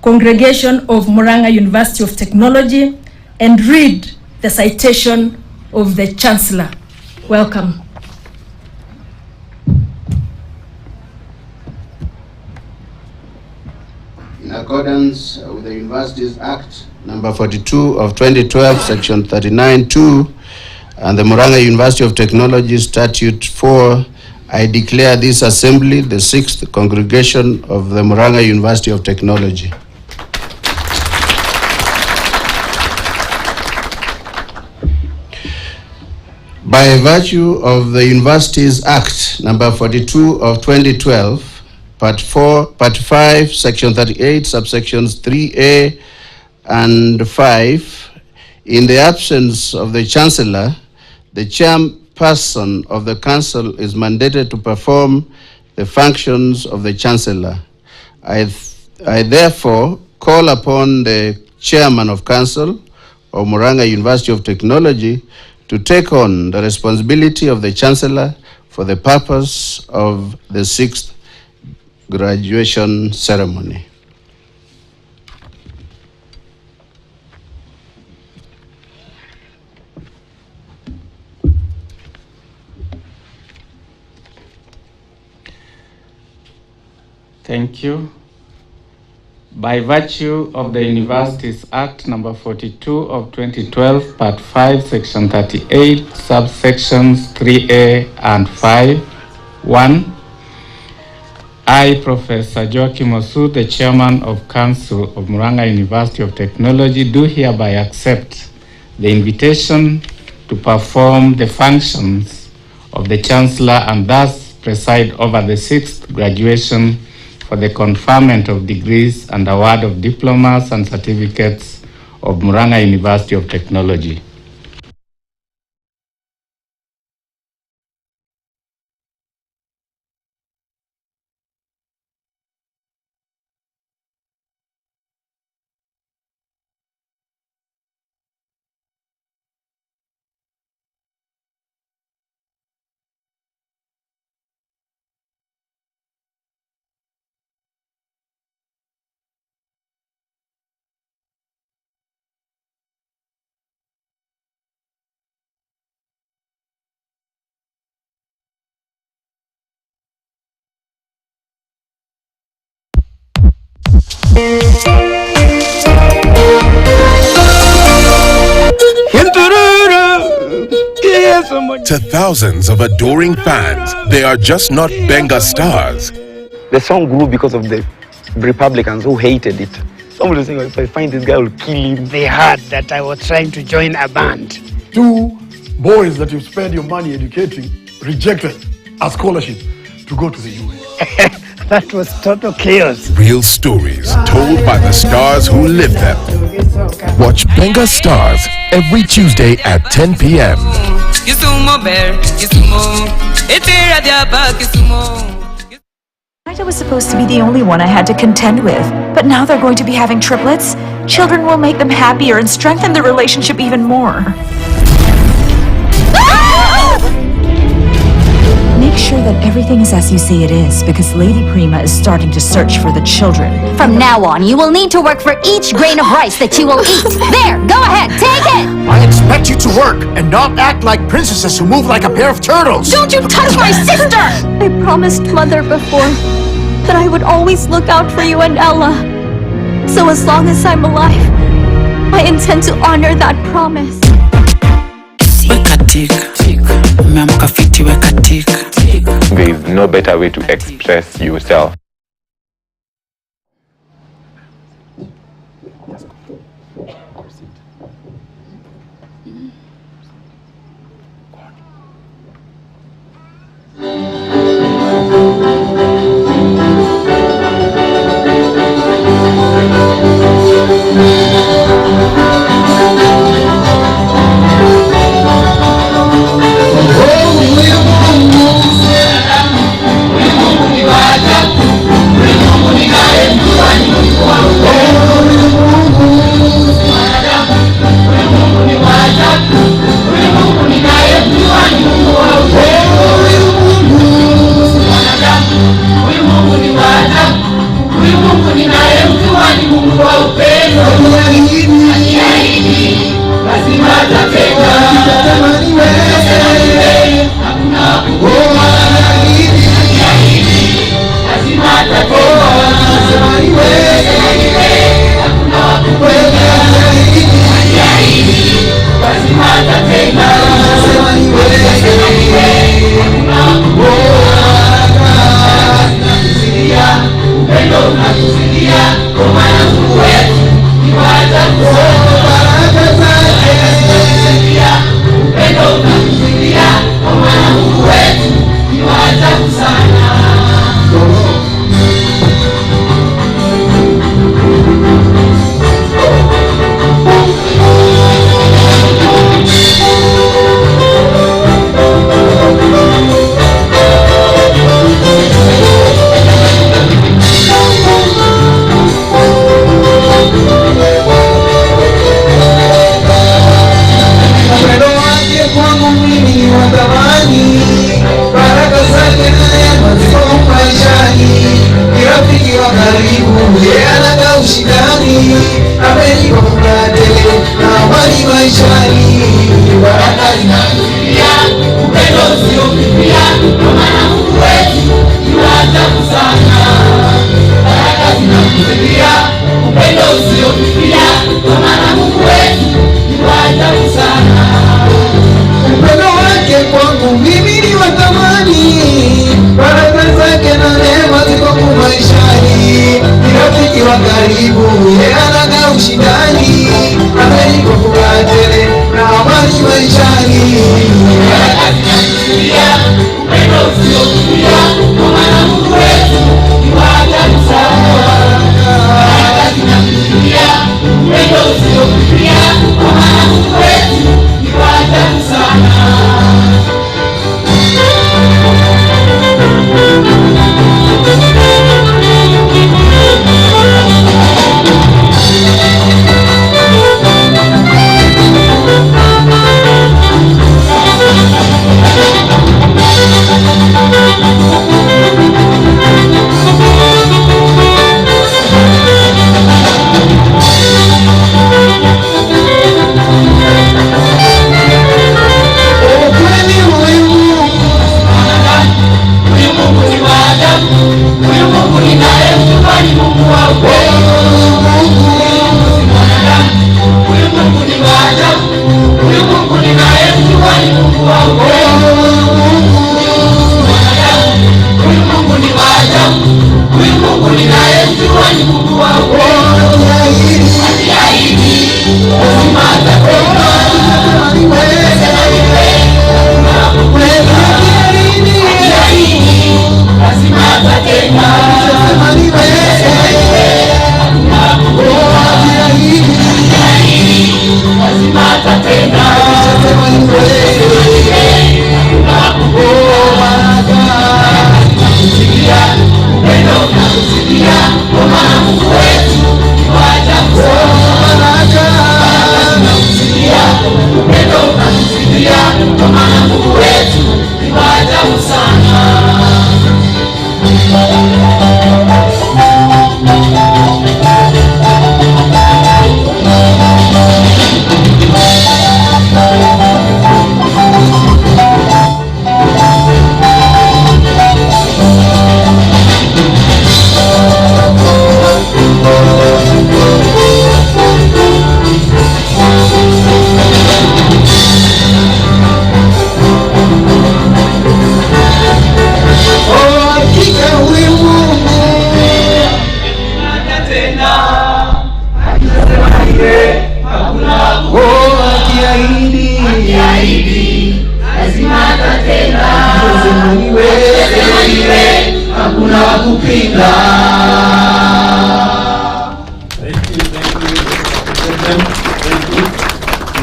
congregation of Murang'a University of Technology, and read the citation of the Chancellor. Welcome. In accordance with the Universities Act number 42 of 2012, section 39(2), and the Murang'a University of Technology Statute 4, I declare this assembly the 6th congregation of the Murang'a University of Technology. By virtue of the Universities Act number 42 of 2012, Part 4, Part 5, Section 38, subsections 3A and 5, in the absence of the Chancellor, the chairperson of the Council is mandated to perform the functions of the Chancellor. I therefore call upon the Chairman of Council of Murang'a University of Technology to take on the responsibility of the Chancellor for the purpose of the 6th graduation ceremony. Thank you. By virtue of the Universities Act number 42 of 2012, Part 5, Section 38, subsections 3A and 5, 1, I, Professor Joachim Osu, the Chairman of Council of Murang'a University of Technology, do hereby accept the invitation to perform the functions of the Chancellor and thus preside over the 6th graduation for the conferment of degrees and award of diplomas and certificates of Murang'a University of Technology. To thousands of adoring fans, they are just not Benga stars. The song grew because of the Republicans who hated it. Somebody was saying, if I find this guy, I will kill him. They heard that I was trying to join a band. 2 boys that you spend your money educating rejected a scholarship to go to the US. That was total chaos. Real stories told by the stars who live them. Watch Benga Stars every Tuesday at 10 p.m. I was supposed to be the only one I had to contend with, but now they're going to be having triplets. Children will make them happier and strengthen their relationship even more. Make sure that everything is as you say it is, because Lady Prima is starting to search for the children. From now on, you will need to work for each grain of rice that you will eat. There, go ahead, take it! I expect you to work and not act like princesses who move like a pair of turtles. Don't you touch my sister! I promised Mother before that I would always look out for you and Ella. So as long as I'm alive, I intend to honor that promise. There is no better way to express yourself. Wow.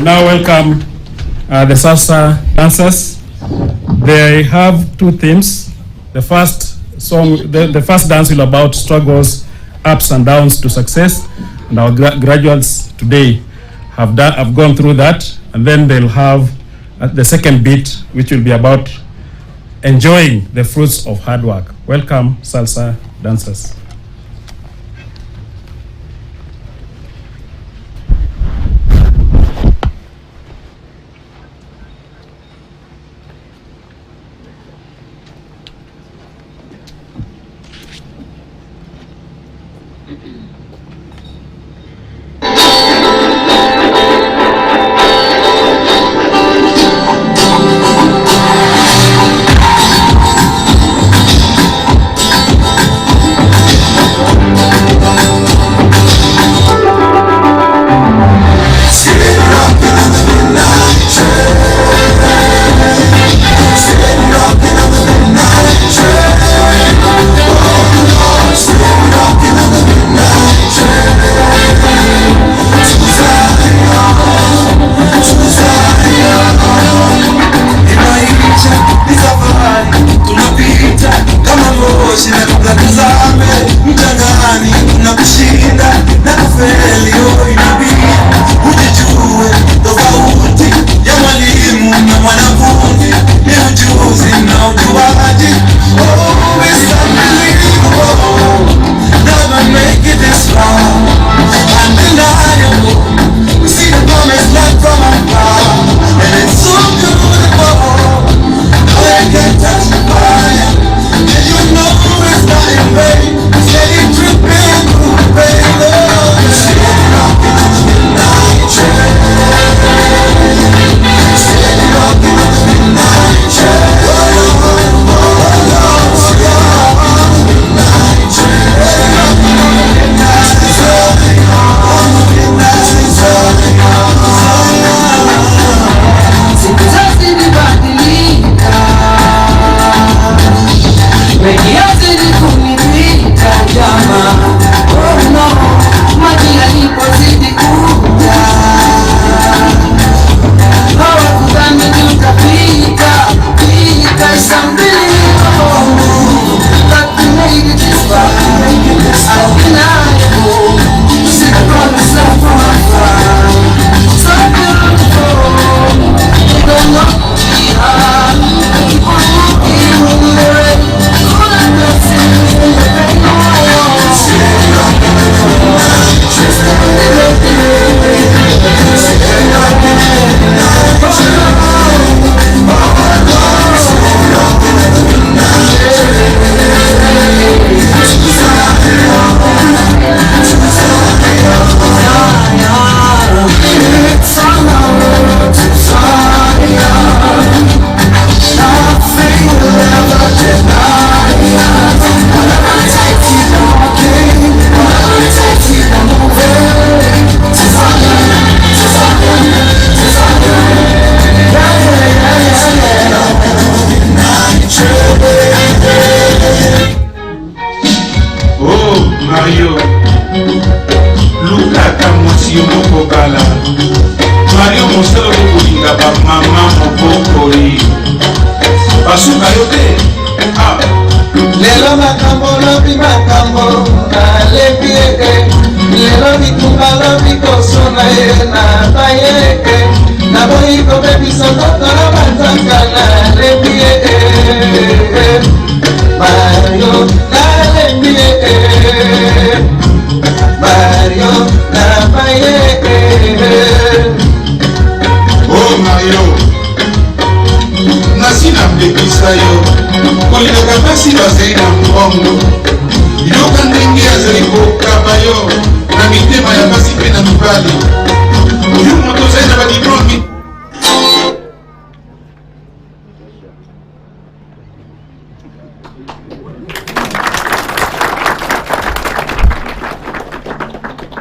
Now welcome the salsa dancers. They have two themes. The first song, the first dance will about struggles, ups and downs to success, and our graduates today have gone through that, and then they'll have the second beat, which will be about enjoying the fruits of hard work. Welcome, salsa dancers. si umokokala Mario moselo kulinga ba mama mokokori Basuka yote Lelo makambo lobi makambo Alepi Lelo bitumba lobi kosona na baye Na boiko bebi sototo na batakana Alepi Mario na alepi Mario na baye Oh Mario Nasina mbekisa yo Kolina kapasi bazei na mbongo Yoka ndenge ya zelipo kabayo Na mitema ya basi pe na mibali Uyu moto zai na badiplomi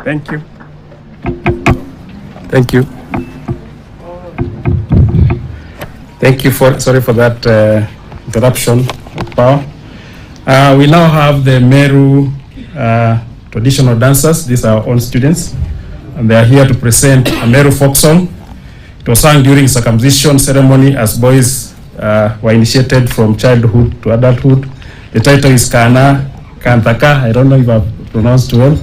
Thank you. Thank you. Thank you sorry for that interruption of power. We now have the Meru traditional dancers. These are our own students, and they are here to present a Meru folk song. It was sung during circumcision ceremony as boys were initiated from childhood to adulthood. The title is Kana Kantaka. I don't know if I've pronounced well.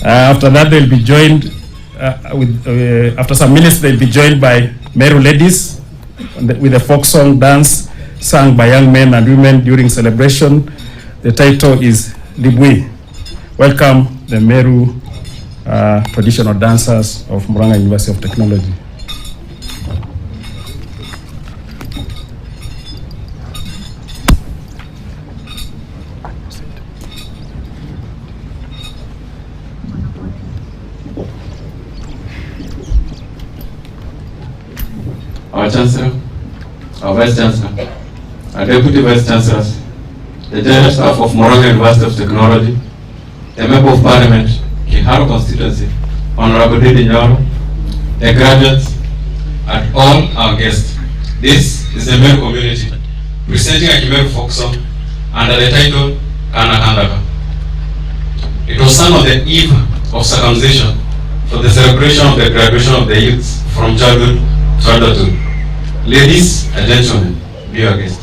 After that, they'll be joined after some minutes. They'll be joined by Meru ladies with a folk song dance sung by young men and women during celebration. The title is Libwi. Welcome the Meru traditional dancers of Murang'a University of Technology. Our Chancellor, our Vice Chancellor, our Deputy Vice Chancellors, the General Staff of Murang'a University of Technology, the Member of Parliament, Kiharo Constituency, Honorable Didi Nyoro, the graduates, and all our guests. This is the Meru community, presenting a Kimeru folk song under the title Kana Kandaka. It was sung on the eve of circumcision for the celebration of the graduation of the youths from childhood to adulthood. Ladies and gentlemen, be our guest.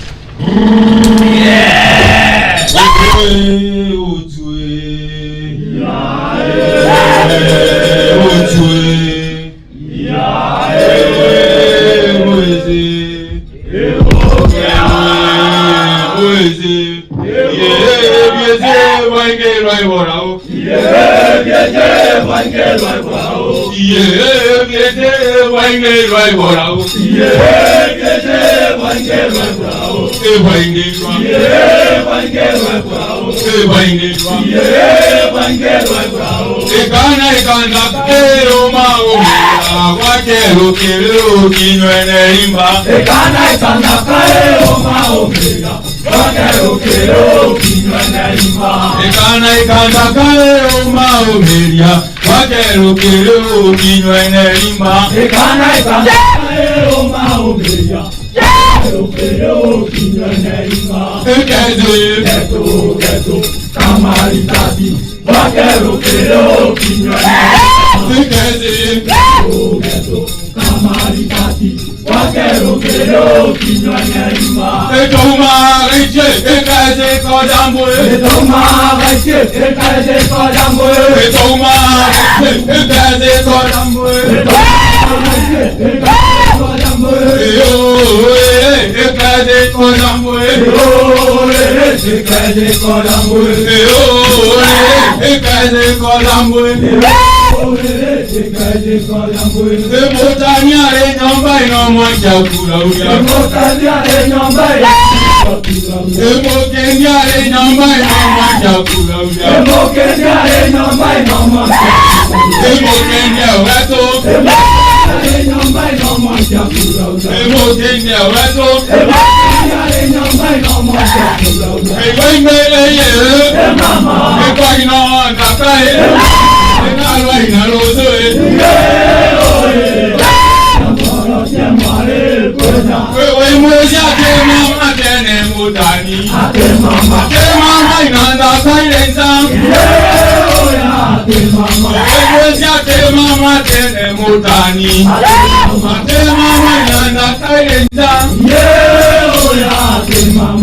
Mama mama tene mutani. Ate mama yana kayenza.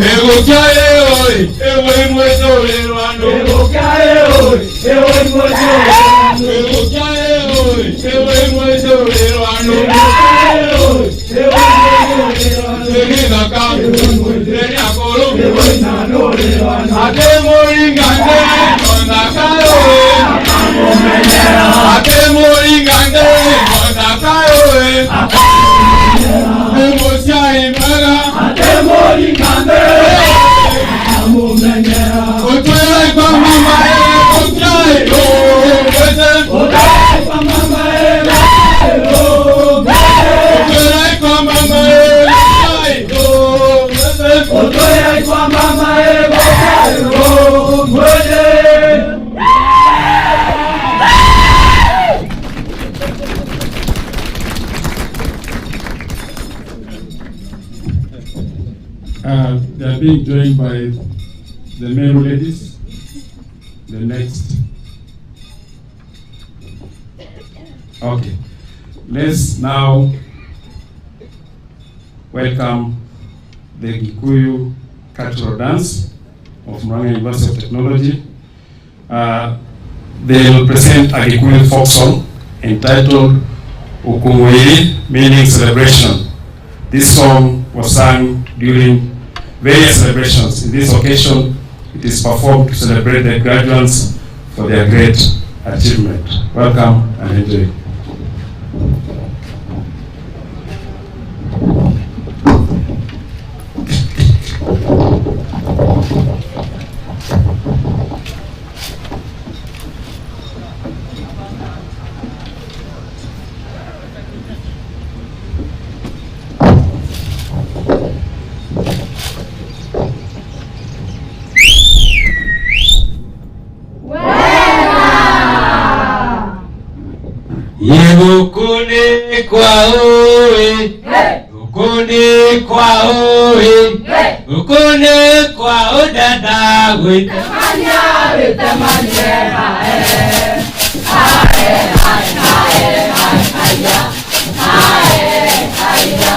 Ego kyae oi, ewe mwezo lerwano. Ego kyae oi, ewe mwezo lerwano. Ego kyae oi, ewe mwezo lerwano. Ego kyae oi, ewe mwezo lerwano. Ege naka, ege akolo, ewe nano lerwano. Ate moringa nde, naka oi. Ate moringa nde, naka oi. Ego kyae maga. Ate moringa nde. Otoy kwa mama otoy lo wese otoy kwa mama otoy kwa mama otoy kwa mama They are being joined by the male ladies. The next. Okay. Let's now welcome the Gikuyu cultural dance of Murang'a University of Technology. They will present a Gikuyu folk song entitled Ukumwei, meaning celebration. This song was sung during various celebrations. In this occasion, it is performed to celebrate the graduates for their great achievement. Welcome and enjoy. Ukune kwa oe, ukune kwa oe, ukune kwa odada we. Temanya we temanya ae,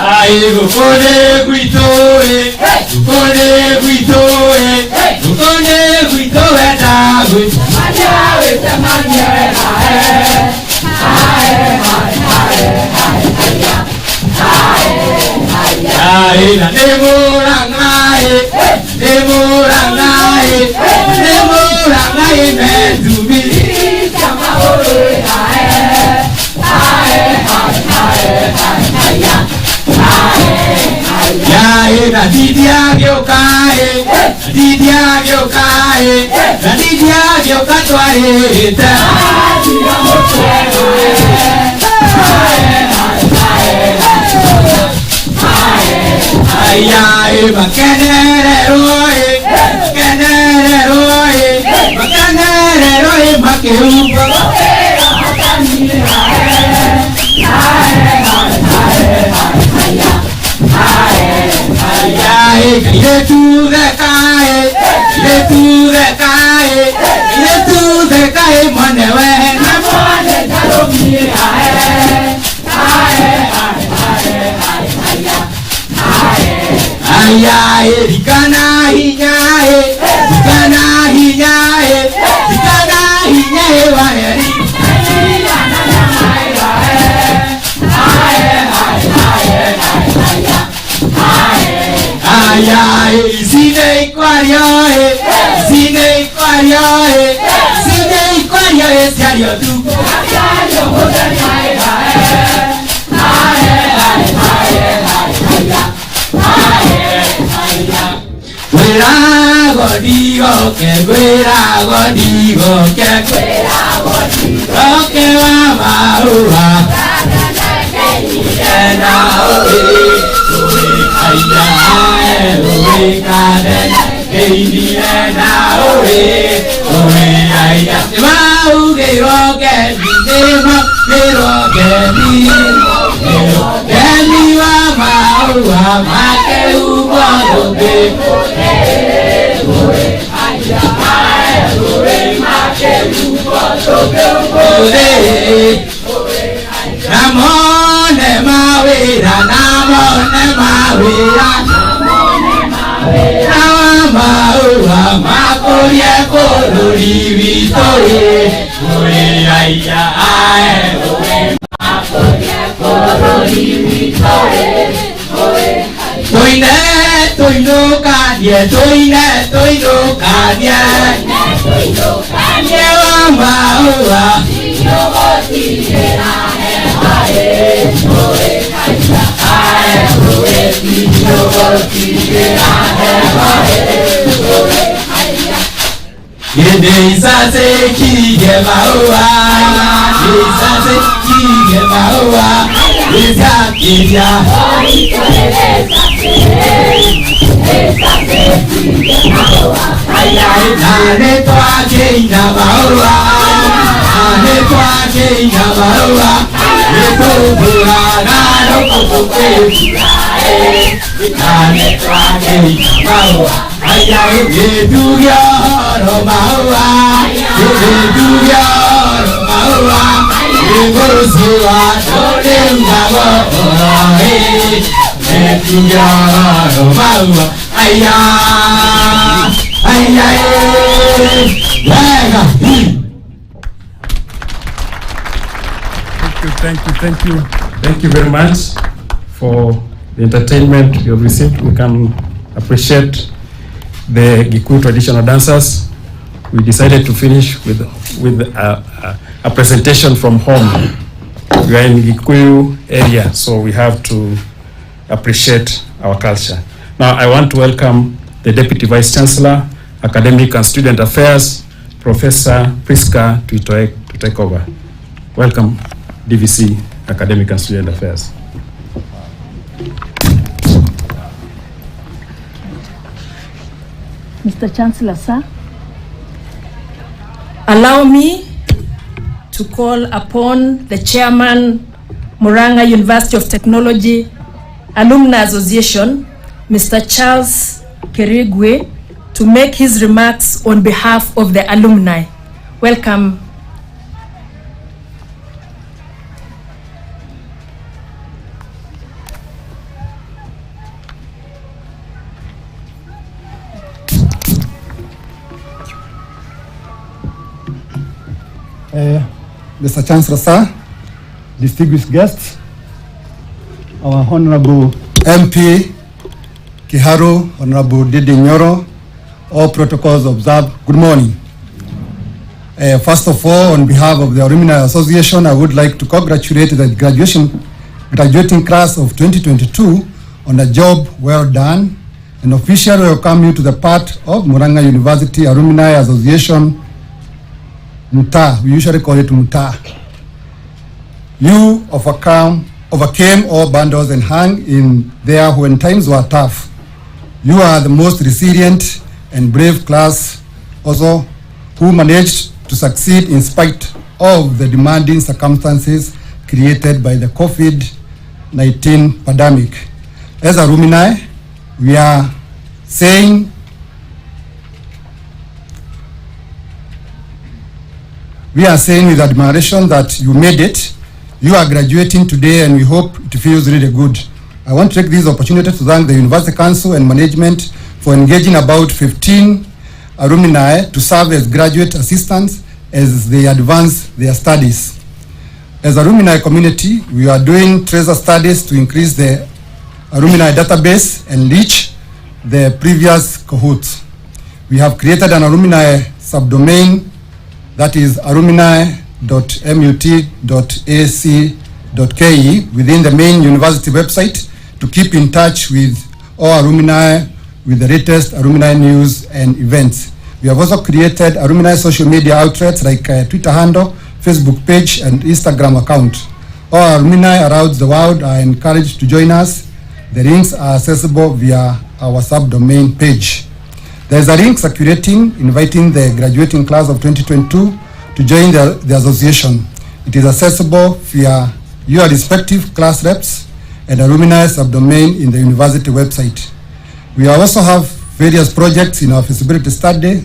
ae ukune guitoe, ukune guitoe, ukune guitoe da we. Temanya we temanya ae. Na Murang'a mezumi kama ore na didia gyokae, didia gyokae, na didia gyokatwae ta. Ay, bacanere roe, bacanere roe, bacanere roe, bacanere ye tu de cae, ye tu de cae, ye tu de cae, manewe, na mone caro mira, ay, dikana hinyae, dikana hinyae, dikana hinyae waneri. Ay, sine ikwarioe, sine ikwarioe, sine ikwarioe siario tu. Siario motenyae Guera godigo que que mama ua Thank you very much for the entertainment you have received. We can appreciate the Gikuyu traditional dancers. We decided to finish with a presentation from home. We are in Gikuyu area, so we have to appreciate our culture. Now I want to welcome the Deputy Vice Chancellor, Academic and Student Affairs, Professor Priska to take over. Welcome, DVC, Academic and Student Affairs. Mr. Chancellor, sir, allow me to call upon the Chairman, Murang'a University of Technology Alumni Association, Mr. Charles Kerigwe, to make his remarks on behalf of the alumni. Welcome. Mr. Chancellor, sir, distinguished guests, our Honorable MP Kiharu, Honorable Didi Nyoro, all protocols observed. Good morning. First of all, on behalf of the Alumni Association, I would like to congratulate the graduating class of 2022 on a job well done, and officially welcome you to the part of Murang'a University Alumni Association Muta. We usually call it Muta. You overcame all bundles and hung in there when times were tough. You are the most resilient and brave class also who managed to succeed in spite of the demanding circumstances created by the COVID-19 pandemic. As alumni, we are saying with admiration that you made it. You are graduating today and we hope it feels really good. I want to take this opportunity to thank the University Council and management for engaging about 15 alumni to serve as graduate assistants as they advance their studies. As alumni community, we are doing treasure studies to increase the alumni database and reach the previous cohorts. We have created an alumni subdomain that is alumni.mut.ac.ke within the main university website to keep in touch with all alumni with the latest alumni news and events. We have also created alumni social media outlets like Twitter handle, Facebook page, and Instagram account. All alumni around the world are encouraged to join us. The links are accessible via our subdomain page. There is a link circulating inviting the graduating class of 2022 to join the association. It is accessible via your respective class reps and alumni subdomain in the university website. We also have various projects in our feasibility study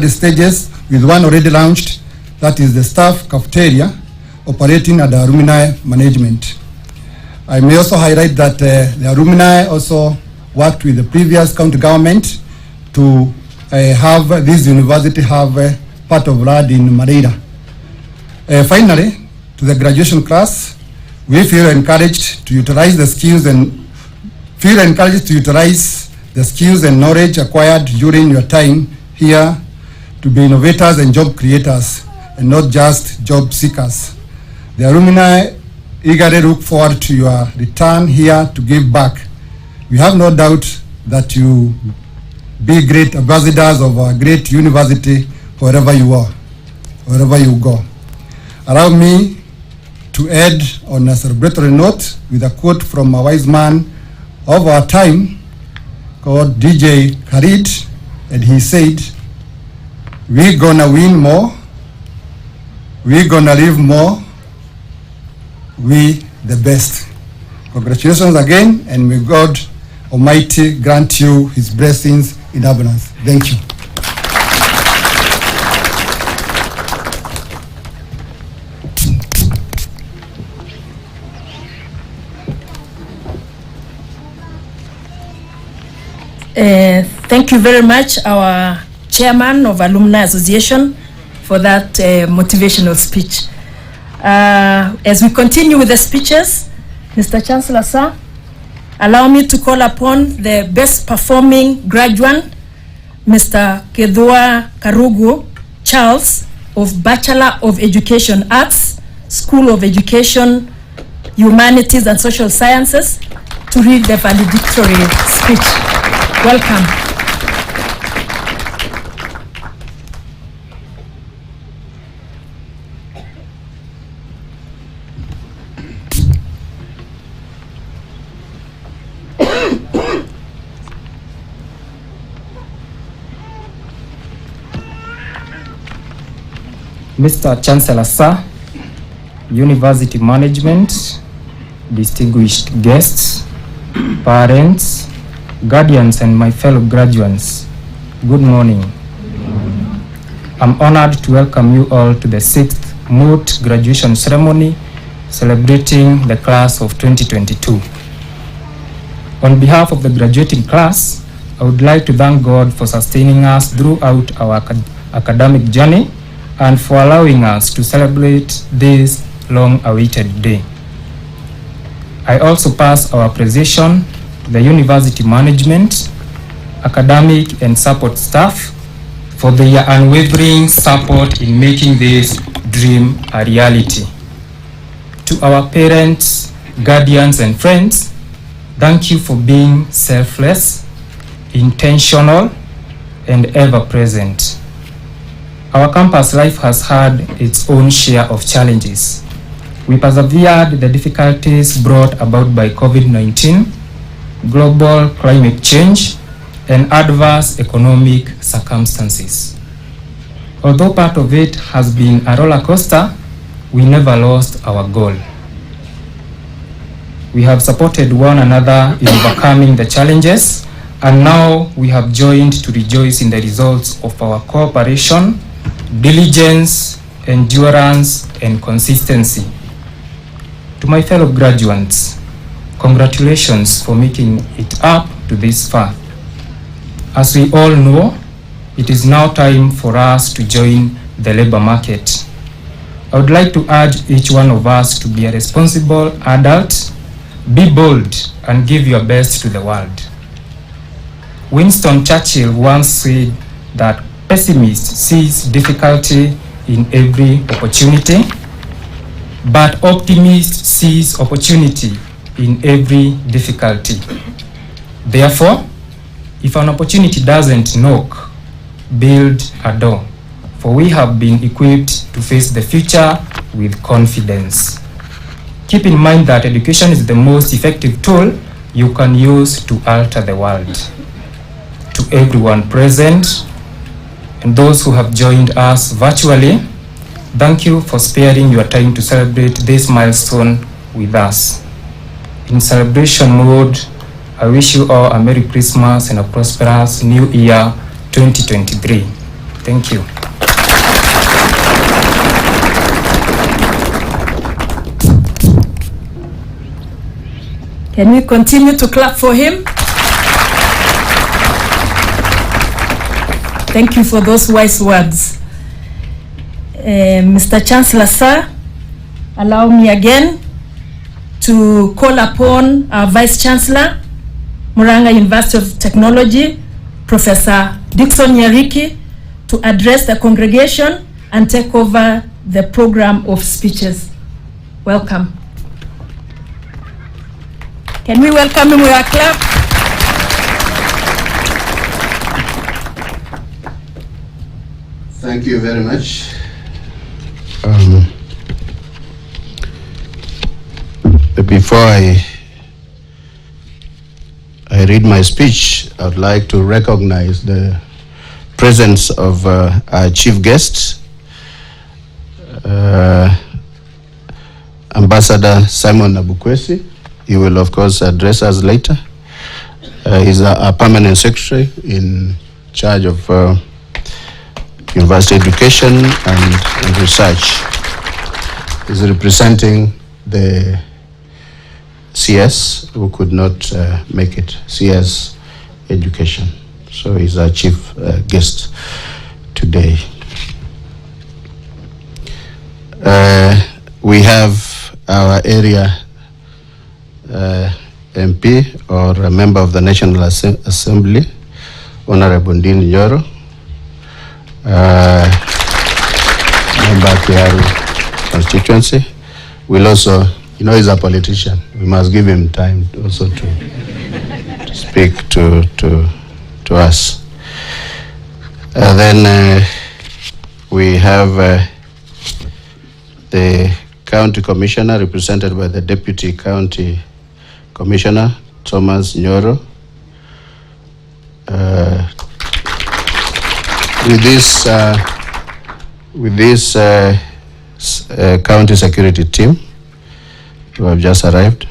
stages with one already launched, that is the staff cafeteria operating at the alumni management. I may also highlight that the alumni also worked with the previous county government to have this university have part of land in Madeira. Finally, to the graduation class, we feel encouraged to utilize the skills and knowledge acquired during your time here to be innovators and job creators and not just job seekers. The alumni eagerly look forward to your return here to give back. We have no doubt that you be great ambassadors of our great university wherever you are, wherever you go. Allow me to add on a celebratory note with a quote from a wise man of our time called DJ Khaled, and he said, "We're gonna win more, we're gonna live more, we the best." Congratulations again, and may God Almighty grant you his blessings in abundance. Thank you. Thank you very much, our chairman of Alumni Association, for that motivational speech. As we continue with the speeches, Mr. Chancellor, sir, allow me to call upon the best performing graduate, Mr. Kedua Karugu Charles of Bachelor of Education Arts, School of Education, Humanities and Social Sciences, to read the valedictory speech. Welcome. Mr. Chancellor, sir, University Management, distinguished guests, parents, guardians, and my fellow graduates, good morning. I'm honored to welcome you all to the 6th Moot graduation ceremony celebrating the class of 2022. On behalf of the graduating class, I would like to thank God for sustaining us throughout our academic journey and for allowing us to celebrate this long-awaited day. I also pass our appreciation to the university management, academic and support staff for their unwavering support in making this dream a reality. To our parents, guardians, and friends, thank you for being selfless, intentional, and ever-present. Our campus life has had its own share of challenges. We persevered the difficulties brought about by COVID-19, global climate change, and adverse economic circumstances. Although part of it has been a roller coaster, we never lost our goal. We have supported one another in overcoming the challenges, and now we have joined to rejoice in the results of our cooperation, diligence, endurance, and consistency. To my fellow graduates, congratulations for making it up to this far. As we all know, it is now time for us to join the labor market. I would like to urge each one of us to be a responsible adult, be bold, and give your best to the world. Winston Churchill once said that pessimists sees difficulty in every opportunity, but optimists sees opportunity in every difficulty. Therefore, if an opportunity doesn't knock, build a door, for we have been equipped to face the future with confidence. Keep in mind that education is the most effective tool you can use to alter the world. To everyone present and those who have joined us virtually, thank you for sparing your time to celebrate this milestone with us. In celebration mode, I wish you all a Merry Christmas and a prosperous New Year 2023. Thank you. Can we continue to clap for him? Thank you for those wise words. Mr. Chancellor, sir, allow me again to call upon our Vice Chancellor, Murang'a University of Technology, Professor Dickson Nyariki, to address the congregation and take over the program of speeches. Welcome. Can we welcome him with a clap? Thank you very much. Before I read my speech, I would like to recognize the presence of our chief guest, Ambassador Simon Nabukwesi. He will, of course, address us later. He's our permanent secretary in charge of university education and research. He's representing the CS, who could not make it, CS education. So he's our chief guest today. We have our area MP, or a member of the National Assembly, Honorable Ndini Nyoro, member of the constituency. We'll also, he's a politician. We must give him time also to speak to us. Then we have the county commissioner, represented by the deputy county commissioner, Thomas Nyoro. With this county security team who have just arrived,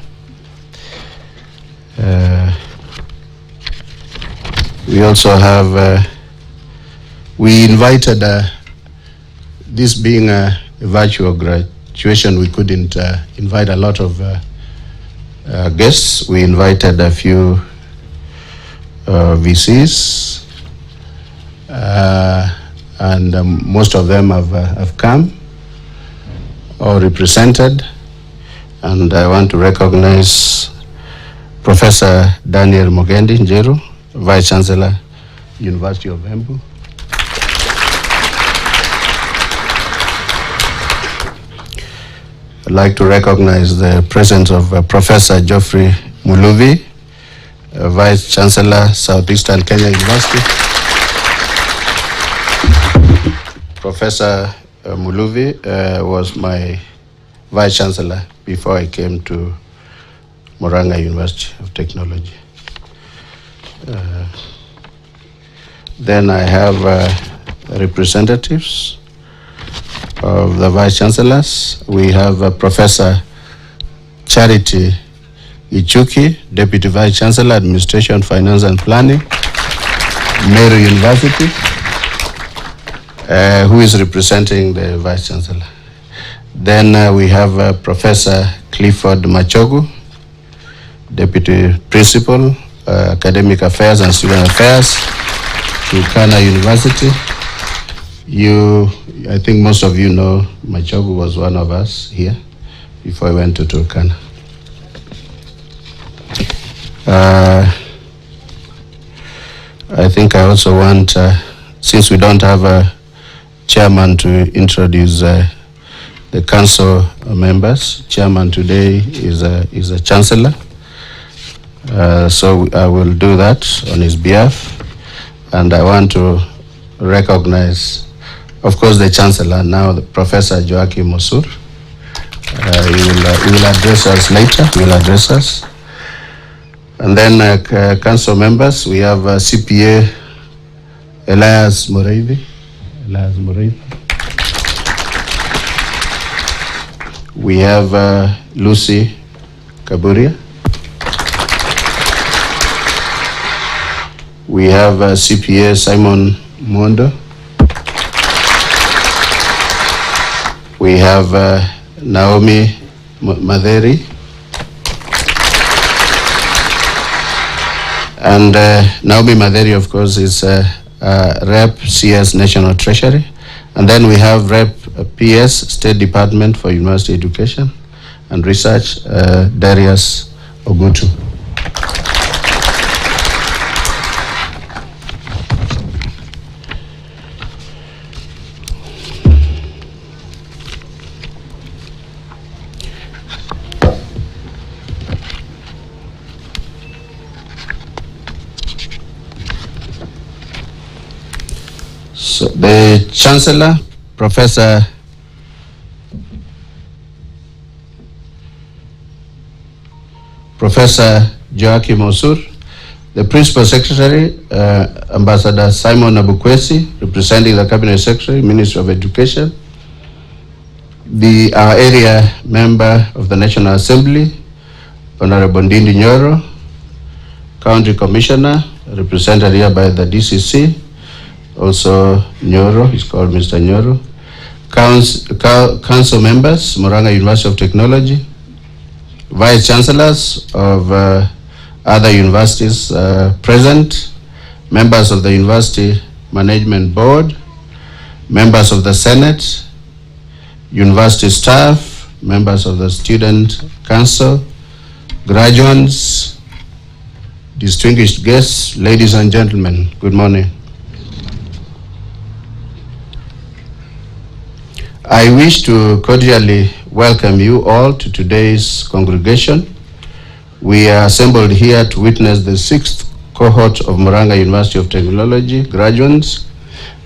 we also have, we invited, this being a virtual graduation, we couldn't invite a lot of guests. We invited a few VCs, and most of them have come or represented. And I want to recognize Professor Daniel Mugendi Njeru, Vice Chancellor, University of Embu. I'd like to recognize the presence of Professor Geoffrey Muluvi, Vice Chancellor, Southeastern Kenya University. Professor Muluvi was my Vice Chancellor before I came to Murang'a University of Technology. Then I have representatives of the Vice Chancellors. We have Professor Charity Ichuki, Deputy Vice Chancellor, Administration, Finance and Planning, Meru University, who is representing the Vice Chancellor. Then we have Professor Clifford Machogu, Deputy Principal, Academic Affairs and Student Affairs, Turkana University. I think most of you know Machogu was one of us here before I went to Turkana. I think I also want, since we don't have a chairman, to introduce the council members. Chairman today is a chancellor, so I will do that on his behalf. And I want to recognize, of course, the chancellor now, the Professor Joachim Mosur. He will address us later. He will address us. And then council members, we have CPA Elias Moreithi. We have Lucy Kaburia. We have CPA Simon Mondo. We have Naomi Madheri. And Naomi Madheri, of course, is Rep CS National Treasury. And then we have Rep PS State Department for University Education and Research, Darius Ogutu. So the Chancellor, Professor Joachim Osur, the Principal Secretary, Ambassador Simon Abukwesi, representing the Cabinet Secretary, Ministry of Education, our area member of the National Assembly, Honorable Ndindi Nyoro, County Commissioner, represented here by the DCC, also Nyoro, he's called Mr. Nyoro. Council members, Murang'a University of Technology, Vice Chancellors of other universities present, members of the University Management Board, members of the Senate, university staff, members of the Student Council, graduates, distinguished guests, ladies and gentlemen, good morning. I wish to cordially welcome you all to today's congregation. We are assembled here to witness the 6th cohort of Murang'a University of Technology graduates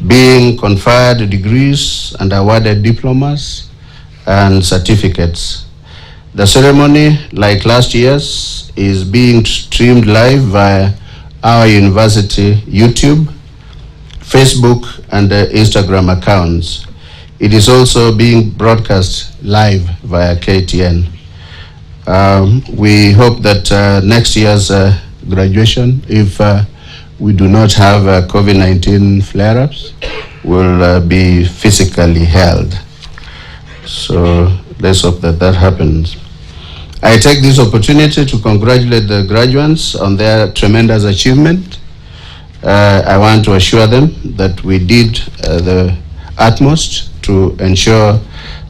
being conferred degrees and awarded diplomas and certificates. The ceremony, like last year's, is being streamed live via our university YouTube, Facebook, and Instagram accounts. It is also being broadcast live via KTN. We hope that next year's graduation, if we do not have COVID-19 flare-ups, will be physically held. So let's hope that that happens. I take this opportunity to congratulate the graduates on their tremendous achievement. I want to assure them that we did the utmost to ensure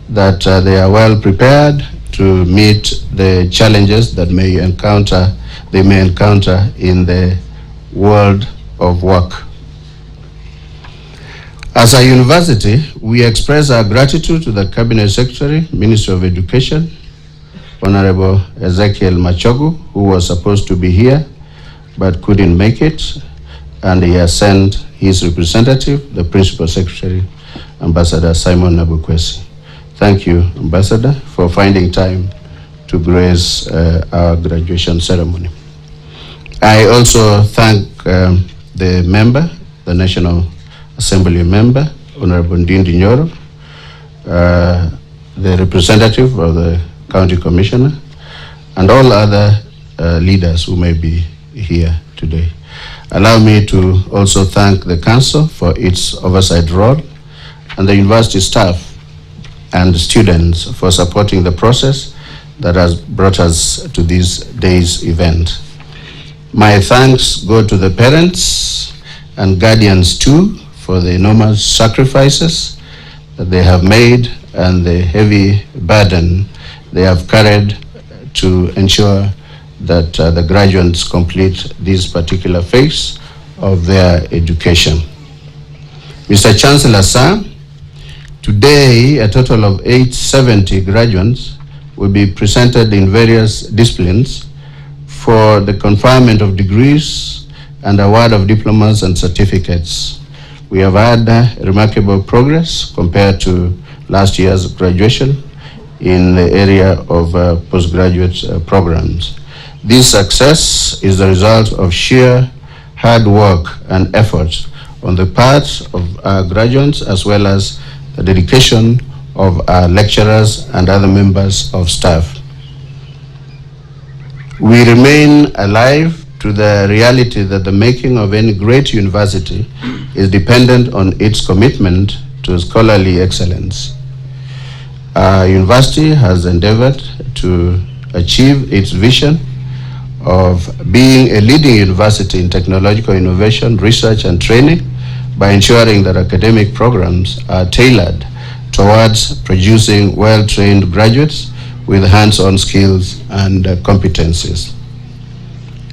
that they are well prepared to meet the challenges that they may encounter in the world of work. As a university, we express our gratitude to the Cabinet Secretary, Ministry of Education, Honorable Ezekiel Machogu, who was supposed to be here but couldn't make it, and he has sent his representative, the Principal Secretary, Ambassador Simon Abukwesi. Thank you, Ambassador, for finding time to grace our graduation ceremony. I also thank the member, the National Assembly member, Honorable Ndindi Nyoro, the representative of the County Commissioner, and all other leaders who may be here today. Allow me to also thank the Council for its oversight role, and the university staff and students for supporting the process that has brought us to this day's event. My thanks go to the parents and guardians too for the enormous sacrifices that they have made and the heavy burden they have carried to ensure that the graduates complete this particular phase of their education. Mr. Chancellor, sir, today, a total of 870 graduates will be presented in various disciplines for the conferment of degrees and award of diplomas and certificates. We have had remarkable progress compared to last year's graduation in the area of postgraduate programs. This success is the result of sheer hard work and effort on the part of our graduates, as well as the dedication of our lecturers and other members of staff. We remain alive to the reality that the making of any great university is dependent on its commitment to scholarly excellence. Our university has endeavored to achieve its vision of being a leading university in technological innovation, research, and training by ensuring that academic programs are tailored towards producing well-trained graduates with hands-on skills and competencies.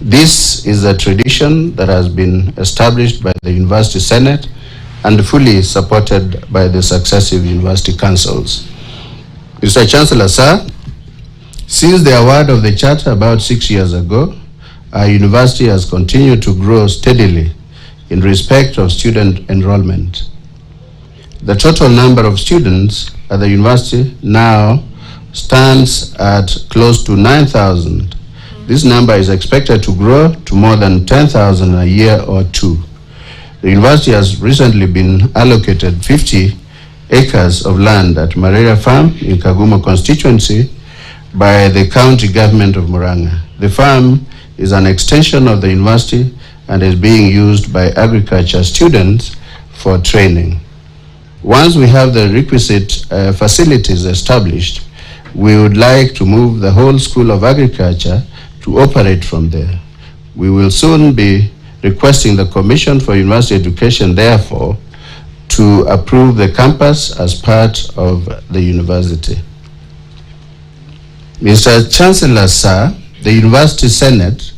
This is a tradition that has been established by the University Senate and fully supported by the successive university councils. Mr. Chancellor, sir, since the award of the charter about 6 years ago, our university has continued to grow steadily in respect of student enrollment. The total number of students at the university now stands at close to 9,000. This number is expected to grow to more than 10,000 a year or two. The university has recently been allocated 50 acres of land at Malaria Farm in Kagumo constituency by the county government of Murang'a. The farm is an extension of the university and is being used by agriculture students for training. Once we have the requisite facilities established, we would like to move the whole School of Agriculture to operate from there. We will soon be requesting the Commission for University Education, therefore, to approve the campus as part of the university. Mr. Chancellor, sir, the University Senate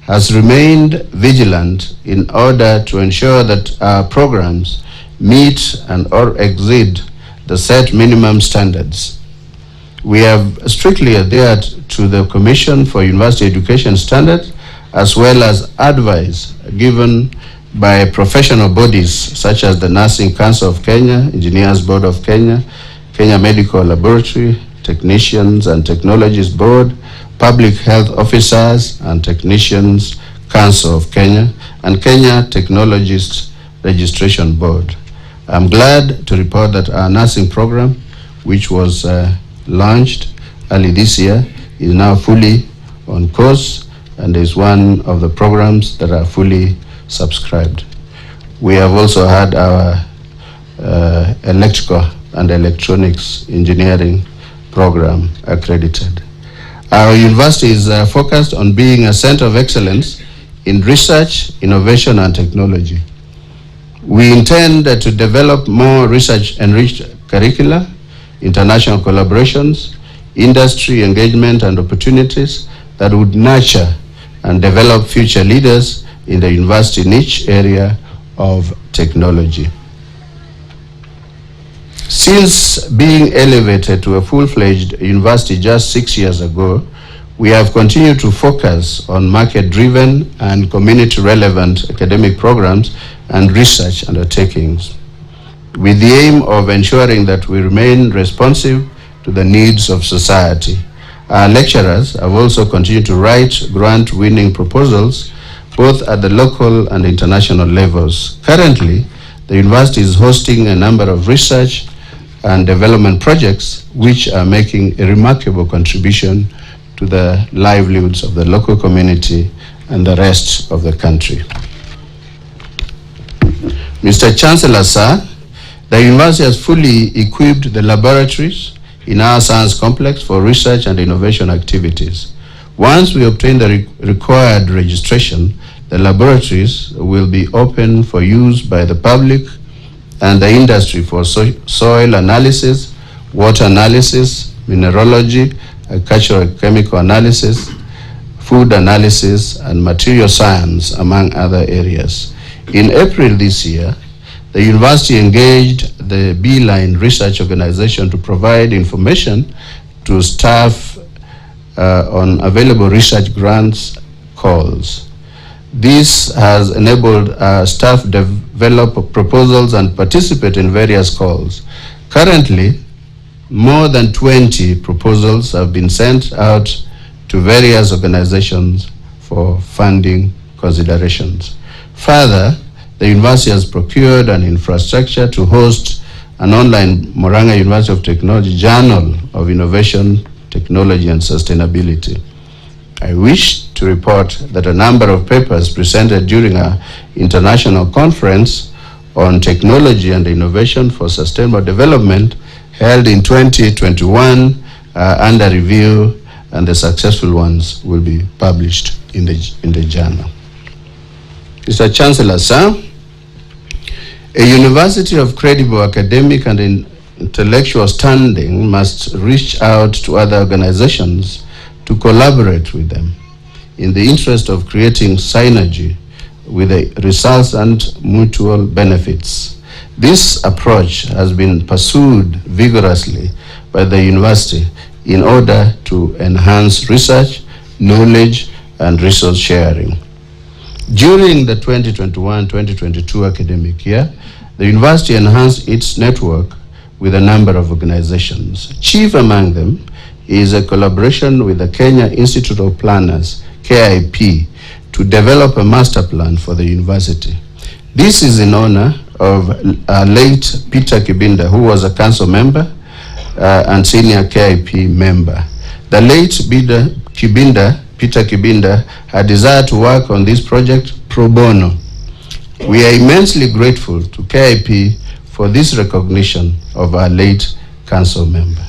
has remained vigilant in order to ensure that our programs meet and or exceed the set minimum standards. We have strictly adhered to the Commission for University Education Standards as well as advice given by professional bodies such as the Nursing Council of Kenya, Engineers Board of Kenya, Kenya Medical Laboratory, Technicians and Technologies Board, Public Health Officers and Technicians Council of Kenya, and Kenya Technologists Registration Board. I'm glad to report that our nursing program, which was launched early this year, is now fully on course and is one of the programs that are fully subscribed. We have also had our electrical and electronics engineering program accredited. Our university is focused on being a center of excellence in research, innovation, and technology. We intend to develop more research-enriched curricula, international collaborations, industry engagement and opportunities that would nurture and develop future leaders in the university niche area of technology. Since being elevated to a full-fledged university just 6 years ago, we have continued to focus on market-driven and community-relevant academic programs and research undertakings, with the aim of ensuring that we remain responsive to the needs of society. Our lecturers have also continued to write grant-winning proposals both at the local and international levels. Currently, the university is hosting a number of research and development projects which are making a remarkable contribution to the livelihoods of the local community and the rest of the country. Mr. Chancellor, sir, the university has fully equipped the laboratories in our science complex for research and innovation activities. Once we obtain the required registration, the laboratories will be open for use by the public and the industry for soil analysis, water analysis, mineralogy, agricultural chemical analysis, food analysis, and material science, among other areas. In April this year, the university engaged the Beeline Research Organization to provide information to staff on available research grants calls. This has enabled staff develop proposals and participate in various calls. Currently, more than 20 proposals have been sent out to various organizations for funding considerations. Further, the university has procured an infrastructure to host an online Murang'a University of Technology Journal of Innovation, Technology and Sustainability. I wish to report that a number of papers presented during our international conference on technology and innovation for sustainable development held in 2021 are under review and the successful ones will be published in the journal. Mr. Chancellor, sir, a university of credible academic and intellectual standing must reach out to other organizations to collaborate with them in the interest of creating synergy with the results and mutual benefits. This approach has been pursued vigorously by the university in order to enhance research, knowledge, and resource sharing. During the 2021-2022 academic year, the university enhanced its network with a number of organizations. Chief among them is a collaboration with the Kenya Institute of Planners, KIP, to develop a master plan for the university. This is in honor of late Peter Kibinda, who was a council member and senior KIP member. The late Peter Kibinda, had desired to work on this project pro bono. We are immensely grateful to KIP for this recognition of our late council member.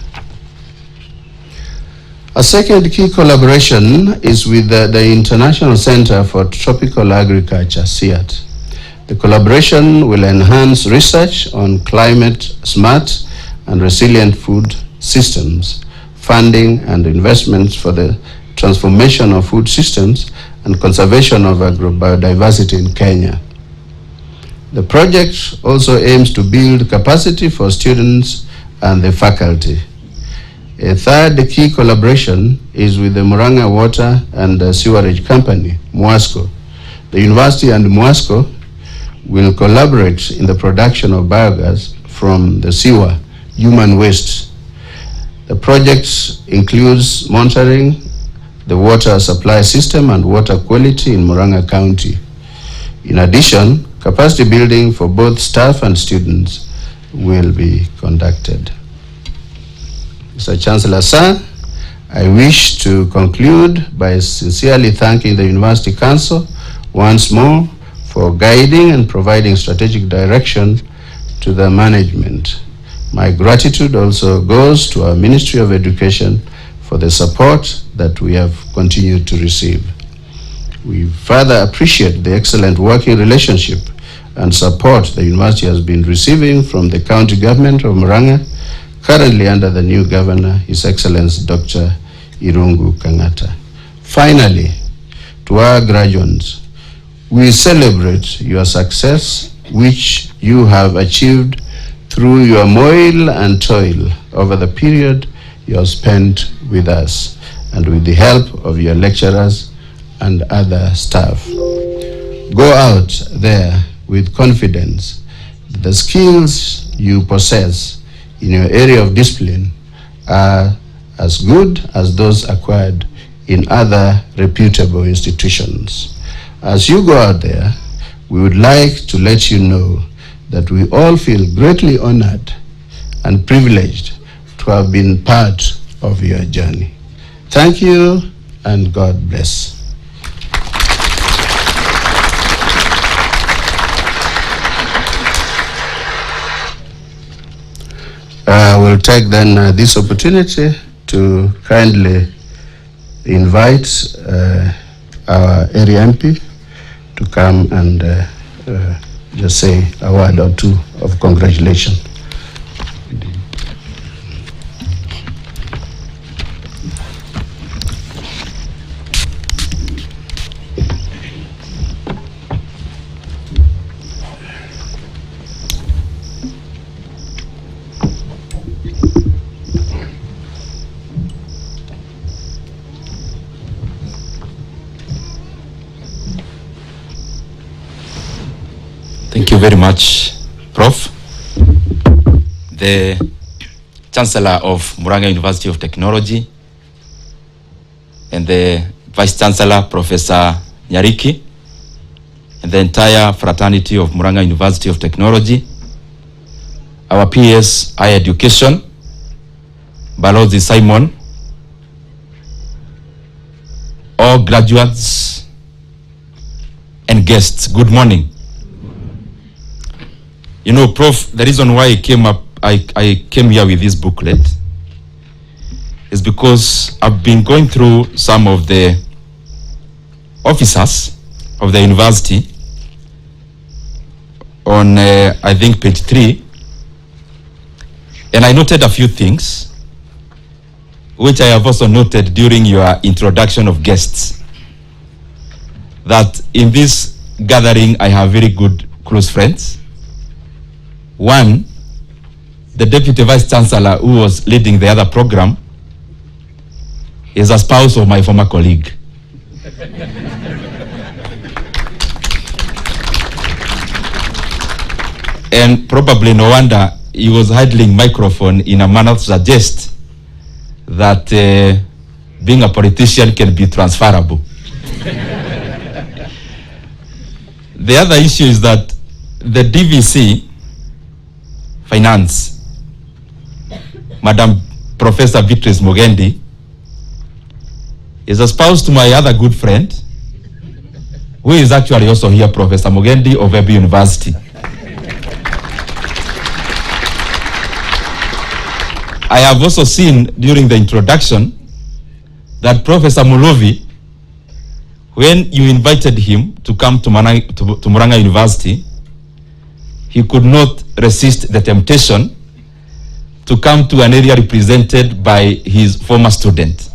A second key collaboration is with the International Center for Tropical Agriculture, CIAT. The collaboration will enhance research on climate-smart and resilient food systems, funding and investments for the transformation of food systems and conservation of agrobiodiversity in Kenya. The project also aims to build capacity for students and the faculty. A third key collaboration is with the Murang'a Water and Sewerage Company, MWASCO. The university and MWASCO will collaborate in the production of biogas from the sewer, human waste. The project includes monitoring the water supply system and water quality in Murang'a County. In addition, capacity building for both staff and students will be conducted. Mr. Chancellor, sir, I wish to conclude by sincerely thanking the University Council once more for guiding and providing strategic direction to the management. My gratitude also goes to our Ministry of Education for the support that we have continued to receive. We further appreciate the excellent working relationship and support the university has been receiving from the county government of Murang'a, currently under the new governor, His Excellency Dr. Irungu Kang'ata. Finally, to our graduates, we celebrate your success, which you have achieved through your moil and toil over the period you have spent with us and with the help of your lecturers and other staff. Go out there with confidence that the skills you possess in your area of discipline are as good as those acquired in other reputable institutions. As you go out there, we would like to let you know that we all feel greatly honored and privileged to have been part of your journey. Thank you and God bless. I will take then this opportunity to kindly invite our area MP to come and just say a word or two of congratulations. Thank you very much, Prof. The Chancellor of Murang'a University of Technology and the Vice Chancellor, Professor Nyariki, and the entire fraternity of Murang'a University of Technology, our PS Higher Education, Balozi Simon, all graduates and guests, good morning. You know, Prof, the reason why I came here with this booklet is because I've been going through some of the officers of the university on, I think, page 3, and I noted a few things, which I have also noted during your introduction of guests, that in this gathering I have very good close friends. One, the Deputy Vice Chancellor who was leading the other program is a spouse of my former colleague. And probably no wonder he was handling microphone in a manner to suggest that being a politician can be transferable. The other issue is that the DVC Finance, Madam Professor Beatrice Mugendi, is a spouse to my other good friend, who is actually also here, Professor Mugendi of Ebu University. I have also seen during the introduction that Professor Mulovi, when you invited him to come to Murang'a University, he could not resist the temptation to come to an area represented by his former student.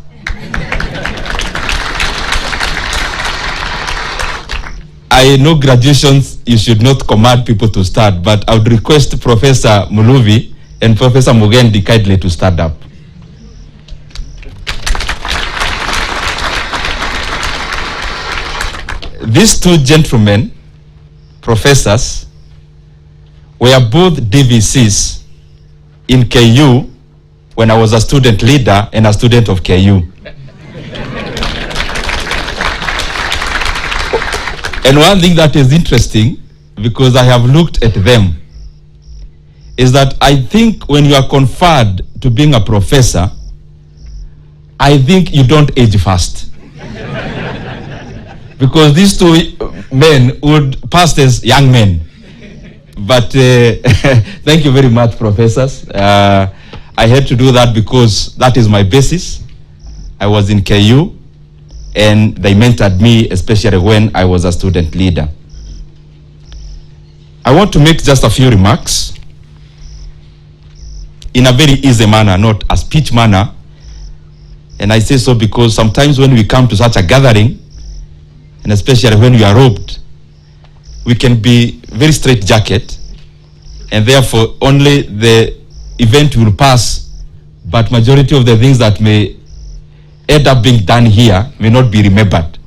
I know graduations, you should not command people to start, but I would request Professor Mulovi and Professor Mugendi kindly to stand up. These two gentlemen, professors, were both DVCs in KU when I was a student leader and a student of KU. And one thing that is interesting, because I have looked at them, is that I think when you are conferred to being a professor, I think you don't age fast. Because these two men would pass as young men. But thank you very much, professors. I had to do that because that is my basis. I was in KU, and they mentored me, especially when I was a student leader. I want to make just a few remarks in a very easy manner, not a speech manner. And I say so because sometimes when we come to such a gathering, and especially when we are robed, we can be very straitjacket, and therefore only the event will pass, but majority of the things that may end up being done here may not be remembered.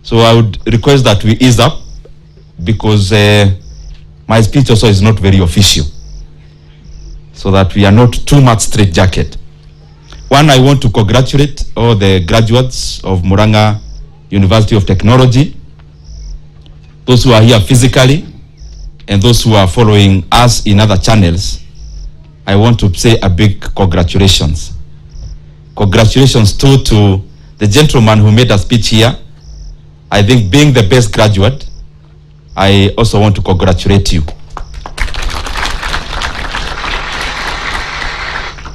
So I would request that we ease up, because my speech also is not very official, so that we are not too much straitjacket. One, I want to congratulate all the graduates of Murang'a University of Technology, those who are here physically and those who are following us in other channels. I want to say a big congratulations. Congratulations too to the gentleman who made a speech here. I think being the best graduate, I also want to congratulate you.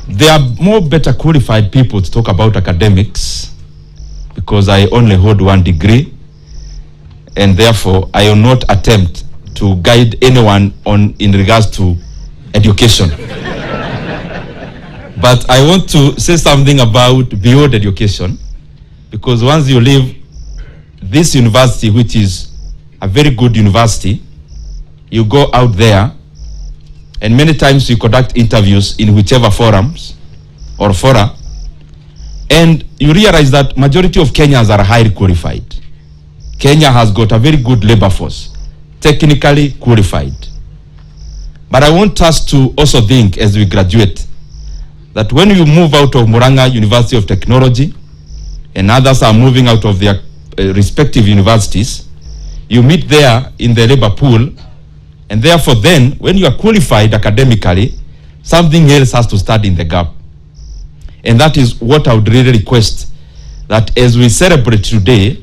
There are more better qualified people to talk about academics, because I only hold 1 degree, and therefore I will not attempt to guide anyone in regards to education. But I want to say something about beyond education, because once you leave this university, which is a very good university, you go out there, and many times you conduct interviews in whichever forums or fora, and you realize that majority of Kenyans are highly qualified. Kenya has got a very good labor force, technically qualified. But I want us to also think, as we graduate, that when you move out of Murang'a University of Technology, and others are moving out of their respective universities, you meet there in the labor pool, and therefore then, when you are qualified academically, something else has to stand in the gap. And that is what I would really request, that as we celebrate today,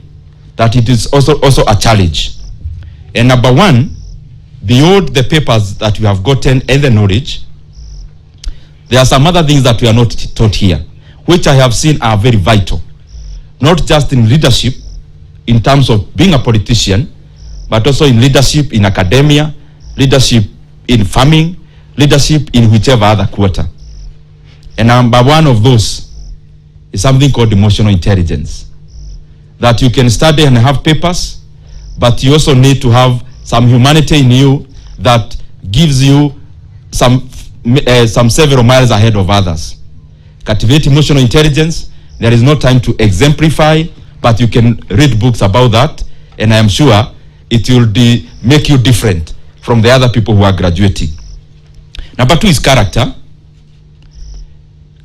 that it is also a challenge. And number one, beyond the papers that we have gotten and the knowledge, there are some other things that we are not taught here. which I have seen are very vital, not just in leadership, in terms of being a politician, but also in leadership in academia, leadership in farming, leadership in whichever other quarter. And number one of those is something called emotional intelligence. That you can study and have papers, but you also need to have some humanity in you that gives you some several miles ahead of others. Cultivate emotional intelligence. There is no time to exemplify, but you can read books about that, and I am sure it will make you different from the other people who are graduating. Number two is character.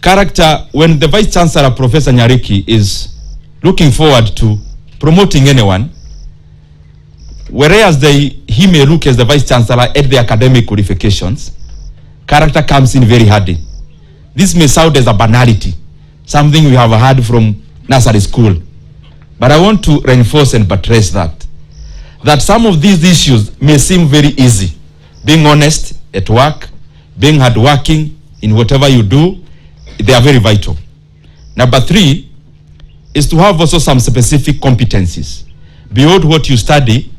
Character, when the Vice Chancellor, Professor Nyariki, is looking forward to promoting anyone, whereas he may look as the Vice Chancellor at the academic qualifications, character comes in very handy. This may sound as a banality, something we have heard from nursery school, but I want to reinforce and buttress that some of these issues may seem very easy. Being honest at work, being hardworking in whatever you do, they are very vital. Number three is to have also some specific competencies. Beyond what you study,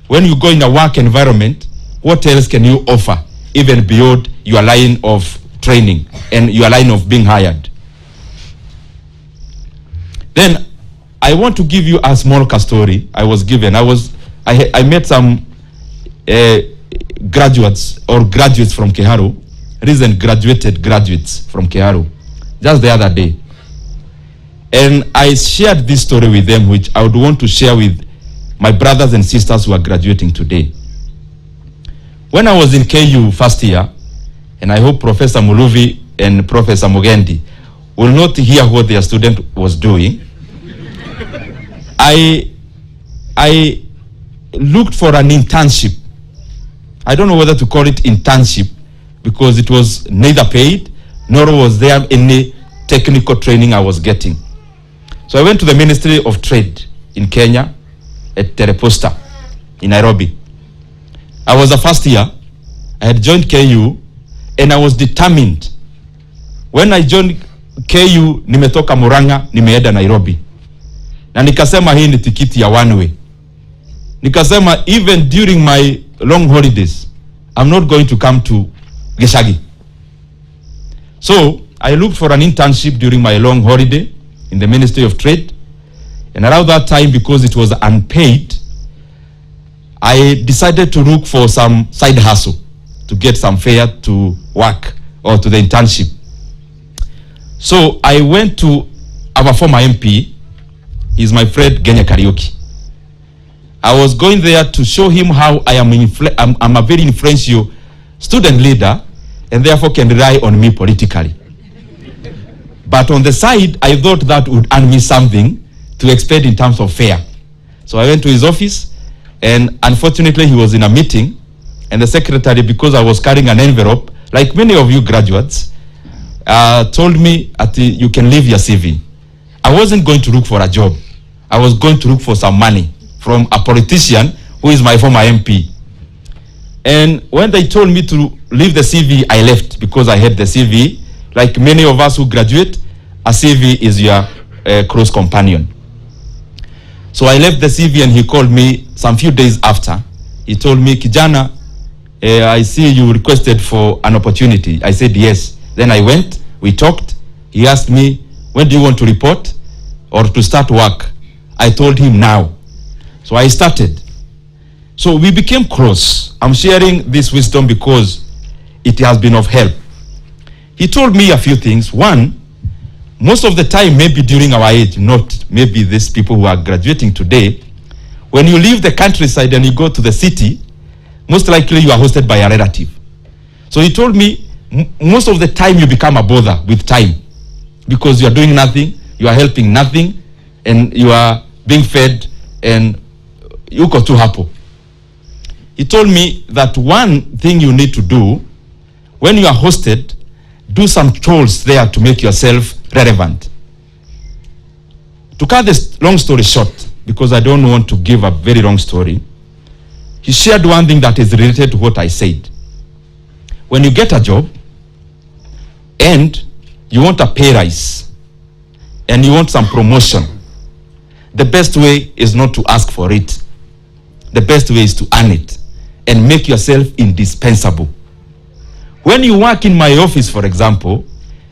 when you go in a work environment, what else can you offer, even beyond your line of training and your line of being hired? Then I want to give you a small story I was given. I met some graduates from Keharu, recent graduated graduates from Keharu, just the other day. And I shared this story with them, which I would want to share with my brothers and sisters who are graduating today. When I was in KU first year, and I hope Professor Muluvi and Professor Mugendi will not hear what their student was doing, I looked for an internship. I don't know whether to call it internship because it was neither paid nor was there any technical training I was getting. So I went to the Ministry of Trade in Kenya at Teleposta in Nairobi. I was a first year. I had joined KU and I was determined. When I joined KU, nimetoka Murang'a, nimeenda Nairobi. Na nikasema hii ni tikiti ya one way. Nikasema even during my long holidays, I'm not going to come to Geshagi. So I looked for an internship during my long holiday in the Ministry of Trade. And around that time, because it was unpaid, I decided to look for some side hustle to get some fare to work or to the internship. So I went to our former MP. He's my friend Genya Karaoke. I was going there to show him how I'm a very influential student leader and therefore can rely on me politically. But on the side, I thought that would earn me something to expend in terms of fare. So I went to his office, and unfortunately he was in a meeting, and the secretary, because I was carrying an envelope, like many of you graduates, told me that you can leave your CV. I wasn't going to look for a job. I was going to look for some money from a politician who is my former MP. And when they told me to leave the CV, I left because I had the CV. Like many of us who graduate, a CV is your close companion. So I left the CV and he called me some few days after. He told me, Kijana, I see you requested for an opportunity. I said yes. Then I went, we talked. He asked me, when do you want to report or to start work? I told him now. So I started. So we became close. I'm sharing this wisdom because it has been of help. He told me a few things. One, most of the time, maybe during our age, not maybe these people who are graduating today, when you leave the countryside and you go to the city, most likely you are hosted by a relative. So he told me, most of the time you become a bother with time because you are doing nothing, you are helping nothing, and you are being fed, and you go too happy. He told me that one thing you need to do, when you are hosted, do some chores there to make yourself relevant. To cut this long story short, because I don't want to give a very long story, he shared one thing that is related to what I said. When you get a job and you want a pay rise, and you want some promotion, the best way is not to ask for it. The best way is to earn it and make yourself indispensable. When you work in my office, for example,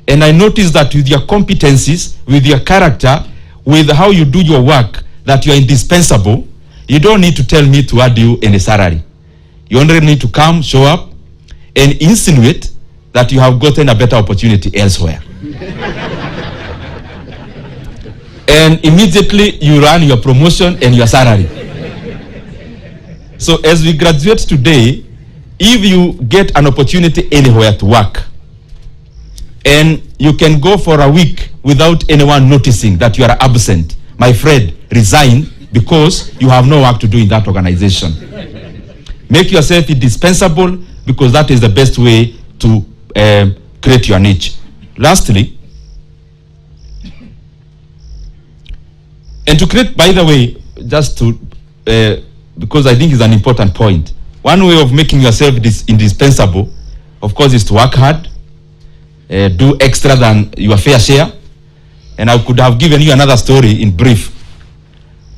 and I notice that with your competencies, with your character, with how you do your work, that you are indispensable, you don't need to tell me to add you any salary. You only need to come, show up, and insinuate that you have gotten a better opportunity elsewhere. And immediately you run your promotion and your salary. So as we graduate today, if you get an opportunity anywhere to work, and you can go for a week without anyone noticing that you are absent, my friend, resign, because you have no work to do in that organization. Make yourself indispensable, because that is the best way to create your niche. Lastly, and to create, by the way, just to, because I think it's an important point, one way of making yourself indispensable, of course, is to work hard, do extra than your fair share. And I could have given you another story in brief.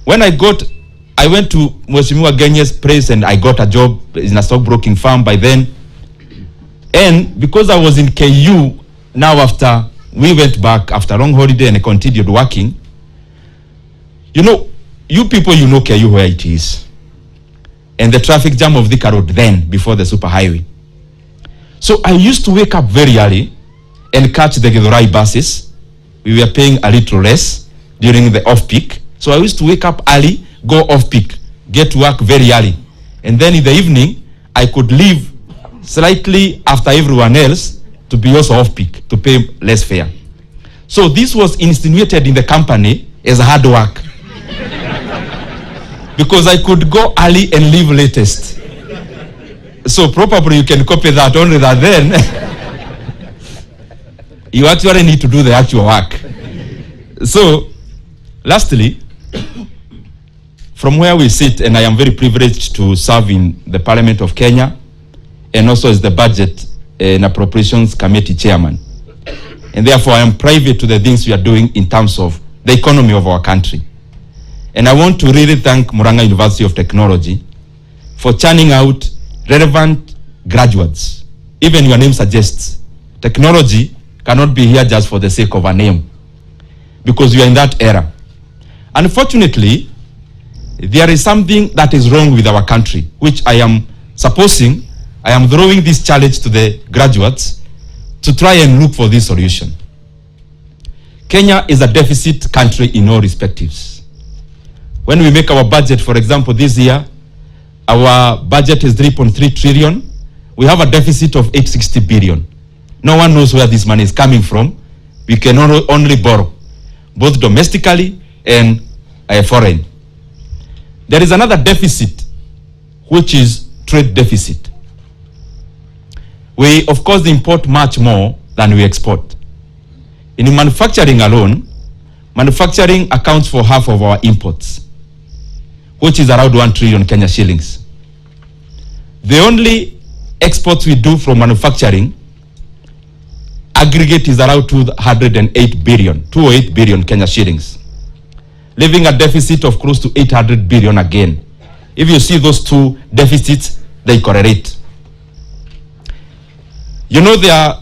When I went to Mheshimiwa Genye's place and I got a job in a stockbroking firm by then. And because I was in KU, now after we went back after a long holiday and I continued working, you know, you people, you know KU where it is. And the traffic jam of Thika Road then, before the superhighway. So I used to wake up very early and catch the Githurai buses. We were paying a little less during the off-peak. So I used to wake up early, go off-peak, get to work very early. And then in the evening, I could leave slightly after everyone else to be also off-peak, to pay less fare. So this was insinuated in the company as hard work. Because I could go early and leave latest. So probably you can copy that, only that then you actually need to do the actual work. So, lastly, from where we sit, and I am very privileged to serve in the Parliament of Kenya, and also as the Budget and Appropriations Committee Chairman. And therefore, I am private to the things we are doing in terms of the economy of our country. And I want to really thank Murang'a University of Technology for churning out relevant graduates. Even your name suggests, technology cannot be here just for the sake of a name, because we are in that era. Unfortunately, there is something that is wrong with our country, which I am supposing, I am throwing this challenge to the graduates to try and look for this solution. Kenya is a deficit country in all respectives. When we make our budget, for example, this year, our budget is 3.3 trillion. We have a deficit of 860 billion. No one knows where this money is coming from. We can only borrow, both domestically and foreign. There is another deficit, which is trade deficit. We, of course, import much more than we export. In manufacturing alone, manufacturing accounts for half of our imports, which is around 1 trillion Kenya shillings. The only exports we do from manufacturing aggregate is around 208 billion Kenya shillings, leaving a deficit of close to 800 billion again. If you see those two deficits, they correlate. You know, there are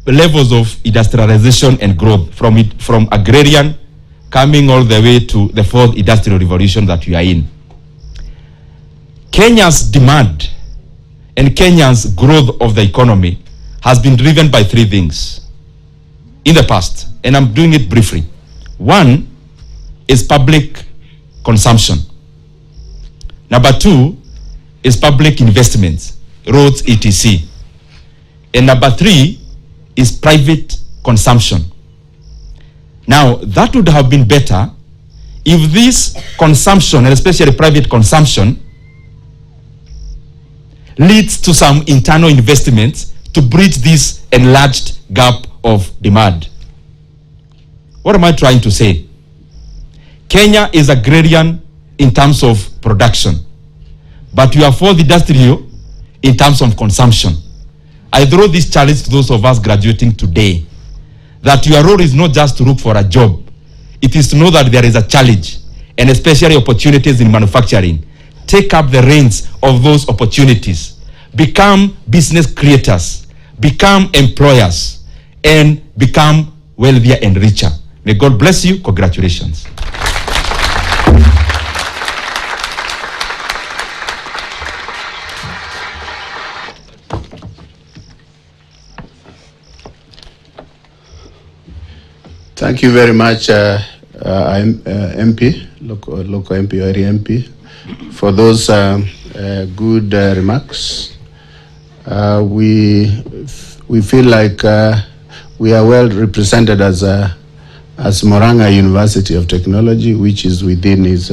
levels of industrialization and growth from agrarian coming all the way to the fourth industrial revolution that we are in. Kenya's demand and Kenya's growth of the economy has been driven by three things in the past, and I'm doing it briefly. One is public consumption. Number two is public investments, roads, etc. And number three is private consumption. Now, that would have been better if this consumption, and especially private consumption, leads to some internal investments to bridge this enlarged gap of demand. What am I trying to say? Kenya is agrarian in terms of production, but we are fourth industrial in terms of consumption. I throw this challenge to those of us graduating today, that your role is not just to look for a job, it is to know that there is a challenge, and especially opportunities in manufacturing. Take up the reins of those opportunities. Become business creators, become employers, and become wealthier and richer. May God bless you. Congratulations. Thank you very much, MP, local MP, or area MP, for those good remarks. We feel like we are well represented as Murang'a University of Technology, which is within his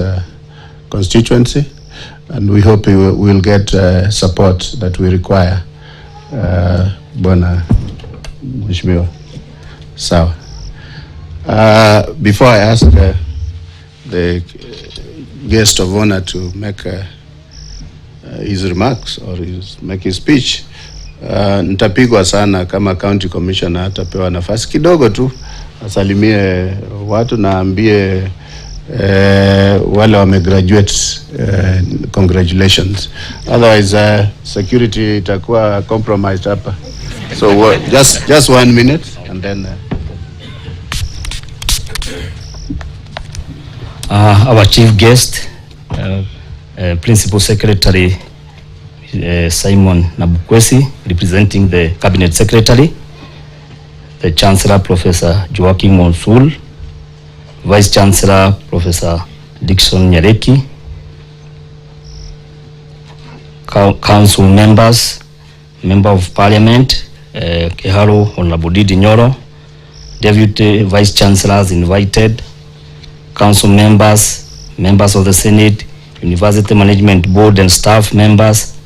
constituency, and we hope we will get support that we require. Bwana Mheshimiwa. Sawa. Before I ask the guest of honor to make his remarks or make his speech, nitapigwa sana kama county commissioner atapewa nafasi kidogo tu asalimie watu na ambie wale wamegraduate congratulations. Otherwise security itakuwa compromised hapa. So just 1 minute and then our chief guest, Principal Secretary Simon Nabukwesi, representing the Cabinet Secretary, the Chancellor Professor Joaquim Monsul, Vice Chancellor Professor Dickson Nyareki, Council members, Member of Parliament, Keharo Honorable Didi Nyoro, Deputy Vice Chancellors invited, Council members, members of the Senate, University Management Board and staff members,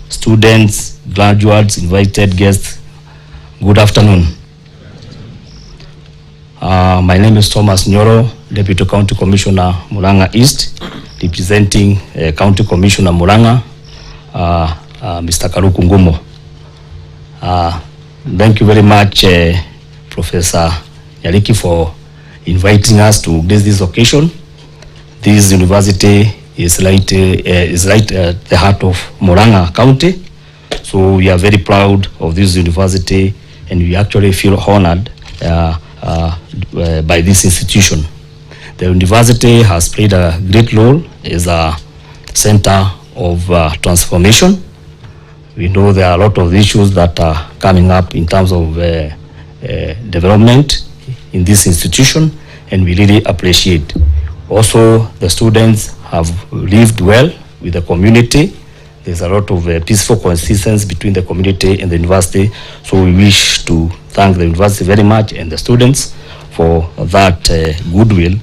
students, graduates, invited guests, good afternoon. My name is Thomas Nyoro, Deputy County Commissioner Murang'a East, representing County Commissioner Murang'a, Mr. Karuku Ngumo. Thank you very much, Professor Nyariki, for inviting us to grace this occasion. This university is right at the heart of Murang'a County, so we are very proud of this university, and we actually feel honored by this institution. The university has played a great role as a center of transformation. We know there are a lot of issues that are coming up in terms of development in this institution, and we really appreciate. Also, the students have lived well with the community. There's a lot of peaceful coexistence between the community and the university, so we wish to thank the university very much and the students for that goodwill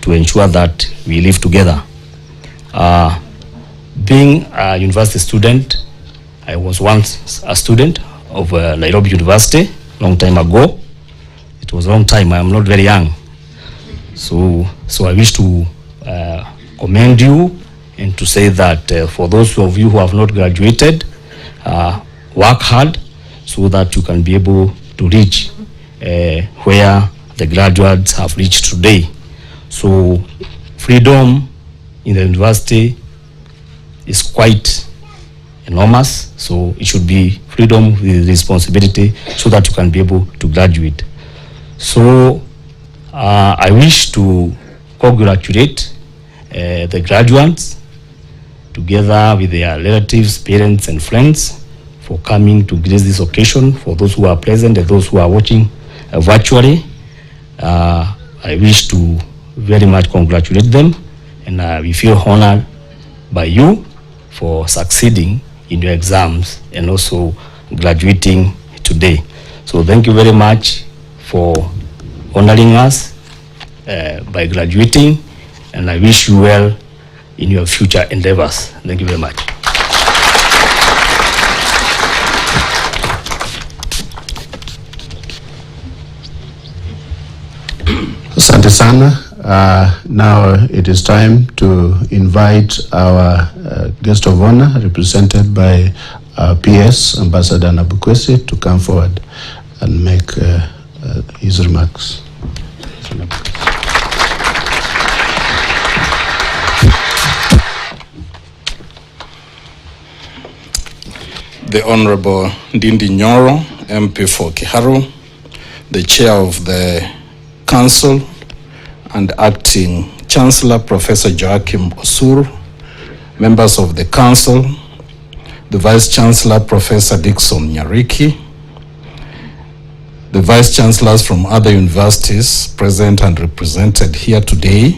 to ensure that we live together. Being a university student, I was once a student of Nairobi University long time ago. It was a long time. I am not very young. So I wish to commend you and to say that for those of you who have not graduated, work hard so that you can be able to reach where the graduates have reached today. So freedom in the university is quite enormous, so it should be freedom with responsibility so that you can be able to graduate. So I wish to congratulate the graduates together with their relatives, parents and friends for coming to grace this occasion. For those who are present and those who are watching virtually, I wish to very much congratulate them, and we feel honored by you for succeeding in your exams and also graduating today. So thank you very much for honoring us by graduating, and I wish you well in your future endeavors. Thank you very much. Asante sana. Now it is time to invite our guest of honor, represented by our PS, Ambassador Nabukwesi, to come forward and make his remarks. the Honorable Ndindi Nyoro, MP for Kiharu, the Chair of the Council and Acting Chancellor, Professor Joachim Osur, members of the Council, the Vice Chancellor, Professor Dickson Nyariki, the Vice Chancellors from other universities present and represented here today,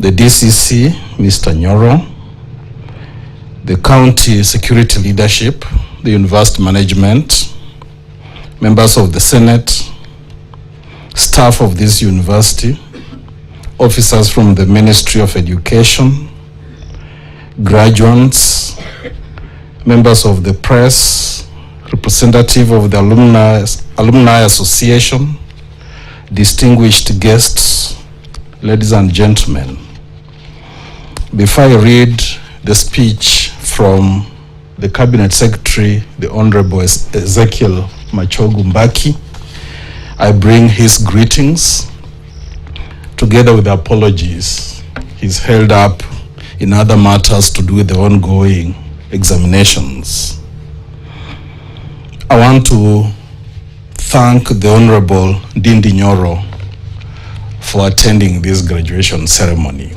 the DCC, Mr. Nyoro, the County Security Leadership, the University Management, members of the Senate, staff of this university, officers from the Ministry of Education, graduates, members of the press, representative of the Alumni Association, distinguished guests, ladies and gentlemen. Before I read the speech from the Cabinet Secretary, the Honorable Ezekiel Machogu Mbaki, I bring his greetings together with apologies. He's held up in other matters to do with the ongoing examinations. I want to thank the Honorable Ndindi Nyoro for attending this graduation ceremony.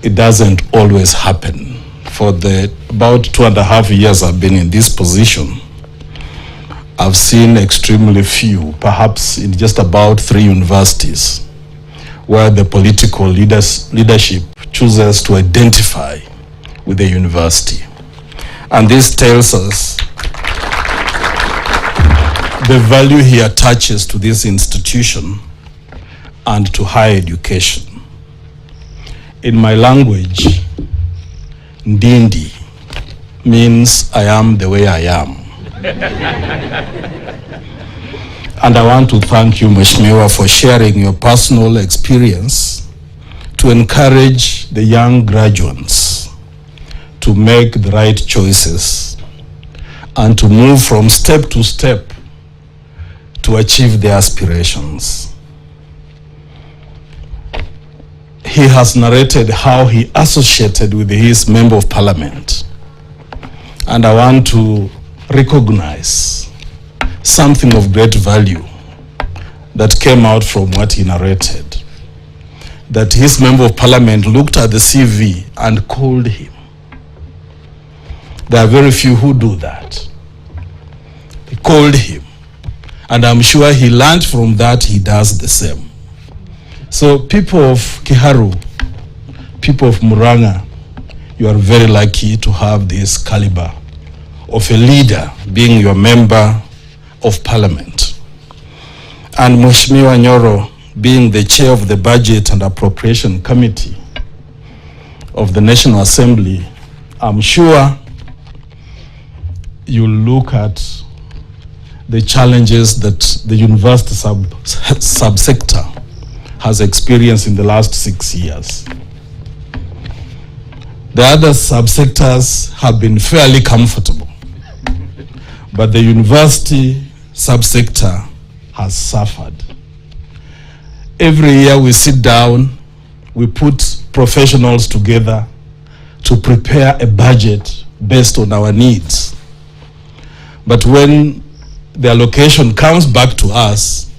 It doesn't always happen. For the about 2.5 years I've been in this position, I've seen extremely few, perhaps in just about 3 universities, where the political leadership chooses to identify with the university. And this tells us the value he attaches to this institution and to higher education. In my language, Ndindi means I am the way I am. And I want to thank you, Mheshimiwa, for sharing your personal experience to encourage the young graduates to make the right choices and to move from step to step to achieve their aspirations. He has narrated how he associated with his Member of Parliament. And I want to recognize something of great value that came out from what he narrated. That his Member of Parliament looked at the CV and called him. There are very few who do that. He called him. And I'm sure he learned from that, he does the same. So people of Kiharu, people of Murang'a, you are very lucky to have this caliber of a leader being your Member of Parliament. And Mheshimiwa Nyoro being the chair of the Budget and Appropriation Committee of the National Assembly, I'm sure you'll look at the challenges that the university subsector has experienced in the last 6 years. The other subsectors have been fairly comfortable, but the university subsector has suffered. Every year we sit down, we put professionals together to prepare a budget based on our needs. But when the allocation comes back to us,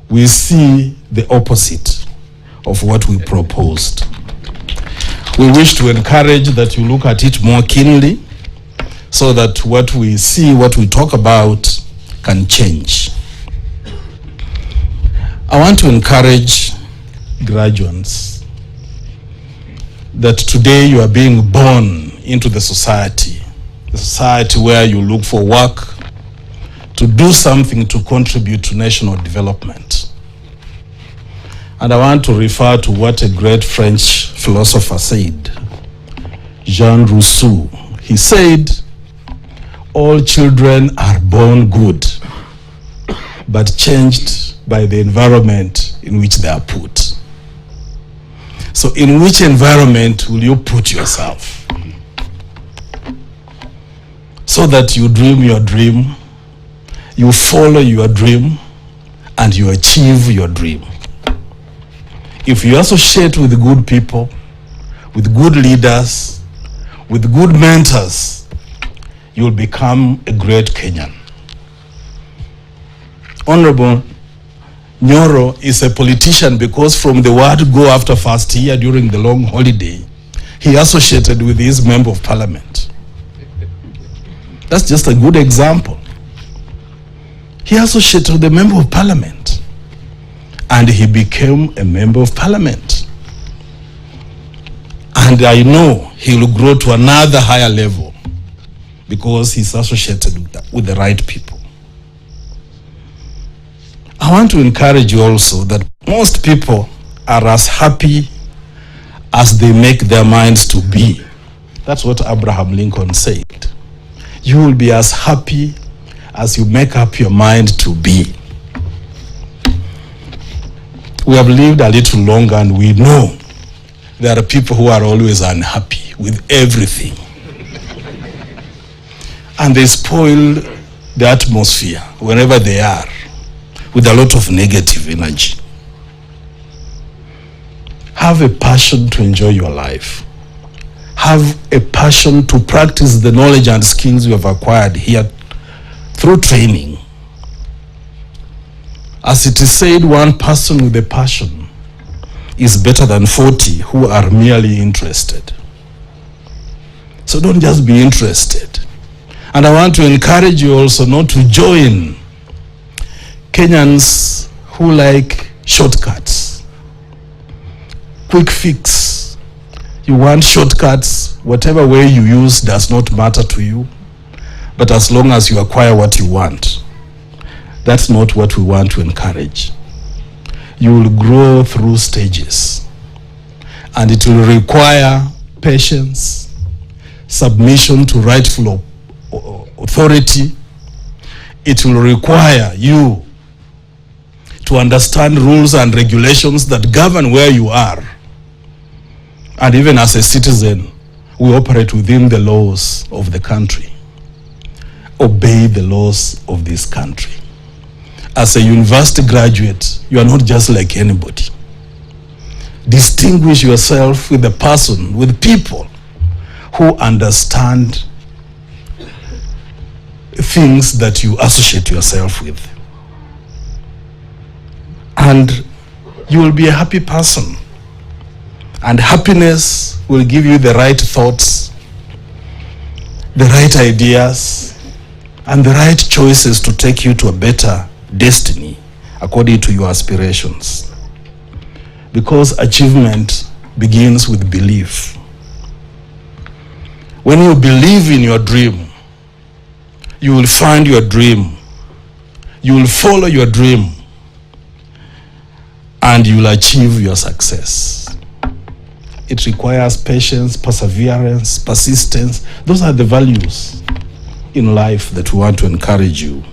we see the opposite of what we proposed. We wish to encourage that you look at it more keenly so that what we see, what we talk about can change. I want to encourage graduates that today you are being born into the society where you look for work, to do something to contribute to national development. And I want to refer to what a great French philosopher said, Jean Rousseau. He said, all children are born good, but changed by the environment in which they are put. So in which environment will you put yourself? So that you dream your dream, you follow your dream, and you achieve your dream. If you associate with good people, with good leaders, with good mentors you will become a great Kenyan. Honorable Nyoro is a politician because from the word go after first year during the long holiday, he associated with his member of parliament. That's just a good example. He associated with the member of parliament and he became a member of parliament. And I know he will grow to another higher level because he's associated with the right people. I want to encourage you also that most people are as happy as they make their minds to be. That's what Abraham Lincoln said. You will be as happy as you make up your mind to be. We have lived a little longer and we know there are people who are always unhappy with everything. And they spoil the atmosphere wherever they are with a lot of negative energy. Have a passion to enjoy your life. Have a passion to practice the knowledge and skills you have acquired here through training. As it is said, one person with a passion is better than 40 who are merely interested. So don't just be interested. And I want to encourage you also not to join Kenyans who like shortcuts, quick fix. You want shortcuts, whatever way you use does not matter to you, but as long as you acquire what you want, that's not what we want to encourage. You will grow through stages, and it will require patience, submission to rightful authority. It will require you to understand rules and regulations that govern where you are. And even as a citizen, we operate within the laws of the country. Obey the laws of this country. As a university graduate, you are not just like anybody. Distinguish yourself with a person, with people who understand things that you associate yourself with. And you will be a happy person. And happiness will give you the right thoughts, the right ideas, and the right choices to take you to a better destiny according to your aspirations. Because achievement begins with belief. When you believe in your dream, you will find your dream. You will follow your dream. And you will achieve your success. It requires patience, perseverance, persistence. Those are the values in life that we want to encourage you.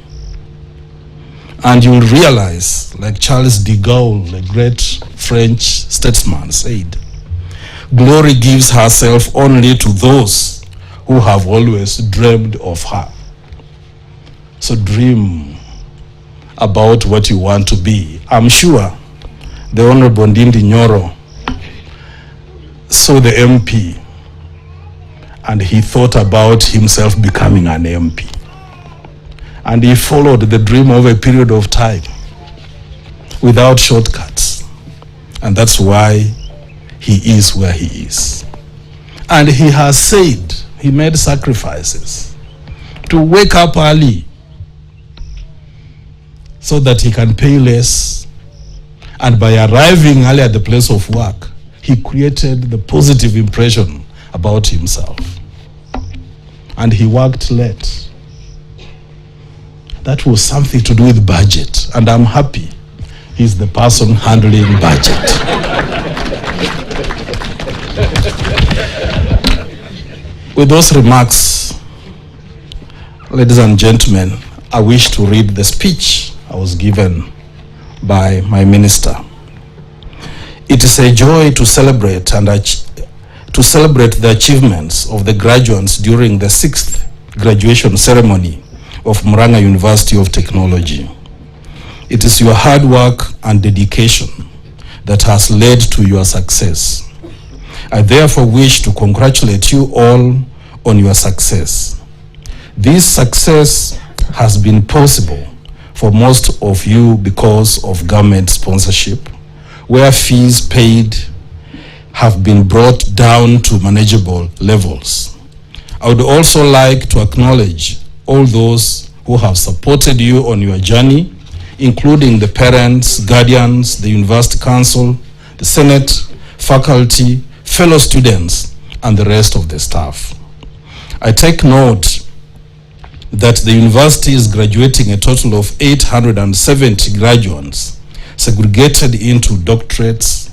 And you will realize, like Charles de Gaulle, the great French statesman, said, glory gives herself only to those who have always dreamed of her. So dream about what you want to be. I'm sure the Honorable Ndindi Nyoro saw the MP and he thought about himself becoming an MP. And he followed the dream over a period of time without shortcuts. And that's why he is where he is. And he has said, he made sacrifices to wake up early so that he can pay less. And by arriving early at the place of work, he created the positive impression about himself. And he worked late. That was something to do with budget. And I'm happy he's the person handling budget. With those remarks, ladies and gentlemen, I wish to read the speech I was given by my minister. It is a joy to celebrate the achievements of the graduates during the 6th graduation ceremony of Murang'a University of Technology. It is your hard work and dedication that has led to your success. I therefore wish to congratulate you all on your success. This success has been possible for most of you because of government sponsorship, where fees paid have been brought down to manageable levels. I would also like to acknowledge all those who have supported you on your journey, including the parents, guardians, the University Council, the Senate, faculty, fellow students, and the rest of the staff. I take note that the university is graduating a total of 870 graduates, segregated into doctorates,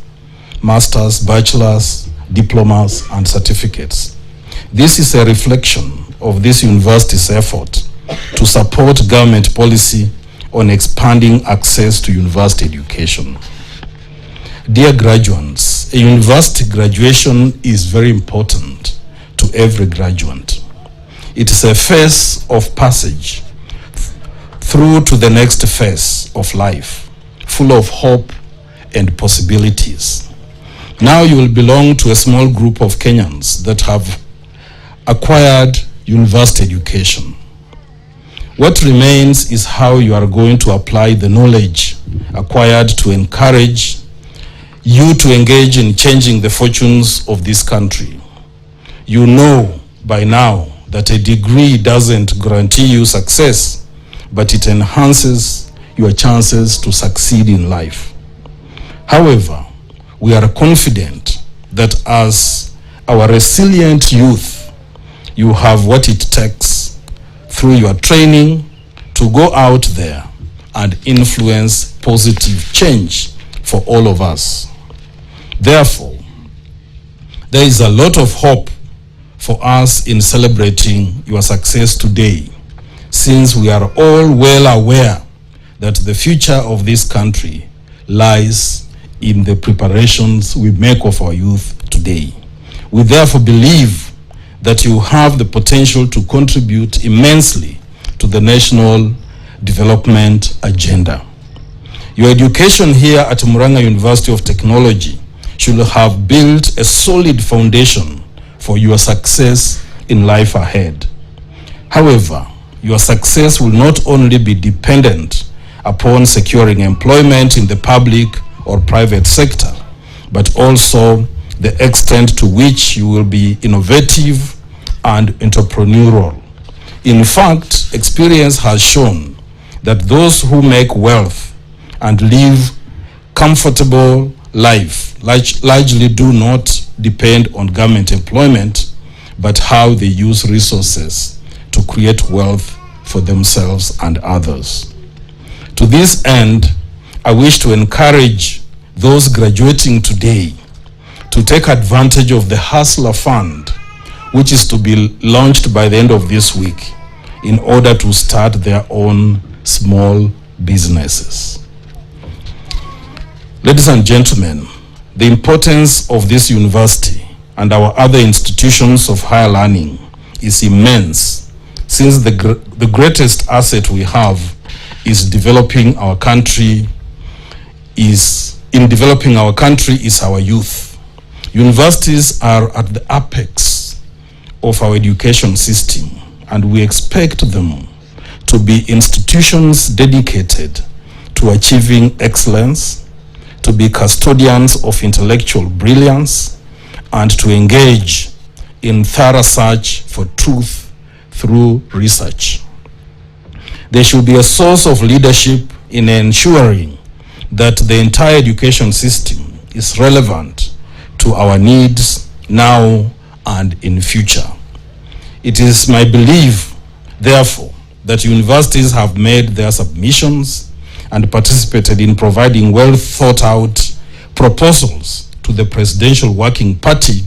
masters, bachelors, diplomas, and certificates. This is a reflection of this university's effort to support government policy on expanding access to university education. Dear graduates, a university graduation is very important to every graduate. It is a phase of passage through to the next phase of life, full of hope and possibilities. Now you will belong to a small group of Kenyans that have acquired university education. What remains is how you are going to apply the knowledge acquired to encourage you to engage in changing the fortunes of this country. You know by now that a degree doesn't guarantee you success, but it enhances your chances to succeed in life. However, we are confident that as our resilient youth, you have what it takes through your training to go out there and influence positive change for all of us. Therefore, there is a lot of hope for us in celebrating your success today, since we are all well aware that the future of this country lies in the preparations we make of our youth today. We therefore believe that you have the potential to contribute immensely to the national development agenda. Your education here at Murang'a University of Technology should have built a solid foundation for your success in life ahead. However, your success will not only be dependent upon securing employment in the public or private sector, but also the extent to which you will be innovative and entrepreneurial. In fact, experience has shown that those who make wealth and live comfortable life largely do not depend on government employment, but how they use resources to create wealth for themselves and others. To this end, I wish to encourage those graduating today to take advantage of the Hustler Fund, which is to be launched by the end of this week, in order to start their own small businesses. Ladies and gentlemen, the importance of this university and our other institutions of higher learning is immense, since the greatest asset we have is developing our country is our youth. Universities are at the apex of our education system, and we expect them to be institutions dedicated to achieving excellence, to be custodians of intellectual brilliance, and to engage in thorough search for truth through research. They should be a source of leadership in ensuring that the entire education system is relevant to our needs now and in future. It is my belief, therefore, that universities have made their submissions and participated in providing well thought out proposals to the Presidential Working Party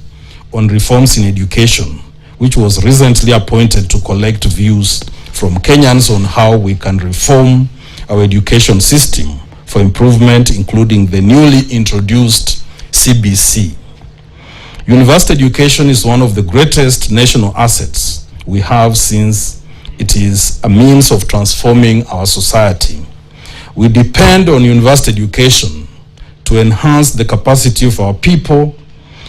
on reforms in education, which was recently appointed to collect views from Kenyans on how we can reform our education system for improvement, including the newly introduced CBC. University education is one of the greatest national assets we have, since it is a means of transforming our society. We depend on university education to enhance the capacity of our people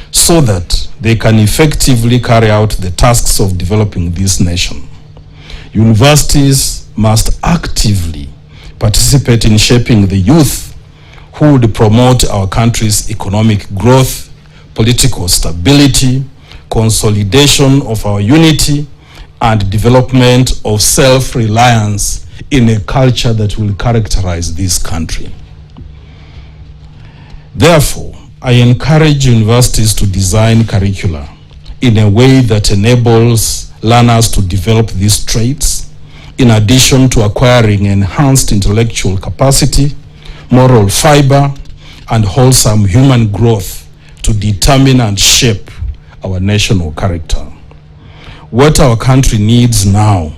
so that they can effectively carry out the tasks of developing this nation. Universities must actively participate in shaping the youth who would promote our country's economic growth, political stability, consolidation of our unity, and development of self-reliance in a culture that will characterize this country. Therefore, I encourage universities to design curricula in a way that enables learners to develop these traits, in addition to acquiring enhanced intellectual capacity, moral fiber, and wholesome human growth to determine and shape our national character. What our country needs now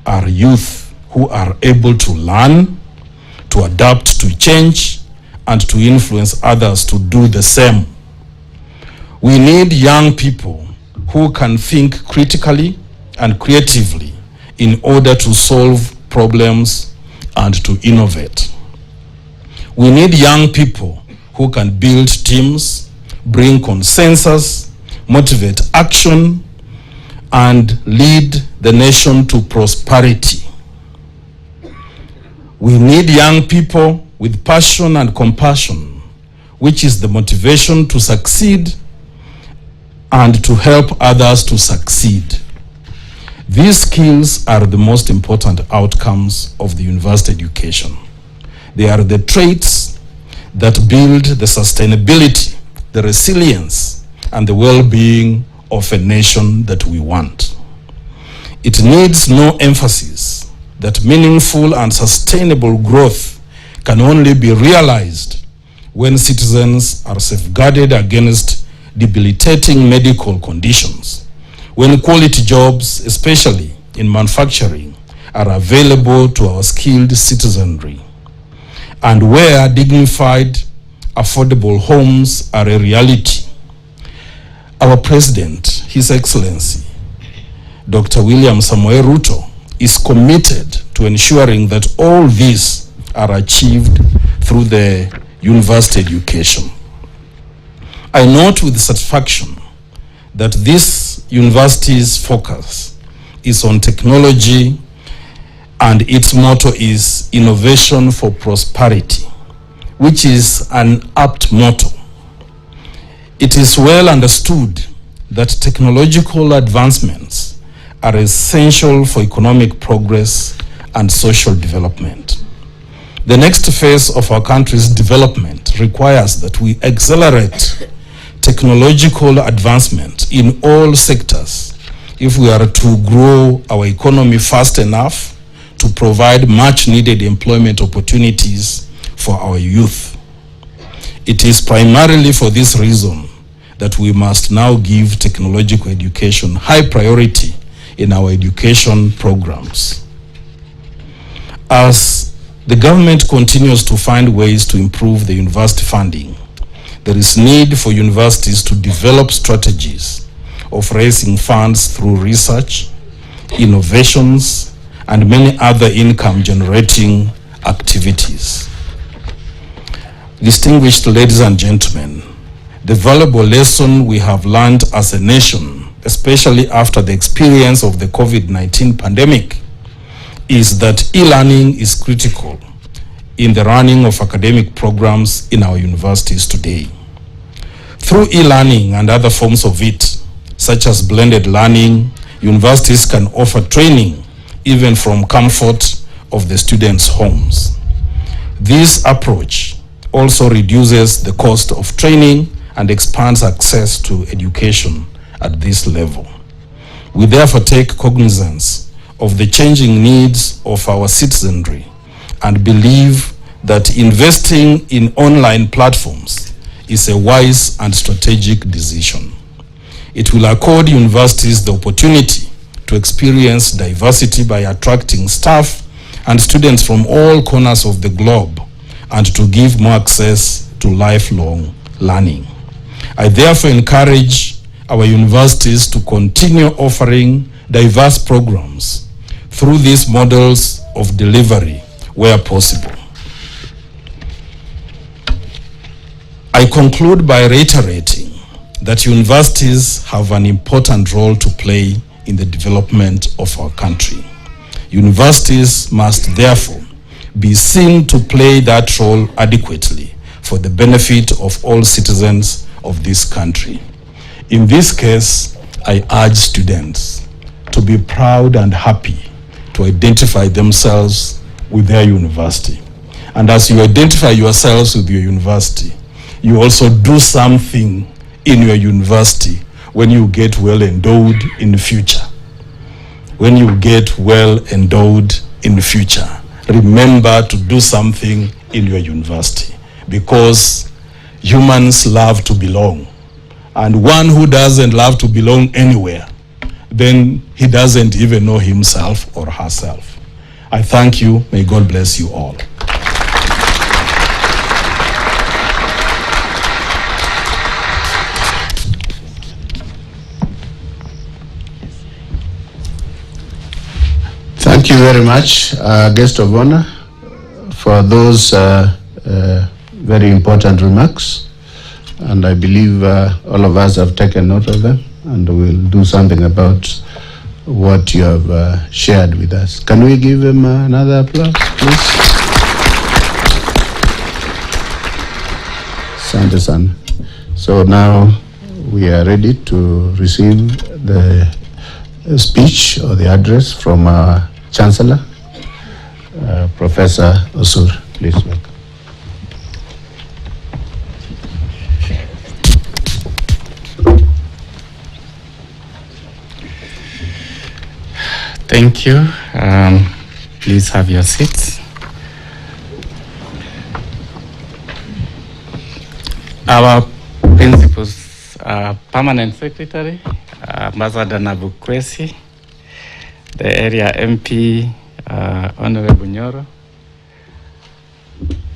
are youth who are able to learn, to adapt to change, and to influence others to do the same. We need young people who can think critically and creatively in order to solve problems and to innovate. We need young people who can build teams, bring consensus, motivate action, and lead the nation to prosperity. We need young people with passion and compassion, which is the motivation to succeed and to help others to succeed. These skills are the most important outcomes of the university education. They are the traits that build the sustainability, the resilience, and the well-being of a nation that we want. It needs no emphasis that meaningful and sustainable growth can only be realized when citizens are safeguarded against debilitating medical conditions, when quality jobs, especially in manufacturing, are available to our skilled citizenry, and where dignified, affordable homes are a reality. Our President, His Excellency, Dr. William Samoei Ruto, is committed to ensuring that all these are achieved through the university education. I note with satisfaction that this university's focus is on technology and its motto is innovation for prosperity, which is an apt motto. It is well understood that technological advancements are essential for economic progress and social development. The next phase of our country's development requires that we accelerate technological advancement in all sectors if we are to grow our economy fast enough to provide much needed employment opportunities for our youth. It is primarily for this reason that we must now give technological education high priority in our education programs. As the government continues to find ways to improve the university funding, there is need for universities to develop strategies of raising funds through research, innovations, and many other income-generating activities. Distinguished ladies and gentlemen, the valuable lesson we have learned as a nation, especially after the experience of the COVID-19 pandemic, is that e-learning is critical in the running of academic programs in our universities today. Through e-learning and other forms of it, such as blended learning, universities can offer training even from comfort of the students' homes. This approach also reduces the cost of training and expands access to education at this level. We therefore take cognizance of the changing needs of our citizenry and believe that investing in online platforms is a wise and strategic decision. It will accord universities the opportunity to experience diversity by attracting staff and students from all corners of the globe and to give more access to lifelong learning. I therefore encourage our universities to continue offering diverse programs through these models of delivery where possible. I conclude by reiterating that universities have an important role to play in the development of our country. Universities must therefore be seen to play that role adequately for the benefit of all citizens of this country. In this case, I urge students to be proud and happy to identify themselves with their university. And as you identify yourselves with your university, you also do something in your university when you get well endowed in the future. When you get well endowed in the future, remember to do something in your university, because humans love to belong. And one who doesn't love to belong anywhere, then he doesn't even know himself or herself. I thank you. May God bless you all. Thank you very much, guest of honor, for those very important remarks. And I believe all of us have taken note of them, and we'll do something about what you have shared with us. Can we give him another applause, please? Asante sana. So now we are ready to receive the speech or the address from our Chancellor, Professor Osur. Please welcome. Thank you. Please have your seats. Our principal's permanent secretary, Ambassador Nabukwesi, the area MP, Honorable Nyoro,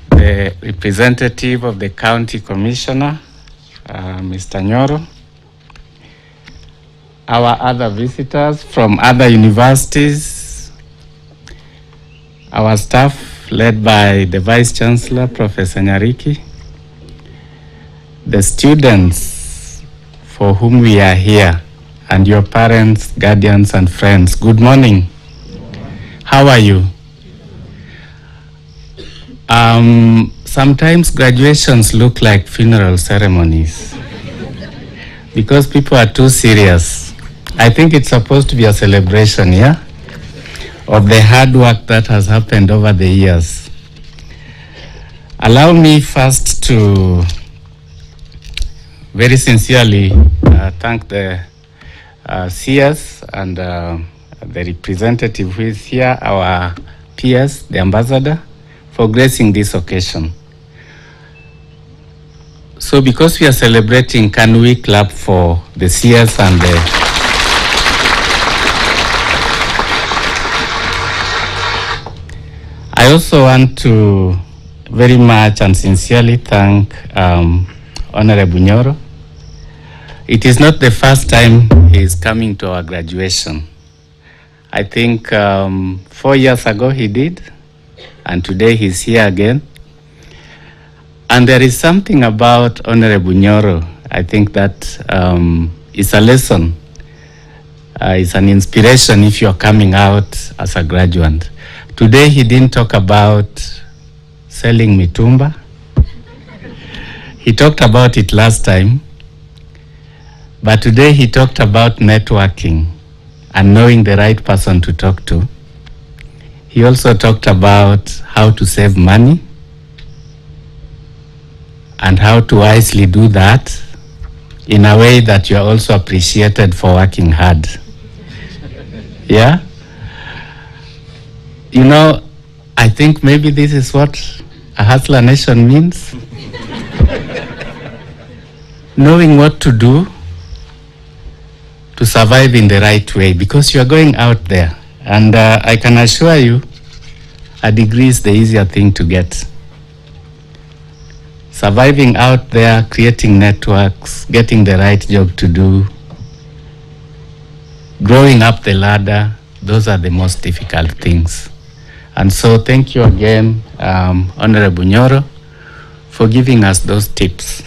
the representative of the county commissioner, Mr. Nyoro, our other visitors from other universities, our staff led by the Vice Chancellor, Professor Nyariki, the students for whom we are here, and your parents, guardians, and friends. Good morning. How are you? Sometimes graduations look like funeral ceremonies because people are too serious. I think it's supposed to be a celebration, yeah, of the hard work that has happened over the years. Allow me first to very sincerely thank the CS and the representative who is here, our PS, the ambassador, for gracing this occasion. So because we are celebrating, can we clap for the CS and the... I also want to very much and sincerely thank Honorable Nyoro. It is not the first time he is coming to our graduation. I think 4 years ago he did, and today he's here again. And there is something about Honorable Nyoro, I think that is a lesson, it's an inspiration if you're coming out as a graduate. Today he didn't talk about selling mitumba. He talked about it last time. But today he talked about networking and knowing the right person to talk to. He also talked about how to save money and how to wisely do that in a way that you are also appreciated for working hard. Yeah? You know, I think maybe this is what a hustler nation means. Knowing what to do to survive in the right way, because you are going out there. And I can assure you, a degree is the easier thing to get. Surviving out there, creating networks, getting the right job to do, growing up the ladder, those are the most difficult things. And so thank you again, Honorable Nyoro, for giving us those tips.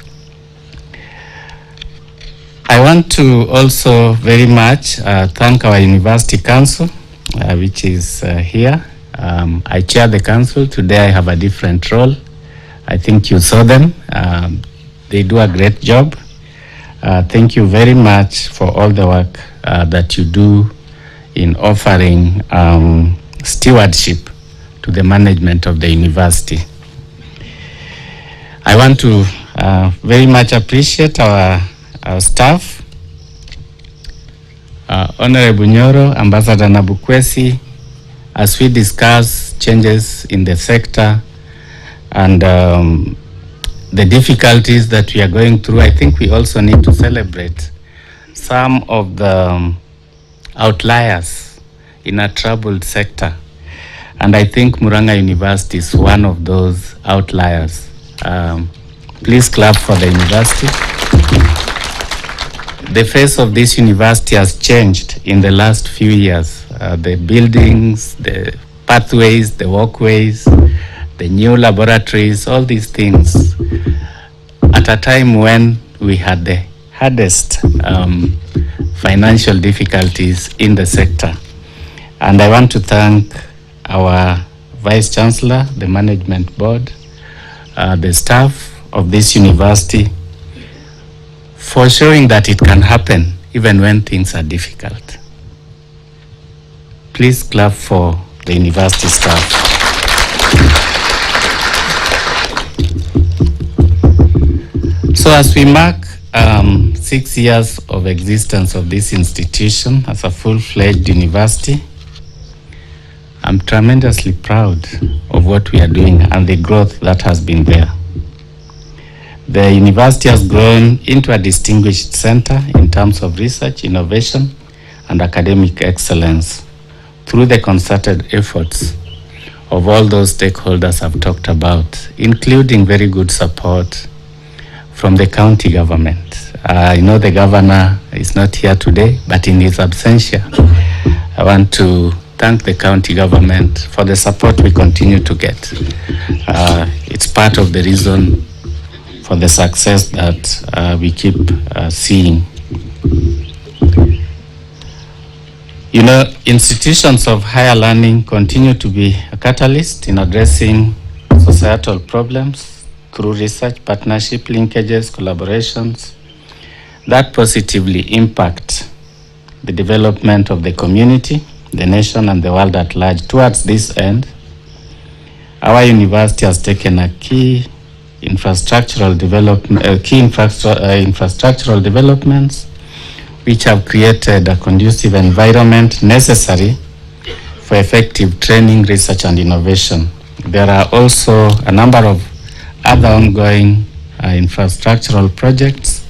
I want to also very much thank our University Council which is here. I chair the council. Today I have a different role. I think you saw them. They do a great job. Thank you very much for all the work that you do in offering stewardship to the management of the university. I want to very much appreciate our staff, Honorable Nyoro, Ambassador Nabukwesi, as we discuss changes in the sector and the difficulties that we are going through. I think we also need to celebrate some of the outliers in a troubled sector. And I think Murang'a University is one of those outliers. Please clap for the university. The face of this university has changed in the last few years. The buildings, the pathways, the walkways, the new laboratories, all these things, at a time when we had the hardest financial difficulties in the sector. And I want to thank our Vice Chancellor, the Management Board, the staff of this university for showing that it can happen even when things are difficult. Please clap for the university staff. So as we mark 6 years of existence of this institution as a full-fledged university, I'm tremendously proud of what we are doing and the growth that has been there. The university has grown into a distinguished center in terms of research, innovation, and academic excellence through the concerted efforts of all those stakeholders I've talked about, including very good support from the county government. I know the governor is not here today, but in his absentia, I want to thank the county government for the support we continue to get. It's part of the reason for the success that we keep seeing. You know, institutions of higher learning continue to be a catalyst in addressing societal problems through research, partnership, linkages, collaborations that positively impact the development of the community, the nation, and the world at large. Towards this end, our university has taken a key infrastructural developments which have created a conducive environment necessary for effective training, research, and innovation. There are also a number of other ongoing infrastructural projects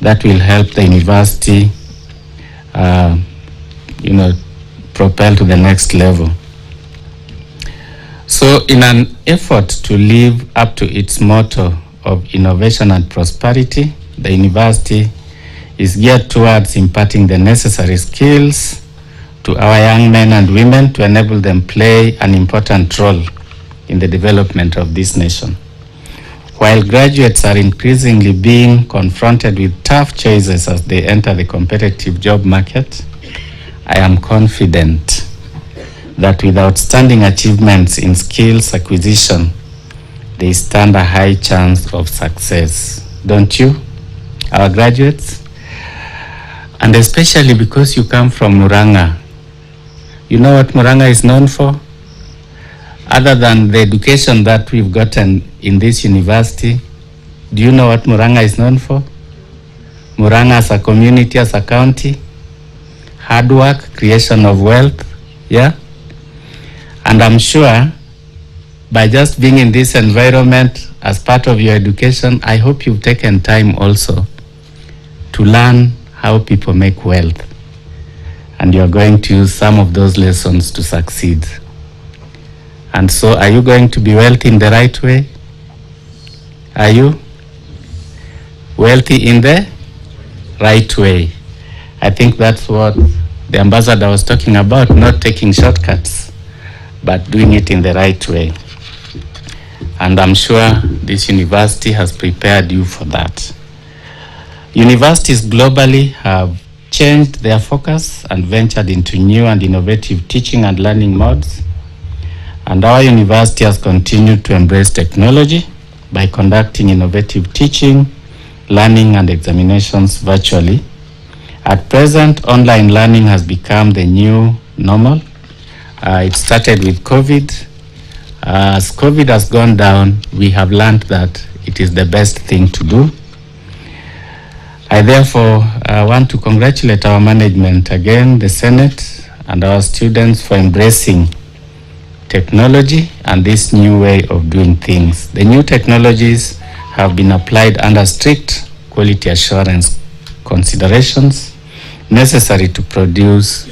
that will help the university propel to the next level. So in an effort to live up to its motto of innovation and prosperity, the university is geared towards imparting the necessary skills to our young men and women to enable them play an important role in the development of this nation. While graduates are increasingly being confronted with tough choices as they enter the competitive job market, I am confident that with outstanding achievements in skills acquisition, they stand a high chance of success. Don't you, our graduates? And especially because you come from Murang'a. You know what Murang'a is known for? Other than the education that we've gotten in this university, do you know what Murang'a is known for? Murang'a as a community, as a county, hard work, creation of wealth, yeah? And I'm sure by just being in this environment as part of your education, I hope you've taken time also to learn how people make wealth. And you're going to use some of those lessons to succeed. And so are you going to be wealthy in the right way? Are you wealthy in the right way? I think that's what the ambassador was talking about, not taking shortcuts, but doing it in the right way. And I'm sure this university has prepared you for that. Universities globally have changed their focus and ventured into new and innovative teaching and learning modes. And our university has continued to embrace technology by conducting innovative teaching, learning, and examinations virtually. At present, online learning has become the new normal. It started with COVID. As COVID has gone down, we have learned that it is the best thing to do. I therefore want to congratulate our management again, the Senate, and our students for embracing technology and this new way of doing things. The new technologies have been applied under strict quality assurance considerations necessary to produce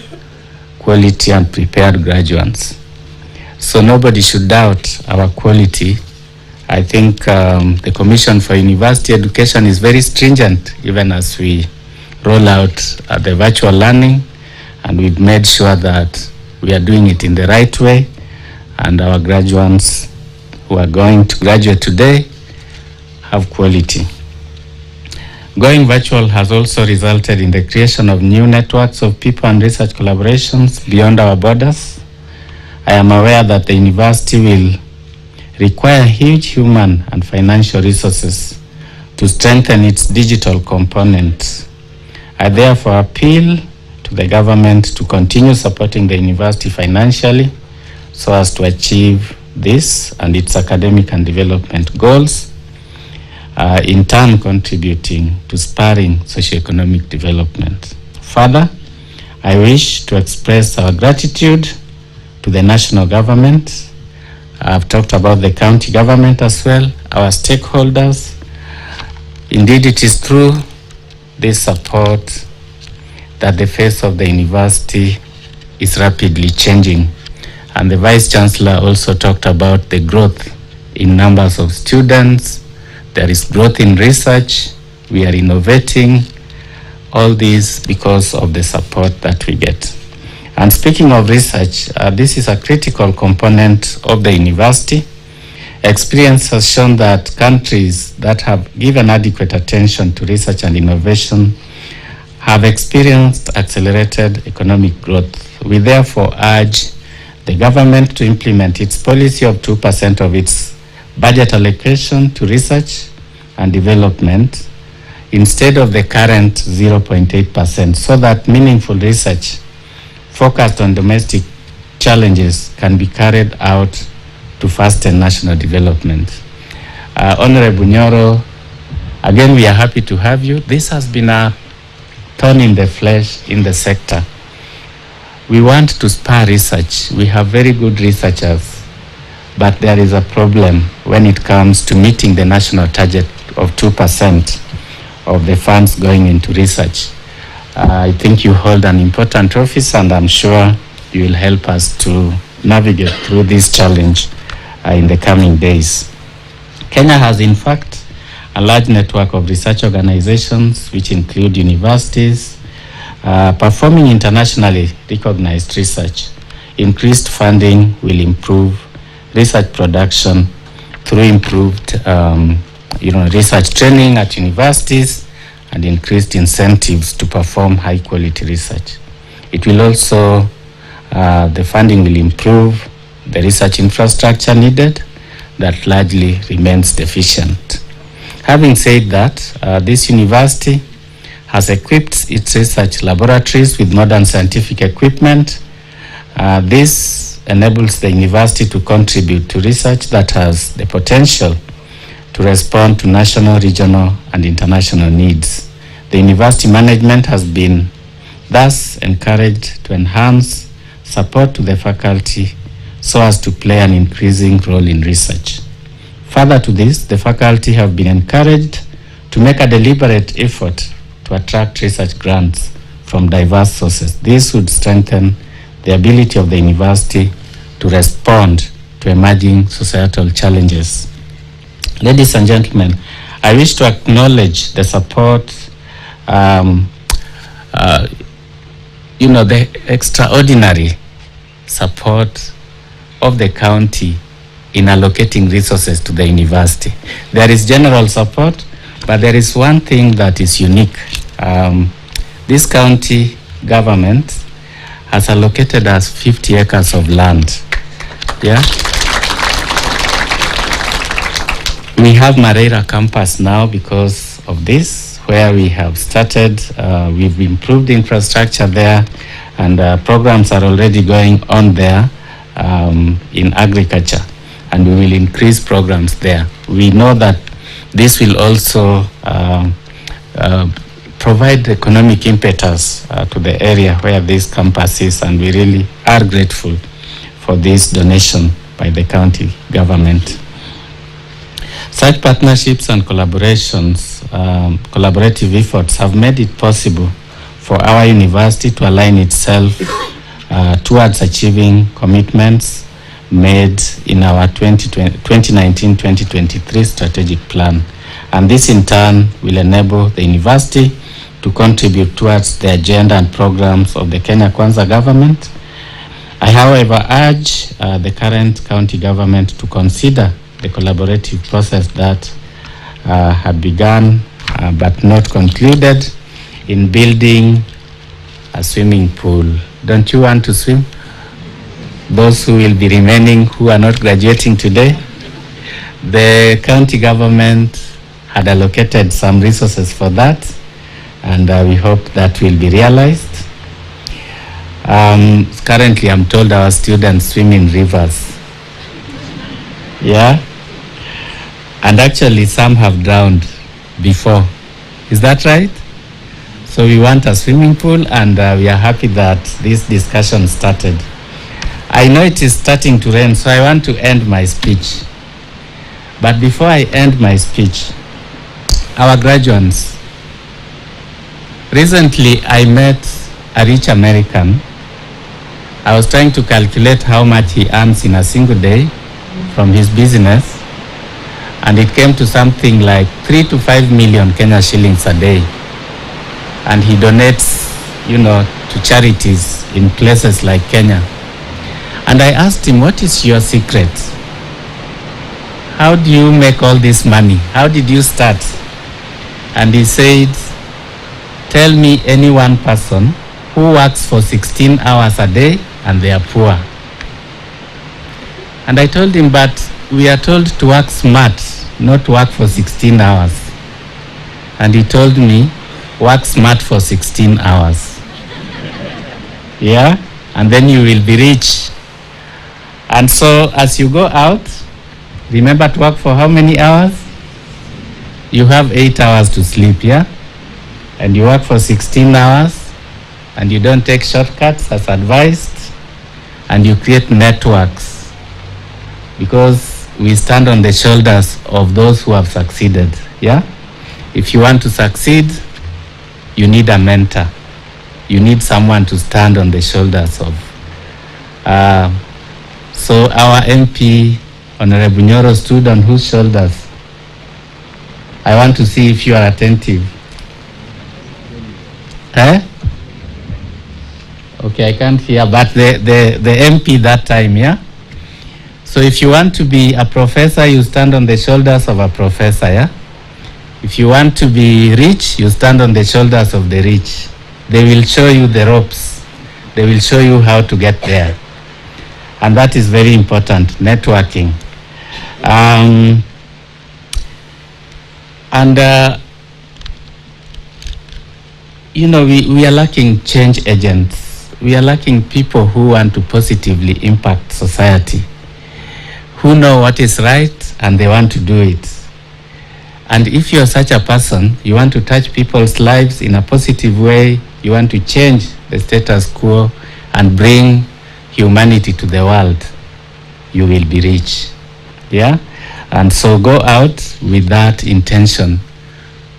quality and prepared graduates. So nobody should doubt our quality. I think the Commission for University Education is very stringent even as we roll out the virtual learning, and we've made sure that we are doing it in the right way, and our graduates who are going to graduate today have quality. Going virtual has also resulted in the creation of new networks of people and research collaborations beyond our borders. I am aware that the university will require huge human and financial resources to strengthen its digital component. I therefore appeal to the government to continue supporting the university financially so as to achieve this and its academic and development goals, in turn contributing to spurring socioeconomic development. Further, I wish to express our gratitude to the national government. I've talked about the county government as well, our stakeholders. Indeed, it is through this support that the face of the university is rapidly changing. And the Vice Chancellor also talked about the growth in numbers of students. There is growth in research. We are innovating. All this because of the support that we get. And speaking of research, this is a critical component of the university. Experience has shown that countries that have given adequate attention to research and innovation have experienced accelerated economic growth. We therefore urge the government to implement its policy of 2% of its budget allocation to research and development instead of the current 0.8%, so that meaningful research focused on domestic challenges can be carried out to fasten national development. Honorable Nyoro, again, we are happy to have you. This has been a thorn in the flesh in the sector. We want to spur research. We have very good researchers, but there is a problem when it comes to meeting the national target of 2% of the funds going into research. I think you hold an important office, and I'm sure you will help us to navigate through this challenge in the coming days. Kenya has, in fact, a large network of research organizations, which include universities, performing internationally recognized research. Increased funding will improve research production through improved research training at universities and increased incentives to perform high quality research. It will also, the funding will improve the research infrastructure needed that largely remains deficient. Having said that, this university has equipped its research laboratories with modern scientific equipment. This enables the university to contribute to research that has the potential to respond to national, regional, and international needs. The university management has been thus encouraged to enhance support to the faculty so as to play an increasing role in research. Further to this, the faculty have been encouraged to make a deliberate effort to attract research grants from diverse sources. This would strengthen the ability of the university to respond to emerging societal challenges. Ladies and gentlemen, I wish to acknowledge the support, the extraordinary support of the county in allocating resources to the university. There is general support, but there is one thing that is unique. this county government has allocated us 50 acres of land. Yeah. We have Mareira campus now because of this, where we have started. We've improved infrastructure there, and programs are already going on there in agriculture, and we will increase programs there. We know that this will also provide economic impetus to the area where this campus is, and we really are grateful for this donation by the county government. Such partnerships and collaborations, collaborative efforts have made it possible for our university to align itself towards achieving commitments made in our 2019-2023 strategic plan. And this in turn will enable the university to contribute towards the agenda and programs of the Kenya Kwanza government. I, however, urge the current county government to consider the collaborative process that had begun but not concluded in building a swimming pool. Don't you want to swim? Those who will be remaining who are not graduating today, the county government had allocated some resources for that, and we hope that will be realized. Currently, I'm told our students swim in rivers. Yeah? And actually, some have drowned before. Is that right? So we want a swimming pool, and we are happy that this discussion started. I know it is starting to rain, so I want to end my speech. But before I end my speech, our graduates, recently I met a rich American. I was trying to calculate how much he earns in a single day from his business, and it came to something like 3 to 5 million Kenya shillings a day. And he donates, to charities in places like Kenya. And I asked him, what is your secret? How do you make all this money? How did you start? And he said, tell me any one person who works for 16 hours a day and they are poor. And I told him, but we are told to work smart, not work for 16 hours. And he told me, work smart for 16 hours. Yeah? And then you will be rich. And so as you go out, remember to work for how many hours? You have 8 hours to sleep, yeah? And you work for 16 hours, and you don't take shortcuts as advised, and you create networks, because we stand on the shoulders of those who have succeeded, yeah? If you want to succeed, you need a mentor. You need someone to stand on the shoulders of. So our MP, Honorable Nyoro, stood on whose shoulders? I want to see if you are attentive. Okay, I can't hear, but the MP that time, yeah? So if you want to be a professor, you stand on the shoulders of a professor, yeah? If you want to be rich, you stand on the shoulders of the rich. They will show you the ropes. They will show you how to get there. And that is very important, networking. We are lacking change agents. We are lacking people who want to positively impact society, who know what is right and they want to do it. And if you're such a person, you want to touch people's lives in a positive way, you want to change the status quo and bring humanity to the world, you will be rich. Yeah? And so go out with that intention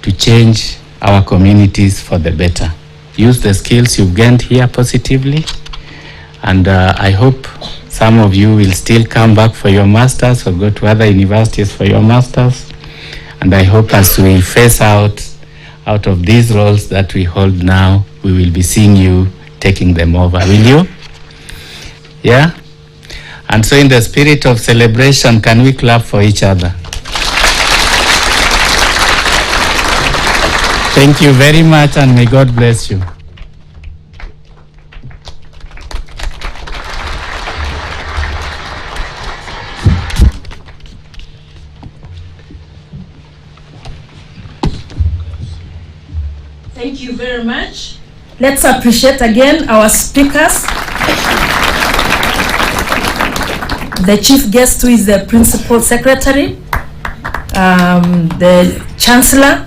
to change our communities for the better. Use the skills you've gained here positively, and I hope some of you will still come back for your masters or go to other universities for your masters. And I hope as we phase out of these roles that we hold now, we will be seeing you taking them over. Will you? Yeah? And so in the spirit of celebration, can we clap for each other? Thank you very much, and may God bless you. Thank you very much. Let's appreciate again our speakers. The chief guest, who is the principal secretary, the chancellor,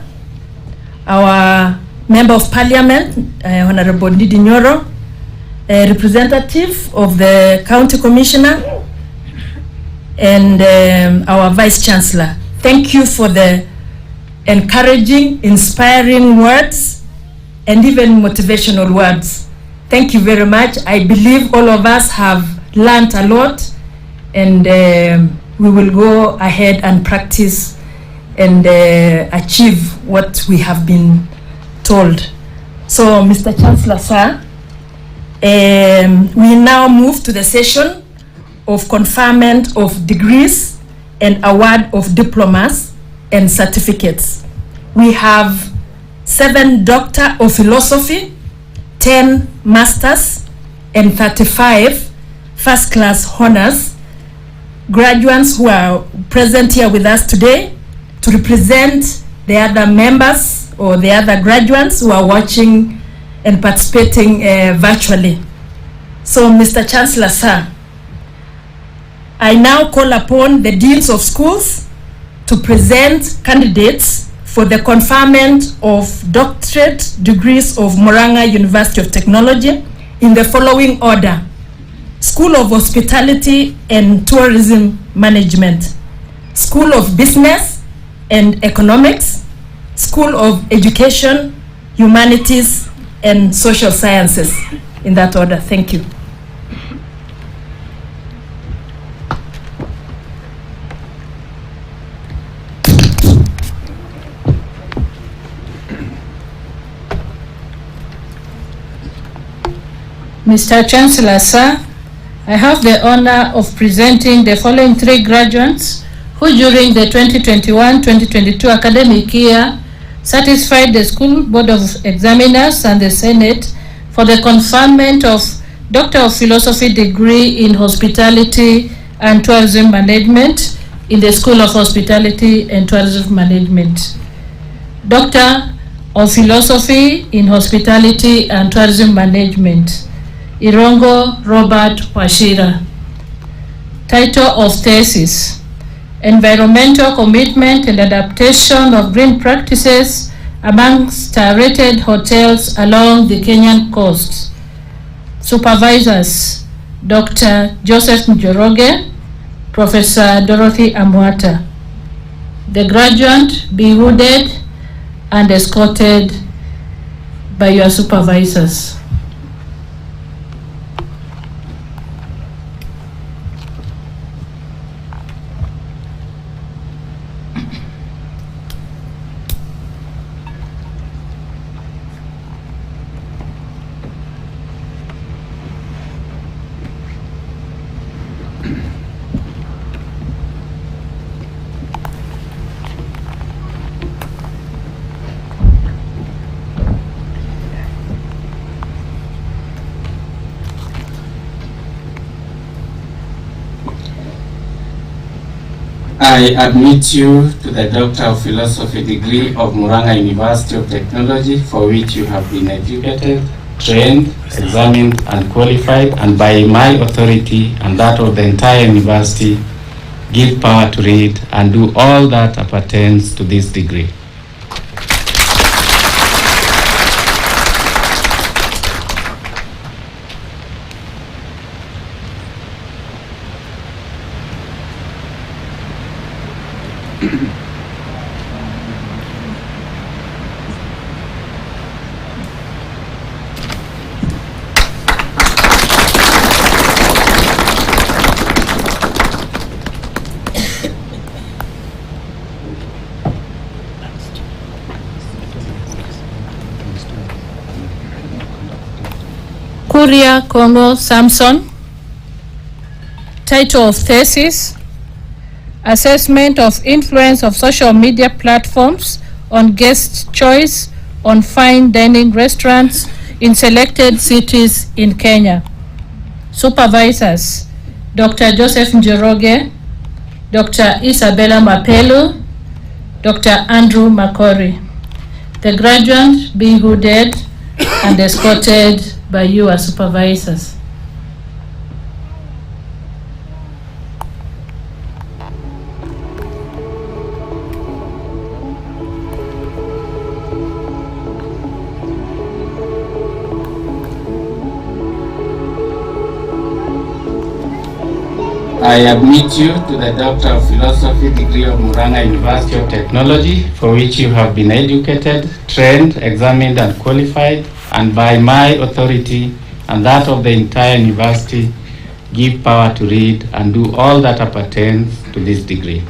our member of parliament, Honorable Ndidi Nyoro, a representative of the county commissioner, and our vice chancellor. Thank you for the encouraging, inspiring words and even motivational words. Thank you very much. I believe all of us have learned a lot, and we will go ahead and practice and achieve what we have been told. So, Mr. Chancellor, sir, we now move to the session of conferment of degrees and award of diplomas and certificates. We have 7 Doctor of Philosophy, 10 Masters, and 35 first-class honors graduates who are present here with us today to represent the other members or the other graduates who are watching and participating virtually. So, Mr. Chancellor, sir, I now call upon the deans of schools to present candidates for the conferment of doctorate degrees of Murang'a University of Technology in the following order: School of Hospitality and Tourism Management, School of Business and Economics, School of Education, Humanities and Social Sciences. In that order. Thank you. Mr. Chancellor, sir, I have the honor of presenting the following 3 graduates who during the 2021-2022 academic year satisfied the School Board of Examiners and the Senate for the conferment of Doctor of Philosophy degree in Hospitality and Tourism Management in the School of Hospitality and Tourism Management. Doctor of Philosophy in Hospitality and Tourism Management, Irongo Robert Washira. Title of thesis: Environmental Commitment and Adaptation of Green Practices among star-rated hotels along the Kenyan coast. Supervisors: Dr. Joseph Njoroge, Professor Dorothy Amwata. The graduate be hooded and escorted by your supervisors. I admit you to the Doctor of Philosophy degree of Murang'a University of Technology, for which you have been educated, trained, examined, and qualified, and by my authority and that of the entire university, give power to read and do all that appertains to this degree. Kuria Kongo Samson. Title of thesis: Assessment of Influence of Social Media Platforms on Guest Choice on Fine Dining Restaurants in Selected Cities in Kenya. Supervisors: Dr. Joseph Njoroge, Dr. Isabella Mapelu, Dr. Andrew Makori. The graduate be hooded and escorted by your supervisors. I admit you to the Doctor of Philosophy degree of Murang'a University of Technology, for which you have been educated, trained, examined, and qualified, and by my authority and that of the entire university, give power to read and do all that appertains to this degree.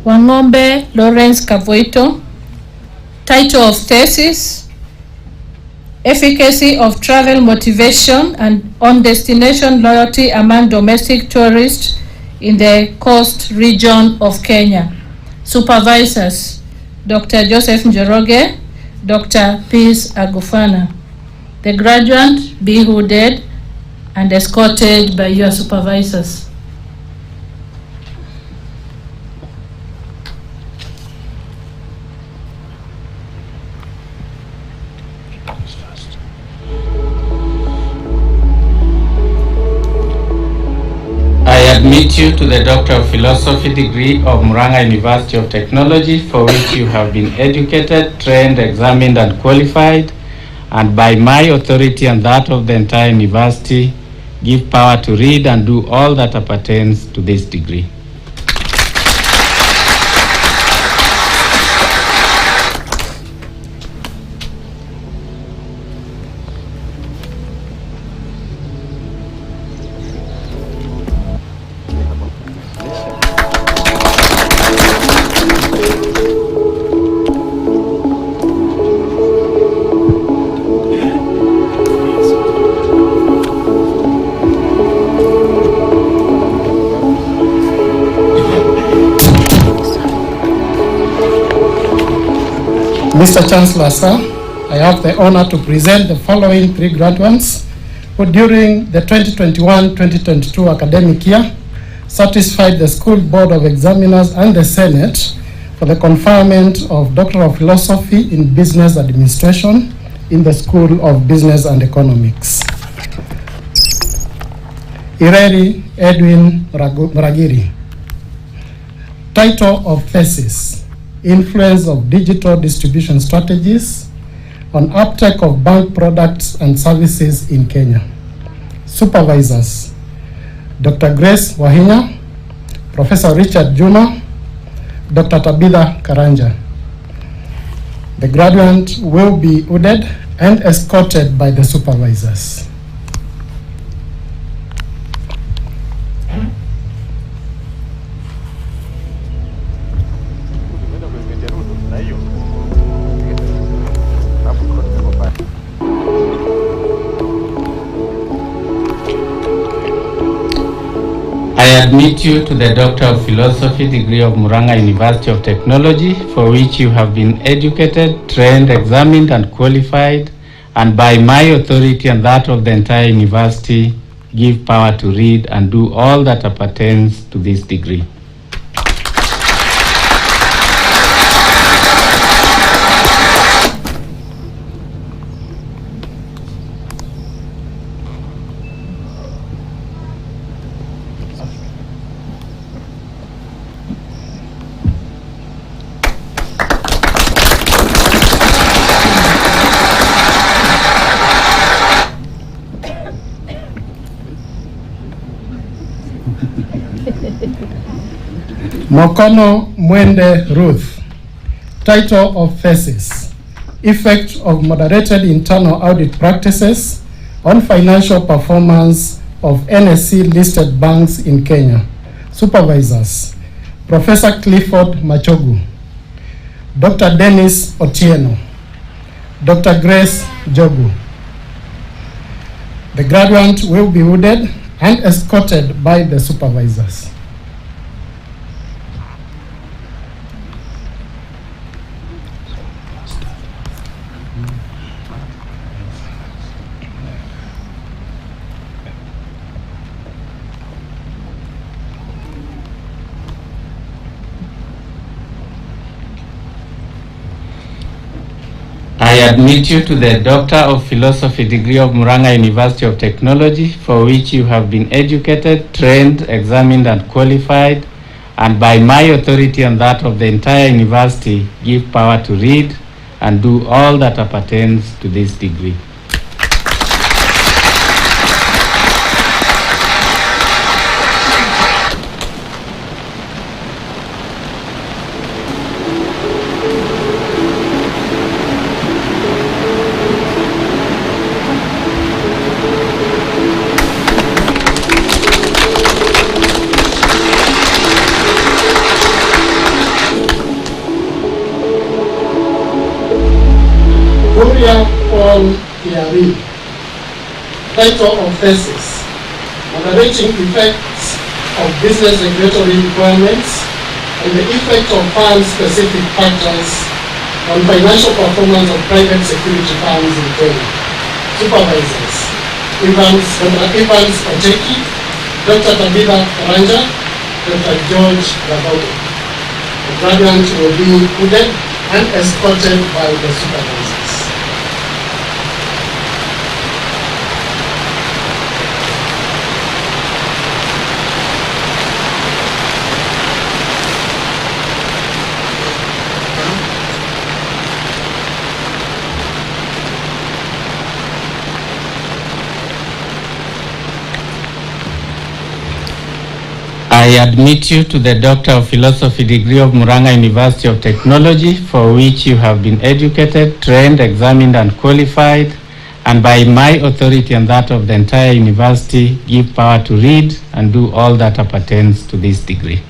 Wangombe Lawrence Kavoito. Title of thesis: Efficacy of travel motivation and on-destination loyalty among domestic tourists in the coast region of Kenya. Supervisors: Dr. Joseph Njoroge, Dr. Peace Agufana. The graduate be hooded and escorted by your supervisors. I admit you to the Doctor of Philosophy degree of Murang'a University of Technology, for which you have been educated, trained, examined, and qualified, and by my authority and that of the entire university, give power to read and do all that appertains to this degree. Mr. Chancellor, sir, I have the honor to present the following three graduates who during the 2021-2022 academic year satisfied the School Board of Examiners and the Senate for the conferment of Doctoral of Philosophy in Business Administration in the School of Business and Economics. Ireri Edwin Muragiri. Title of thesis: Influence of digital distribution strategies on uptake of bank products and services in Kenya. Supervisors: Dr. Grace Wahinya, Professor Richard Juma, Dr. Tabitha Karanja. The graduate will be hooded and escorted by the supervisors. I admit you to the Doctor of Philosophy degree of Murang'a University of Technology, for which you have been educated, trained, examined, and qualified, and by my authority and that of the entire university, give power to read and do all that appertains to this degree. Mokono Mwende Ruth. Title of thesis: Effect of moderated internal audit practices on financial performance of NSE-listed banks in Kenya. Supervisors: Professor Clifford Machogu, Dr. Dennis Otieno, Dr. Grace Jogu. The graduate will be hooded and escorted by the supervisors. I admit you to the Doctor of Philosophy degree of Murang'a University of Technology, for which you have been educated, trained, examined, and qualified, and by my authority and that of the entire university, give power to read and do all that appertains to this degree. Title of thesis: Moderating Effects of Business Regulatory Requirements and the Effect of Firm-Specific Factors on Financial Performance of Private Security Firms in Kenya. Supervisors: Dr. Evans Oteki, Dr. Tabitha Karanja, Dr. George Gabaudo. The graduate will be hooded and escorted by the supervisors. I admit you to the Doctor of Philosophy degree of Murang'a University of Technology, for which you have been educated, trained, examined, and qualified, and by my authority and that of the entire university, give power to read and do all that appertains to this degree.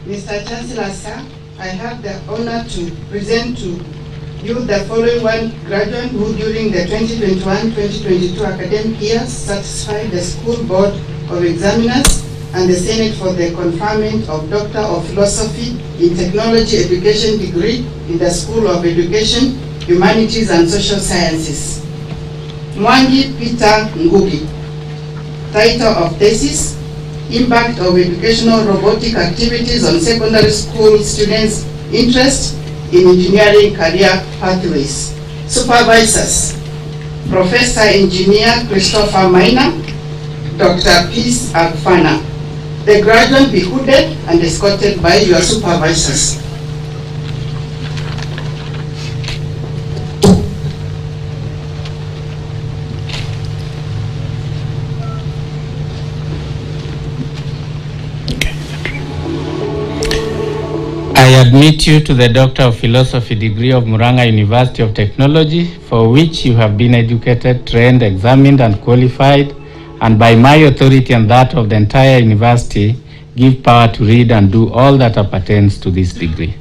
Mr. Chancellor, sir, I have the honor to present to you the following one graduate who during the 2021-2022 academic year satisfied the School Board of Examiners and the Senate for the conferment of Doctor of Philosophy in Technology Education degree in the School of Education, Humanities and Social Sciences. Mwangi Peter Ngugi. Title of thesis: Impact of educational robotic activities on secondary school students' interest in engineering career pathways. Supervisors: Professor Engineer Christopher Maina, Dr. Peace Agfana. The graduate be hooded and escorted by your supervisors. I admit you to the Doctor of Philosophy degree of Murang'a University of Technology, for which you have been educated, trained, examined, and qualified, and by my authority and that of the entire university, give power to read and do all that appertains to this degree.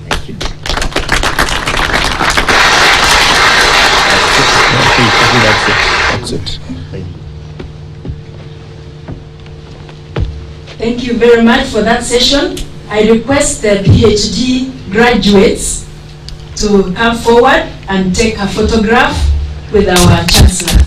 Thank you. That's it. Thank you very much for that session. I request the PhD graduates to come forward and take a photograph with our Chancellor.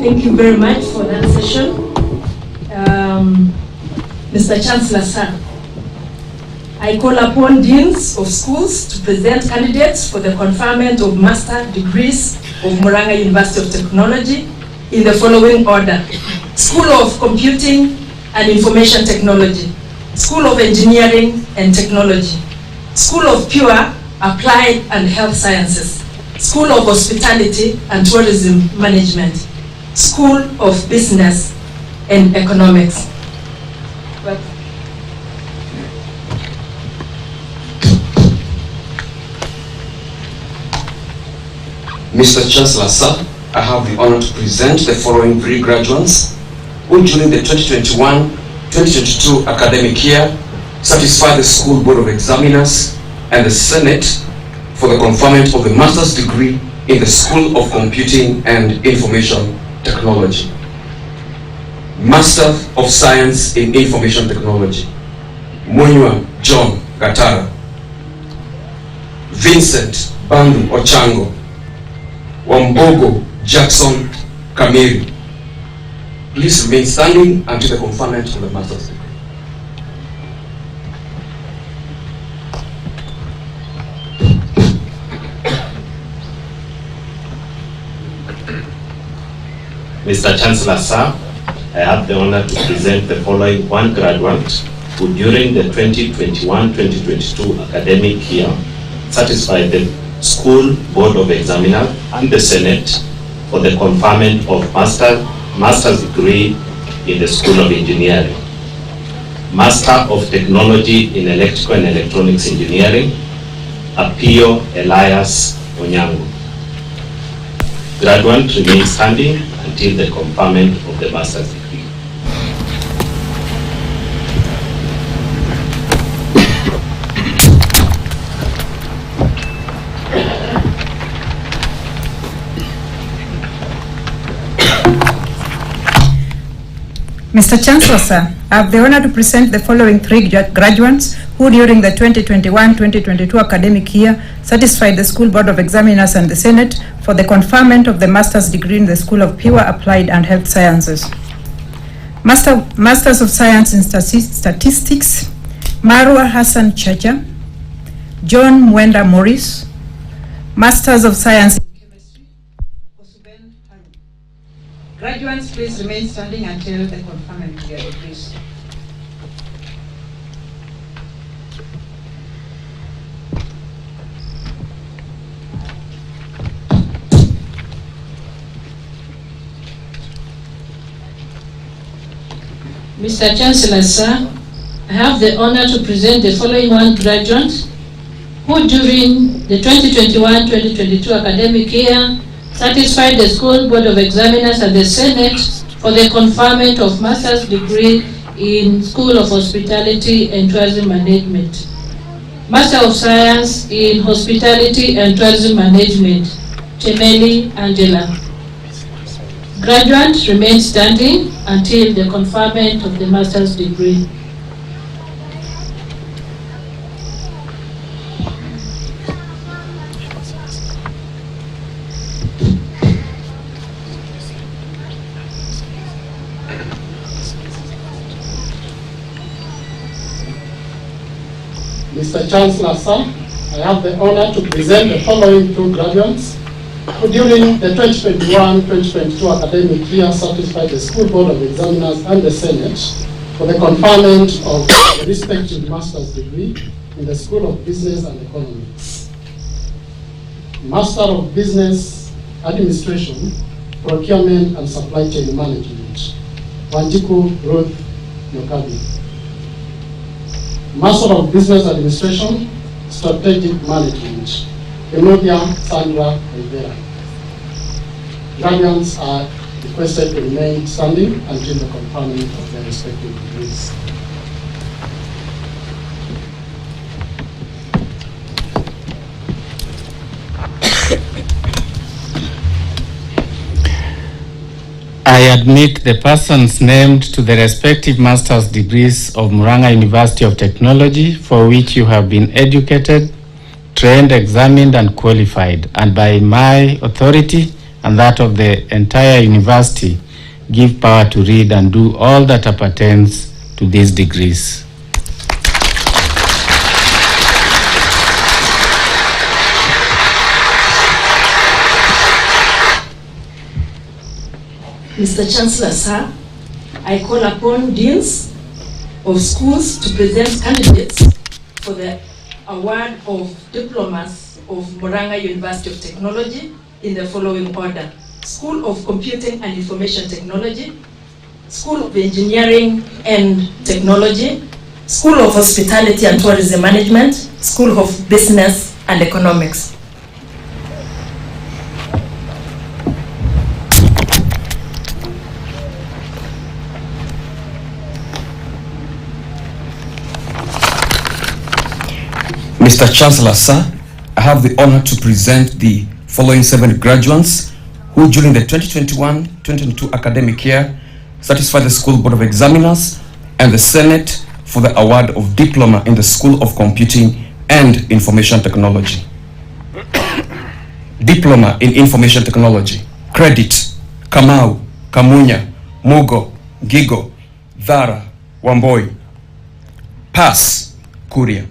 Thank you very much for that session. Mr. Chancellor, sir, I call upon deans of schools to present candidates for the conferment of master degrees of Murang'a University of Technology in the following order: School of Computing and Information Technology, School of Engineering and Technology, School of Pure, Applied and Health Sciences, School of Hospitality and Tourism Management, School of Business and Economics. Mr. Chancellor, sir, I have the honor to present the following three graduates who during the 2021-2022 academic year satisfied the School Board of Examiners and the Senate for the conferment of the master's degree in the School of Computing and Information Technology. Master of Science in Information Technology, Munywa John Gatara. Vincent Bandu Ochango. Wambogo Jackson Kamiri. Please remain standing until the conferment of the master's degree. Mr. Chancellor, sir, I have the honor to present the following one graduate who during the 2021-2022 academic year satisfied the School Board of Examiners and the Senate for the conferment of master's degree in the School of Engineering, Master of Technology in Electrical and Electronics Engineering, Apio Elias Onyango. Graduate remains standing until the conferment of the master's degree. Mr. Chancellor, sir, I have the honor to present the following three graduates who during the 2021-2022 academic year satisfied the School Board of Examiners and the Senate for the conferment of the master's degree in the School of Pure, Applied and Health Sciences. Masters of Science in Statistics, Marwa Hassan Chacha, John Mwenda Morris. Masters of Science in Chemistry, Osuben Haru. Graduates, please remain standing until the conferment of your degrees. Mr. Chancellor, sir, I have the honor to present the following one graduate who during the 2021-2022 academic year satisfied the School Board of Examiners and the Senate for the conferment of master's degree in School of Hospitality and Tourism Management. Master of Science in Hospitality and Tourism Management, Chemeli Angela. Graduate remains standing until the conferment of the master's degree. Mr. Chancellor, sir, I have the honor to present the following two graduates who during the 2021-2022 academic year satisfied the School Board of Examiners and the Senate for the conferment of the respective master's degree in the School of Business and Economics. Master of Business Administration, Procurement and Supply Chain Management, Wanjiku Ruth Nyokabi. Master of Business Administration, Strategic Management, Enodia Sandra Rivera. Graduates are requested to remain standing until the conferment of their respective degrees. I admit the persons named to the respective master's degrees of Murang'a University of Technology for which you have been educated, trained, examined, and qualified, and by my authority and that of the entire university give power to read and do all that appertains to these degrees. Mr. Chancellor, sir, I call upon deans of schools to present candidates for the award of diplomas of Murang'a University of Technology in the following order: School of Computing and Information Technology, School of Engineering and Technology, School of Hospitality and Tourism Management, School of Business and Economics. Mr. Chancellor, sir, I have the honor to present the following 7 graduates who during the 2021-2022 academic year satisfied the School Board of Examiners and the Senate for the award of Diploma in the School of Computing and Information Technology. Diploma in Information Technology. Credit: Kamau, Kamunya, Mugo, Gigo, Dhara, Wamboi. Pass: Kuria.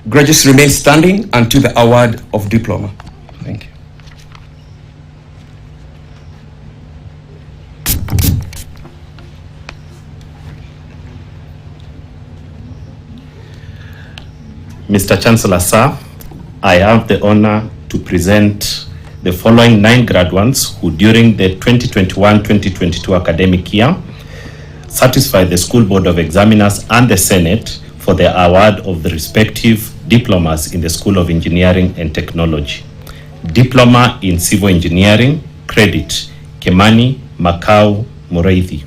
Graduates remain standing until the award of diploma. Thank you. Mr. Chancellor, sir, I have the honor to present the following 9 graduates who during the 2021-2022 academic year satisfied the School Board of Examiners and the Senate for the award of the respective diplomas in the School of Engineering and Technology. Diploma in Civil Engineering, credit: Kemani Makau Mureithi.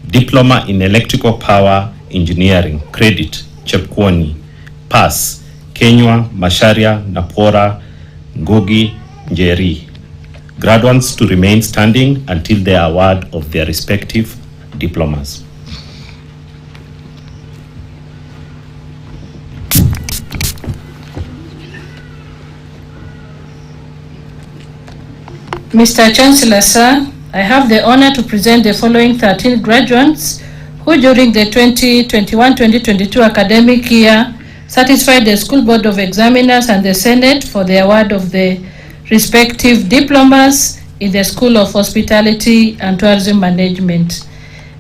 Diploma in Electrical Power Engineering, credit: Chepkwoni. Pass: Kenywa Masharia Napora Ngogi Njeri. Graduates to remain standing until the award of their respective diplomas. Mr. Chancellor, sir, I have the honor to present the following 13 graduates who during the 2021-2022 academic year satisfied the School Board of Examiners and the Senate for the award of the respective diplomas in the School of Hospitality and Tourism Management.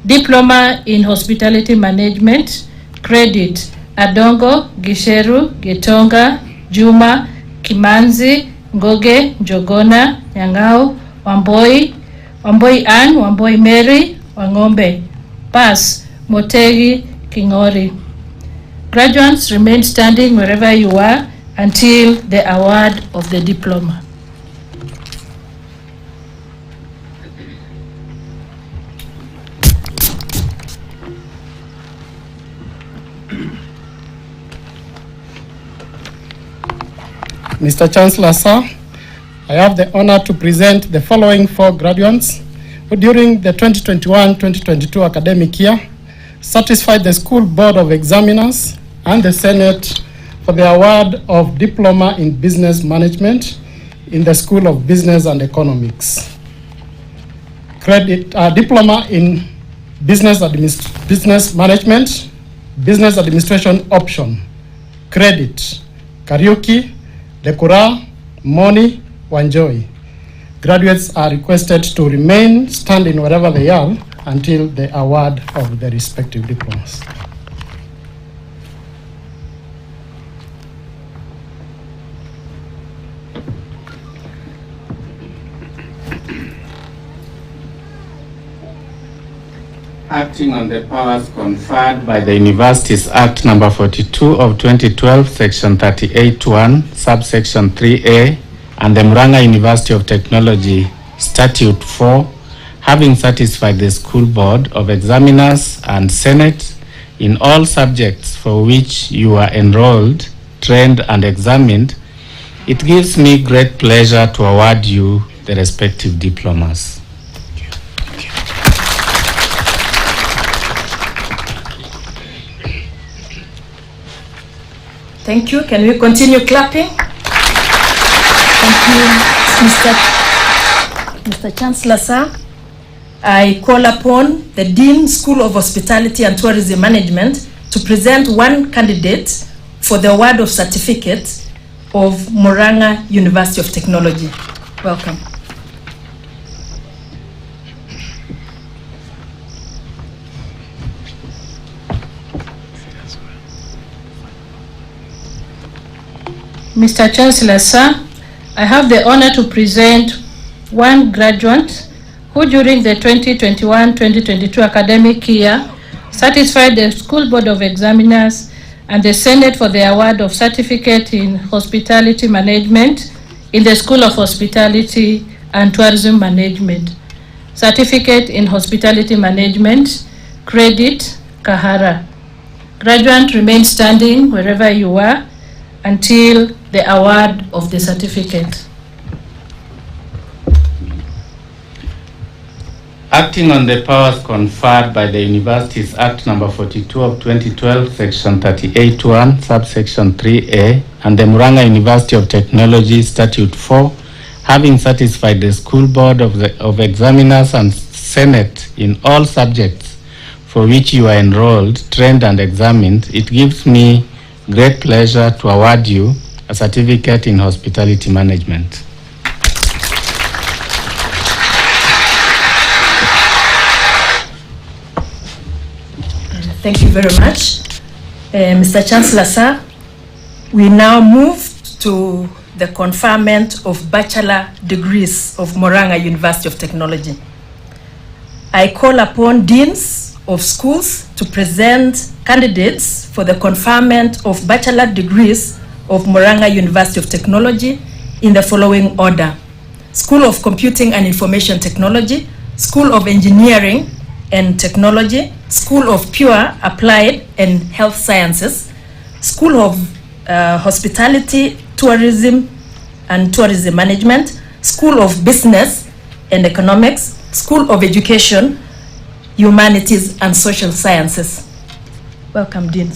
Diploma in Hospitality Management, credit: Adongo, Gisheru, Getonga, Juma, Kimanzi, Ngoge, Jogona, Nyang'au, Wamboi, Wamboi Ann, Wamboi Mary, Wangombe. Pass: Motegi Kingori. Graduates remain standing wherever you are until the award of the diploma. Mr. Chancellor, sir, I have the honor to present the following 4 graduates who during the 2021-2022 academic year satisfied the School Board of Examiners and the Senate for the award of Diploma in Business Management in the School of Business and Economics. Credit: Diploma in Business Management, Business Administration option. Credit: Kariuki, Lekura, Moni, Wanjoi. Graduates are requested to remain standing wherever they are until the award of the respective diplomas. Acting on the powers conferred by the Universities Act number 42 of 2012, section 38(1), subsection 3A, and the Murang'a University of Technology Statute 4, having satisfied the School Board of Examiners and Senate in all subjects for which you are enrolled, trained, and examined, it gives me great pleasure to award you the respective diplomas. Thank you. Can we continue clapping? Thank you, Mr. Chancellor, sir. I call upon the Dean, School of Hospitality and Tourism Management to present one candidate for the award of certificate of Murang'a University of Technology. Welcome. Mr. Chancellor, sir, I have the honor to present one graduate who during the 2021-2022 academic year satisfied the School Board of Examiners and the Senate for the award of certificate in hospitality management in the School of Hospitality and Tourism Management. Certificate in hospitality management, credit, Kahara. Graduate, remain standing wherever you are until the award of the certificate. Acting on the powers conferred by the Universities Act number 42 of 2012, section 38(1), subsection 3A, and the Murang'a University of Technology Statute 4, having satisfied the School Board of Examiners and Senate in all subjects for which you are enrolled, trained, and examined, it gives me great pleasure to award you a certificate in hospitality management. Thank you very much. Mr. Chancellor, sir, we now move to the conferment of Bachelor degrees of Murang'a University of Technology. I call upon deans of schools to present candidates for the conferment of Bachelor degrees of Murang'a University of Technology in the following order: School of Computing and Information Technology, School of Engineering and Technology, School of Pure, Applied and Health Sciences, School of Hospitality, Tourism and Tourism Management, School of Business and Economics, School of Education, Humanities and Social Sciences. Welcome, Dean.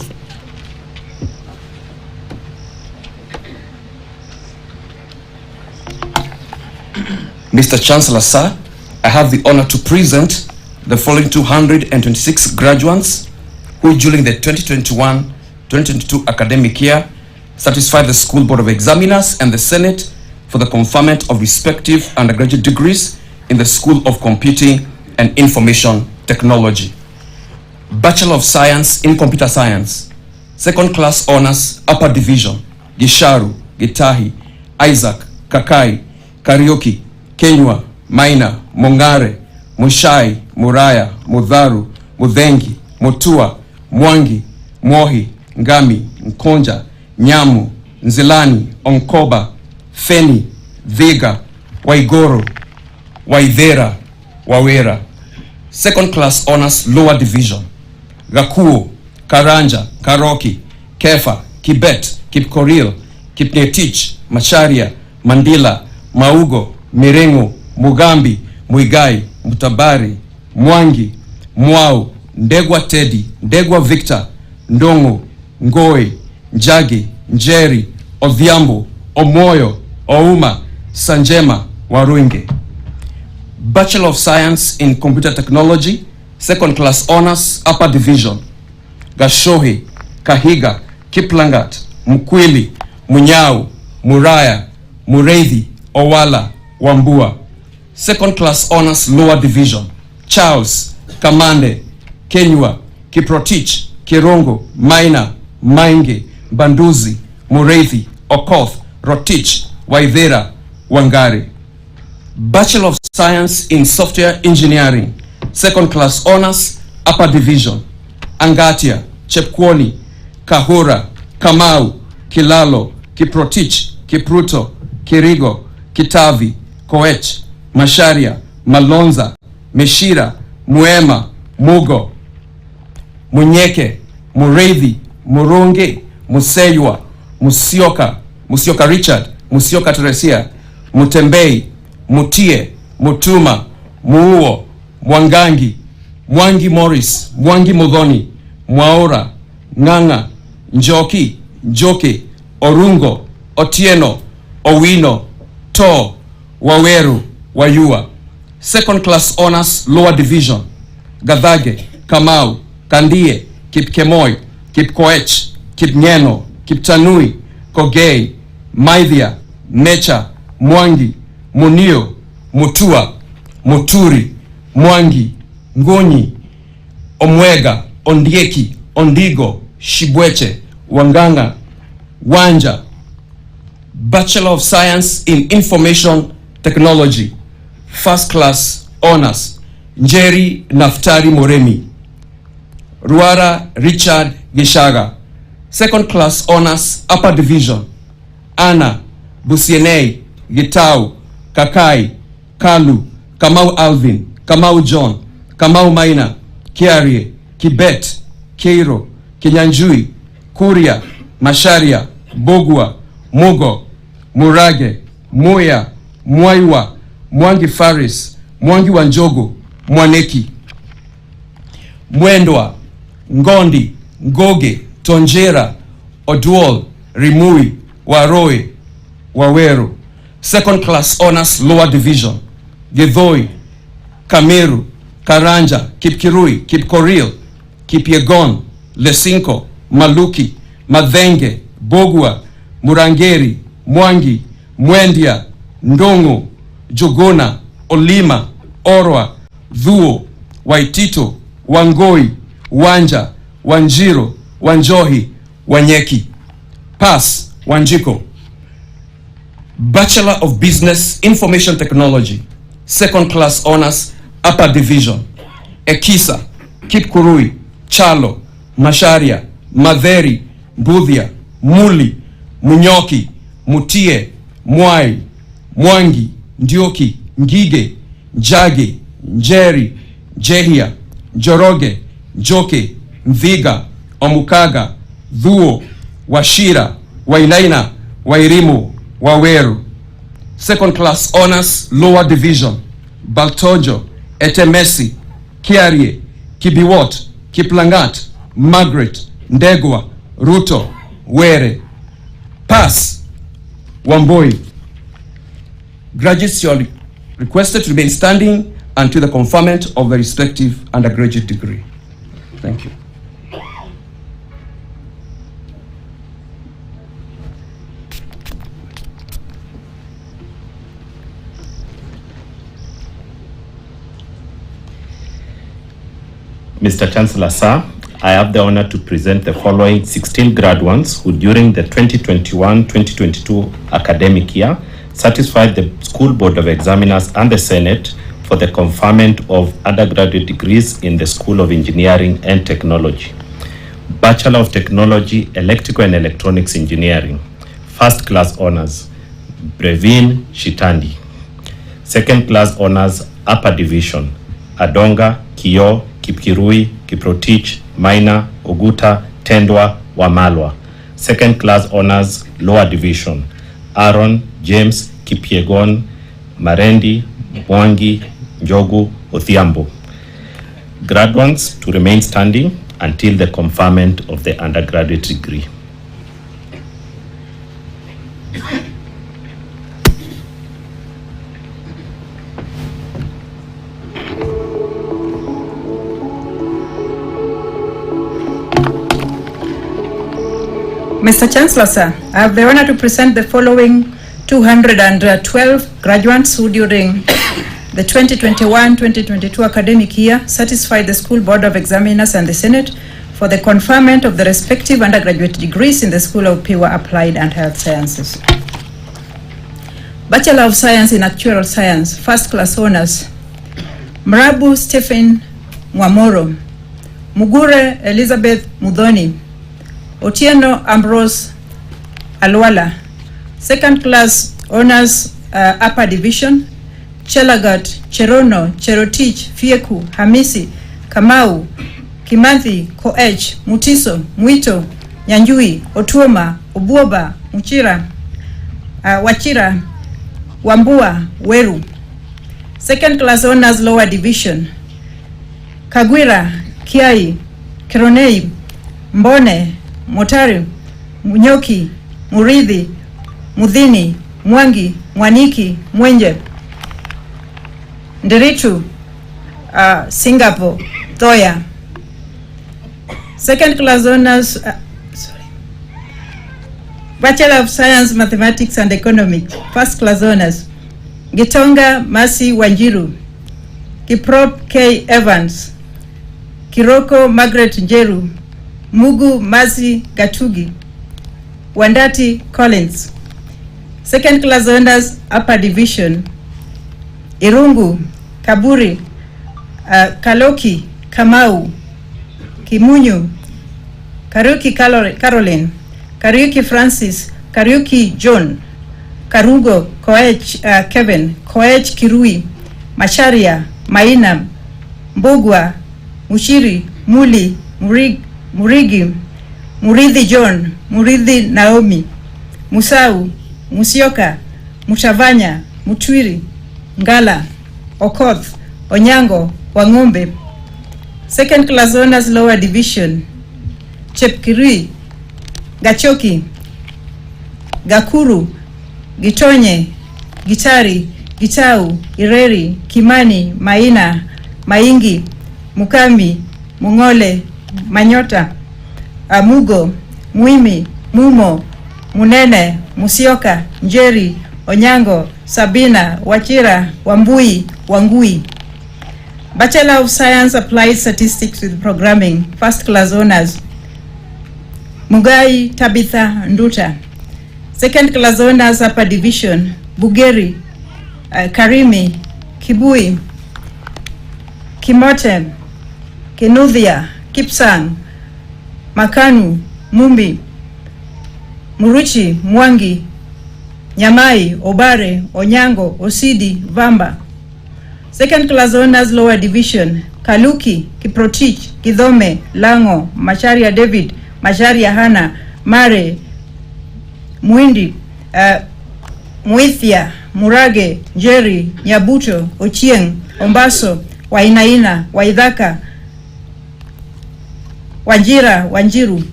Mr. Chancellor, sir, I have the honor to present the following 226 graduates who during the 2021-2022 academic year satisfied the School Board of Examiners and the Senate for the conferment of respective undergraduate degrees in the School of Computing and Information Technology. Bachelor of Science in Computer Science, Second Class Honors, Upper Division, Gisharu, Gitahi, Isaac, Kakai, Karaoke, Kenywa, Maina, Mongare, Mushai, Muraya, Mudharu, Mudhengi, Mutua, Mwangi, Mohi, Ngami, Nkonja, Nyamu, Nzilani, Onkoba, Feni, Vega, Waigoro, Waithera, Wawera. Second Class Honors, Lower Division, Gakuo, Karanja, Karoki, Kefa, Kibet, Kipkoril, Kipnetich, Macharia, Mandila, Maugo, Mirengo, Mugambi, Muigai, Mutabari, Mwangi, Mwau, Ndegwa Teddy, Ndegwa Victor, Ndongo, Ngoe, Njagi, Njeri, Odhiambo, Omoyo, Ouma, Sanjema, Warunge. Bachelor of Science in Computer Technology, Second Class Honors, Upper Division, Gashohi, Kahiga, Kiplangat, Mkwili, Munyau, Muraya, Mureithi, Owala, Wambua. Second Class Honors, Lower Division, Charles, Kamande, Kenywa, Kiprotich, Kirongo, Maina, Mainge, Banduzi, Mureithi, Okoth, Rotich, Waithera, Wangari. Bachelor of Science in Software Engineering, Second Class Honors, Upper Division, Angatia, Chepkwoni, Kahura, Kamau, Kilalo, Kiprotich, Kipruto, Kirigo, Kitavi, Koech, Masharia, Malonza, Meshira, Muema, Mugo, Munyeke, Mureithi, Murungi, Museywa, Musioka Richard, Musioka Teresia, Mutembei, Mutie, Mutuma, Muuo, Mwangangi, Mwangi Morris, Mwangi Mudhoni, Mwaora, Ng'ang'a, Njoki, Njoke, Orungo, Otieno, Owino, To, Waweru, Wayua. Second class honors lower division, Gadhage, Kamau, Kandie, Kipkemoi, Kipkoech, Kipngeno, Kiptanui, Kogei, Maithia, Mecha, Mwangi, Munio, Mutua, Muturi, Mwangi, Ngonyi, Omwega, Ondieki, Ondigo, Shibweche, Wanganga, Wanja. Bachelor of Science in Information Technology, first class honors, Njeri Naftari Moremi. Ruara Richard Gishaga, second class honors upper division, Anna Busienei Gitau, Kakai, Kalu, Kamau Alvin, Kamau John, Kamau Maina, Kiarie, Kibet, Keiro, Kinyanjui, Kuria, Masharia, Bogua, Mugo, Murage, Moya, Mwaiwa, Mwangi Faris, Mwangi Wanjogo, Mwaneki. Mwendwa, Ngondi, Ngoge, Tonjera, Oduol, Rimui, Waroe, Waweru. Second class honors lower division, Githoi, Kameru, Karanja, Kipkirui, Kipkoril, Kipyegon, Lesinko, Maluki, Madhenge, Bogua, Murangeri, Mwangi, Mwendia, Ndongo, Jogona, Olima, Orwa, Dhuo, Waitito, Wangoi, Wanja, Wanjiro, Wanjohi, Wanyeki. Pass, Wanjiko. Bachelor of Business Information Technology, second class honors upper division, Ekisa, Kipkurui, Chalo, Masharia, Madheri, Budhia, Muli, Munyoki, Mutie, Mwai, Mwangi, Ndioki, Ngige, Njage, Njeri, Jehia, Njoroge, Njoke, Mviga, Omukaga, Dhuo, Washira, Wainaina, Wairimu, Waweru. Second class honors lower division, Baltojo, Etemesi, Kiarie, Kibiwot, Kiplangat, Margaret, Ndegwa, Ruto, Were. Pass, Wamboi. Graduates, you are requested to remain standing until the conferment of the respective undergraduate degree. Thank you. Mr. Chancellor, sir, I have the honor to present the following 16 graduates who during the 2021-2022 academic year satisfied the School Board of Examiners and the Senate for the conferment of undergraduate degrees in the School of Engineering and Technology. Bachelor of Technology, Electrical and Electronics Engineering, first class honors, Brevin Shitandi. Second class honors, upper division, Adonga, Kio, Kipkirui, Kiprotich, Maina, Oguta, Tendwa, Wamalwa. Second class honors, lower division, Aaron, James, Kipyegon, Marendi, Mwangi, Njogu, Othiambo. Graduates to remain standing until the conferment of the undergraduate degree. Mr. Chancellor, sir, I have the honor to present the following 212 graduates who during the 2021-2022 academic year satisfied the School Board of Examiners and the Senate for the conferment of the respective undergraduate degrees in the School of Pure Applied and Health Sciences. Bachelor of Science in Actuarial Science, first class honors, Mrabu Stephen Mwamoro, Mugure Elizabeth Mudhoni, Otieno Ambrose Alwala, second class honors upper division, Chelagat, Cherono, Cherotich, Fieku, Hamisi, Kamau, Kimathi, Koech, Mutiso, Mwito, Nyanjui, Otuoma, Obuoba, Muchira, Wachira, Wambua, Weru. Second class honors lower division, Kagwira, Kiai, Kironei, Mbone, Motari, Munyoki, Muridhi, Mudhini, Mwangi, Mwaniki, Mwenje, Nderitu, Singapore, Toya. Second class honors, Bachelor of Science, Mathematics and Economics, first class honors, Gitonga Masi Wanjiru, Kiprop K. Evans, Kiroko Margaret Njeru, Mugu Masi Gatugi, Wandati Collins. Second class honors, upper division, Irungu, Kaburi, Kaloki, Kamau, Kimunyu, Kariuki Caroline, Kariuki Francis, Kariuki John, Karugo, Koech Kevin, Koech Kirui, Macharia, Maina, Mbugwa, Mushiri, Muli, Murigi, Muridhi John, Muridhi Naomi, Musau, Musioka, Mushavanya, Mutwiri, Ngala, Okoth, Onyango, Wangombe. Second class honors lower division, Chepkirui, Gachoki, Gakuru, Gitonye, Gitari, Gitau, Ireri, Kimani, Maina, Maingi, Mukami, Mungole, Manyota, Amugo, Muimi, Mumo, Munene, Musioka, Njeri, Onyango, Sabina, Wachira, Wambui, Wangui. Bachelor of Science Applied Statistics with Programming, first class honors, Mugai Tabitha Nduta. Second class honors, upper division, Bugeri, Karimi, Kibui, Kimote, Kinuthia, Kipsang, Makanu, Mumbi, Muruchi, Mwangi, Nyamai, Obare, Onyango, Osidi, Vamba. Second class honors lower division, Kaluki, Kiprotich, Kidhome, Lango, Macharia David, Macharia Hana, Mare, Mwindi, Muithia, Murage, Jerry, Nyabuto, Ochieng, Ombaso, Wainaina, Waidhaka, Wanjira, Wanjiru,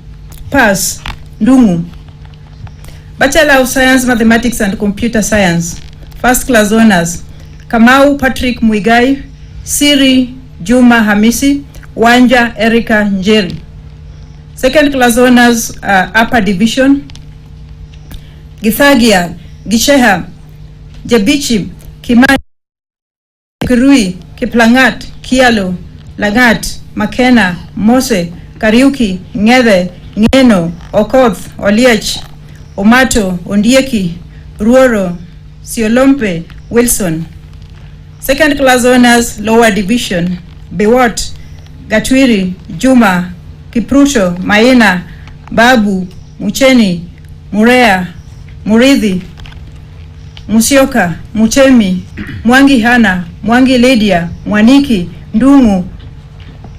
Pass, Ndungu. Bachelor of Science, Mathematics and Computer Science, first class honors, Kamau Patrick Muigai, Siri Juma Hamisi, Wanja Erika Njeri. Second class honors, upper division, Githagia, Gisheha, Jebichi, Kimani, Kirui, Kiplangat, Kialo, Lagat, Makena, Mose, Kariuki, Ngede, Ngeno, Okoth, Oliech, Omato, Ondieki, Ruoro, Siolompe, Wilson. Second class honors, lower division, Bewot, Gatwiri, Juma, Kipruto, Maina, Babu, Mucheni, Murea, Muridhi, Musioka, Mutemi, Mwangi Hana, Mwangi Lydia, Mwaniki, Ndungu,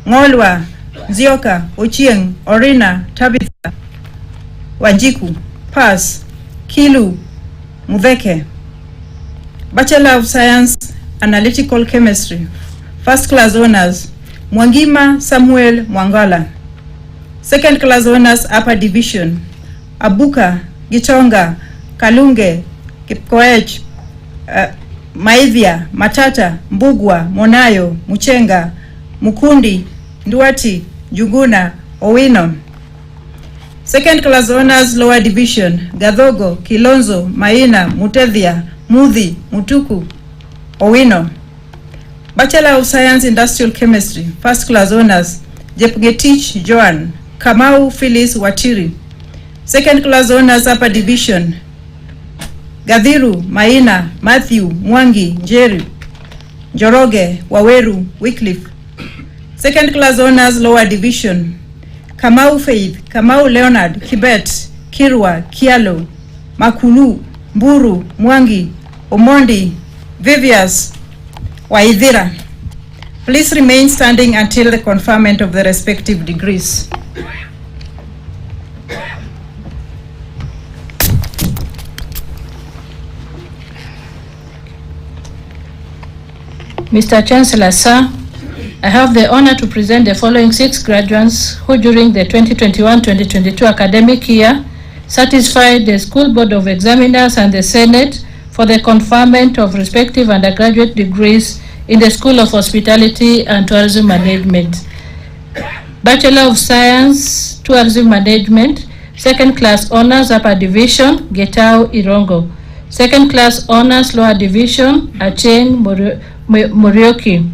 Ngolwa, Zioka, Ochieng, Orina, Tabitha, Wanjiku, Pass, Kilu, Mudheke. Bachelor of Science, Analytical Chemistry, first class honors, Mwangima Samuel Mwangala. Second class honors, upper division, Abuka, Gitonga, Kalunge, Kipkoech, Maivia, Matata, Mbugwa, Monayo, Muchenga, Mukundi, Nduati, Juguna, Owino. Second class honors, lower division, Gadhogo, Kilonzo, Maina, Mutethia, Muthi, Mutuku, Owino. Bachelor of Science, Industrial Chemistry, first class honors, Jepgetich Joan, Kamau Phyllis Watiri. Second class honors, upper division, Gadhiru, Maina, Matthew, Mwangi, Njeri, Joroge, Waweru, Wycliffe. Second class honors, lower division, Kamau Faith, Kamau Leonard, Kibet, Kirwa, Kialo, Makulu, Mburu, Mwangi, Omondi, Vivias, Waithira. Please remain standing until the conferment of the respective degrees. Mr. Chancellor, sir, I have the honor to present the following 6 graduates who during the 2021-2022 academic year satisfied the School Board of Examiners and the Senate for the conferment of respective undergraduate degrees in the School of Hospitality and Tourism Management. Bachelor of Science, Tourism Management, Second Class Honors, Upper Division, Getao Irongo. Second Class Honors, Lower Division, Acheng Murioki.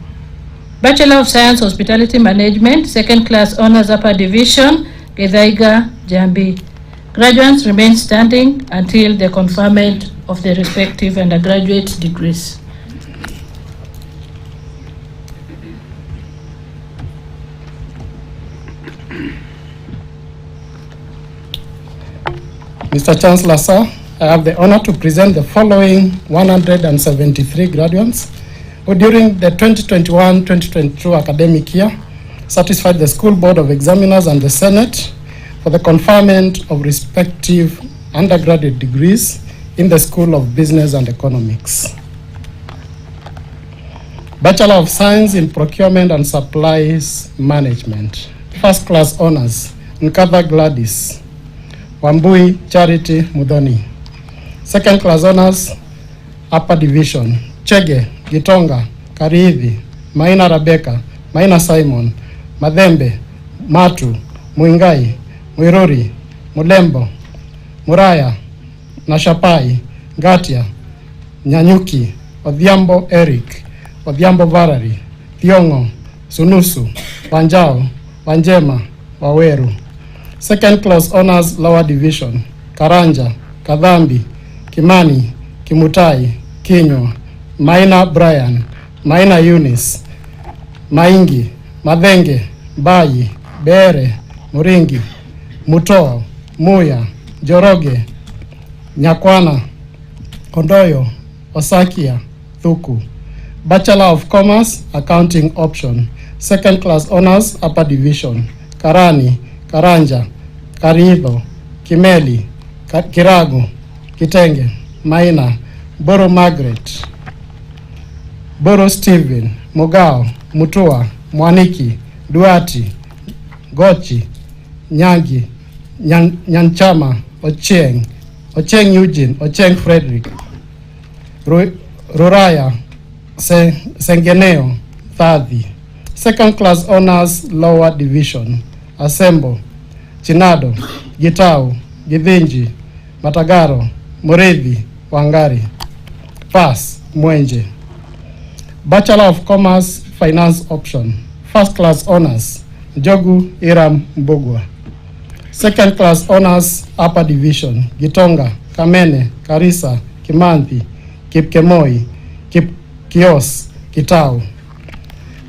Bachelor of Science, Hospitality Management, Second Class Honors, Upper Division, Gedaiga Jambi. Graduates remain standing until the conferment of the respective undergraduate degrees. Mr. Chancellor, sir, I have the honor to present the following 173 graduates who during the 2021-2022 academic year satisfied the School Board of Examiners and the Senate for the conferment of respective undergraduate degrees in the School of Business and Economics. Bachelor of Science in Procurement and Supplies Management. First Class Honors, Nkatha Gladys. Wambui Charity Mudhoni. Second Class Honors, Upper Division, Chege Gitonga Karithi, Maina Rebecca, Maina Simon, Madhembe, Matu, Muingai, Mwiruri, Mulembo, Muraya, Nashapai, Gatia, Nyanyuki, Odhiambo Eric, Odhiambo Varari, Thiongo, Sunusu, Wanjao, Wanjema, Waweru. Second Class Honors, Lower Division, Karanja, Kadhambi, Kimani, Kimutai, Kinywa, Maina Brian, Maina Eunice, Maingi, Madhenge, Bayi, Bere, Muringi, Mutoa, Muya, Joroge, Nyakwana, Kondoyo, Osakia, Thuku. Bachelor of Commerce, Accounting Option. Second Class Honors, Upper Division, Karani, Karanja, Karitho, Kimeli, Kiragu, Kitenge, Maina, Boro Margaret, Boro Stephen, Mugao, Mutua, Mwaniki, Duati, Gochi, Nyangi, Nyanchama, Ocheng, Ocheng Eugene, Ocheng Frederick, Ruraya, Sengeneo, Thadhi. Second Class Honors, Lower Division, Asembo, Chinado, Gitau, Githinji, Matagaro, Muridhi, Wangari. Pass, Mwenje. Bachelor of Commerce, Finance Option. First Class Honors, Jogu Iram Mbogwa. Second Class Honors, Upper Division, Gitonga, Kamene, Karisa, Kimanthi, Kipkemoi, Kios, Kitau.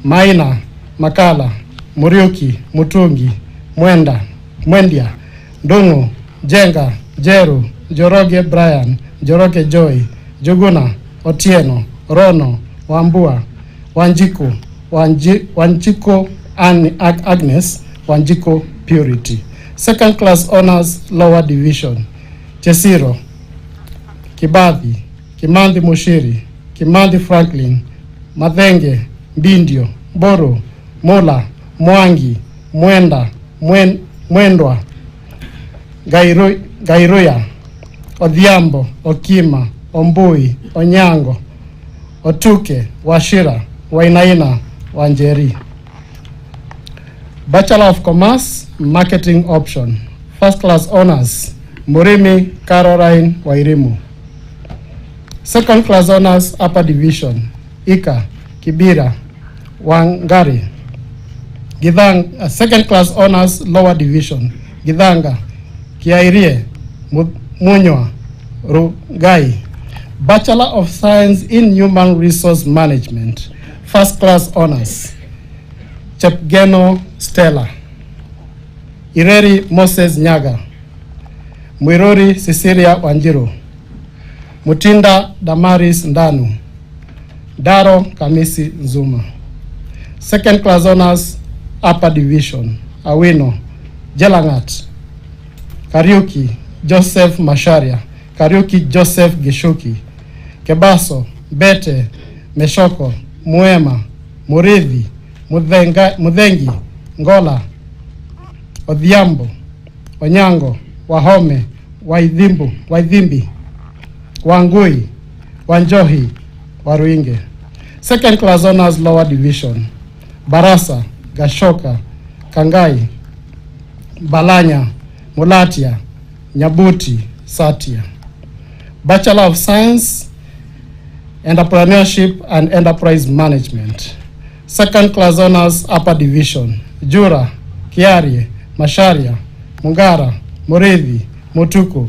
Maina, Makala, Muriuki, Mutungi, Mwendia, Dungu, Jenga, Jeru, Joroge Brian, Joroge Joy, Juguna, Otieno, Rono, Wambua, Wanjiku, Wanjiko Agnes, Wanjiko Purity. Second Class Honors, Lower Division, Chesiro, Kibathi, Kimandhi Mushiri, Kimandhi Franklin, Madhenge, Bindio, Boro, Mola, Mwangi, Mwenda, Mwendwa, Gairuya, Odhiambo, Okima, Ombui, Onyango, Otuke, Washira, Wainaina, Wanjeri. Bachelor of Commerce, Marketing Option. First Class Honors, Murimi Caroline Wairimu. Second Class Honors, Upper Division, Ika, Kibira, Wangari. Second Class Honors, Lower Division, Gidhanga, Kiairie, Munywa, Rugai. Bachelor of Science in Human Resource Management. First Class Honors, Chepgeno Stella. Ireri Moses Nyaga. Mwiruri Cecilia Wanjiru. Mutinda Damaris Ndanu. Daro Kamisi Nzuma. Second Class Honors, Upper Division, Awino, Jelangat, Kariuki Joseph Masharia, Kariuki Joseph Gishuki, Kebaso, Bete, Meshoko, Muema, Muridhi, Mudhengi, Ngola, Odhiambo, Onyango, Wahome, Waithimbi, Wangui, Wanjohi, Waruinge. Second class honors lower division, Barasa, Gashoka, Kangai, Balanya, Mulatia, Nyabuti, Satya. Bachelor of Science, Entrepreneurship and Enterprise Management. Second class honors upper division, Jura, Kiarie, Masharia, Mungara, Muridhi, Mutuku,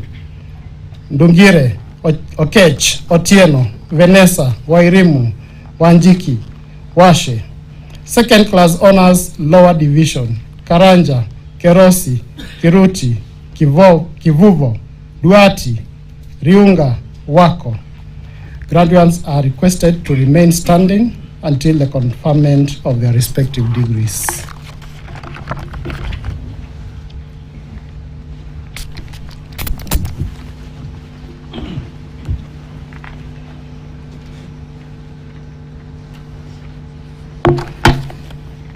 Ndungire, Okech, Otieno, Vanessa, Wairimu, Wanjiki, Washe. Second class honors lower division, Karanja, Kerosi, Kiruti, Kivuvo, Duati, Riunga, Wako. Graduates are requested to remain standing until the conferment of their respective degrees.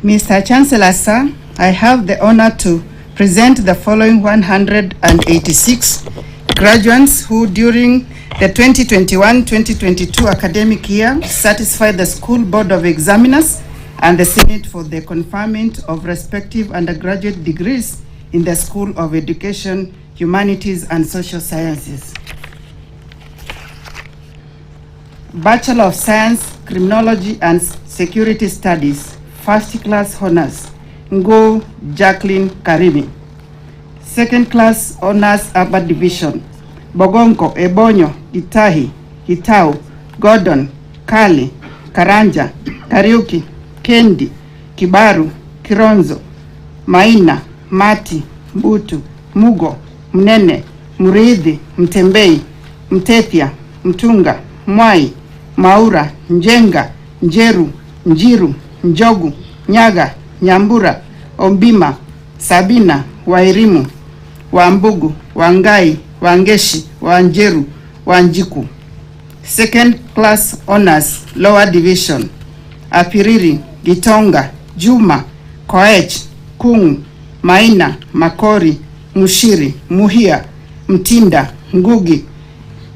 Mr. Chancellor, sir, I have the honor to present the following 186 graduates who during the 2021-2022 academic year satisfied the School Board of Examiners and the Senate for the conferment of respective undergraduate degrees in the School of Education, Humanities and Social Sciences. Bachelor of Science, Criminology and Security Studies, First Class Honors, Ngo Jacqueline Karimi. Second Class Honors Upper Division, Bogonko, Ebonyo, Gitahi, Hitau, Gordon, Kali, Karanja, Kariuki, Kendi, Kibaru, Kironzo, Maina, Mati, Mbutu, Mugo, Mnene, Muridhi, Mtembei, Mtethia, Mtunga, Mwai, Maura, Njenga, Njeru, Njiru, Njogu, Nyaga, Nyambura, Ombima, Sabina, Wairimu, Wambugu, Wangai, Wangeshi, Wanjeru, Wanjiku. Second Class Honors Lower Division, Apiriri, Gitonga, Juma, Koech, Kungu, Maina, Makori, Mushiri, Muhia, Mtinda, Ngugi,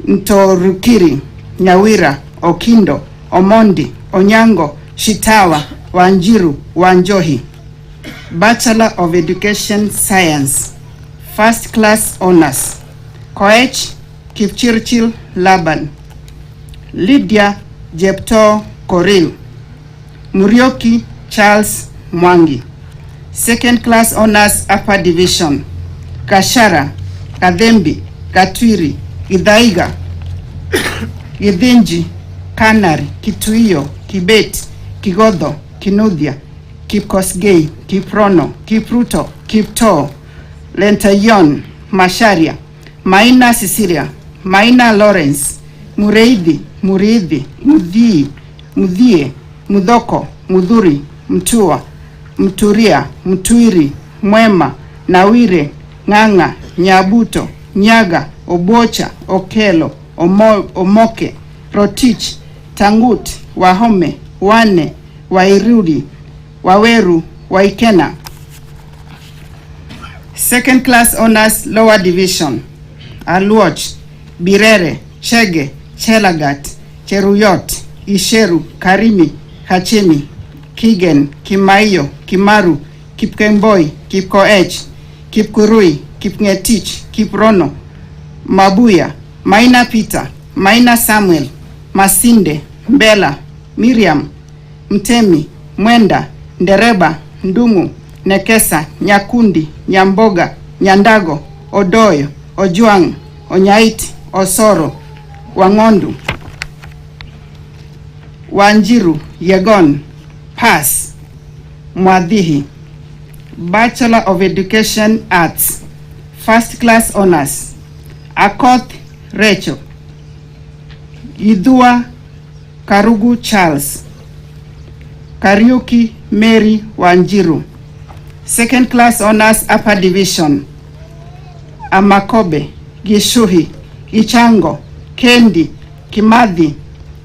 Ntorukiri, Nyawira, Okindo, Omondi, Onyango, Shitawa, Wanjiru, Wanjohi. Bachelor of Education Science, First Class Honors, Koech, Kipchirchil Laban, Lydia Jepto Koril, Murioki Charles Mwangi. Second Class Honors Upper Division, Kashara, Kadembi, Katwiri, Githaiga, Githinji, Kanari, Kituio, Kibet, Kigodho, Kinuthia, Kipkosgei, Kiprono, Kipruto, Kipto, Lentayon, Masharia, Maina Cecilia, Maina Lawrence, Mureithi, Mudhie, Mudhoko, Mudhuri, Mtua, Mturia, Mtuiri, Mwema, Nawire, Ng'ang'a, Nyabuto, Nyaga, Obocha, Okelo, Omoke, Rotich, Tangut, Wahome, Wane, Wairudi, Waweru, Waikena. Second Class Honors Lower Division, Aluoch, Birere, Chege, Chelagat, Cheruyot, Isheru, Karimi, Hachemi, Kigen, Kimaiyo, Kimaru, Kipkemboi, Kipkoech, Kipkurui, Kipngetich, Kiprono, Mabuya, Maina Peter, Maina Samuel, Masinde, Mbela, Miriam, Mtemi, Mwenda, Ndereba, Ndungu, Nekesa, Nyakundi, Nyamboga, Nyandago, Odoyo, Ojuang, Onyaiti, Osoro, Wangondu, Wanjiru, Yegon, Pass, Mwadhihi. Bachelor of Education Arts, First Class Honors, Akoth Rachel, Idua Karugu Charles, Kariuki Mary Wanjiru. Second Class Honors Upper Division, Amakobe, Gishuhi, Ichango, Kendi, Kimathi,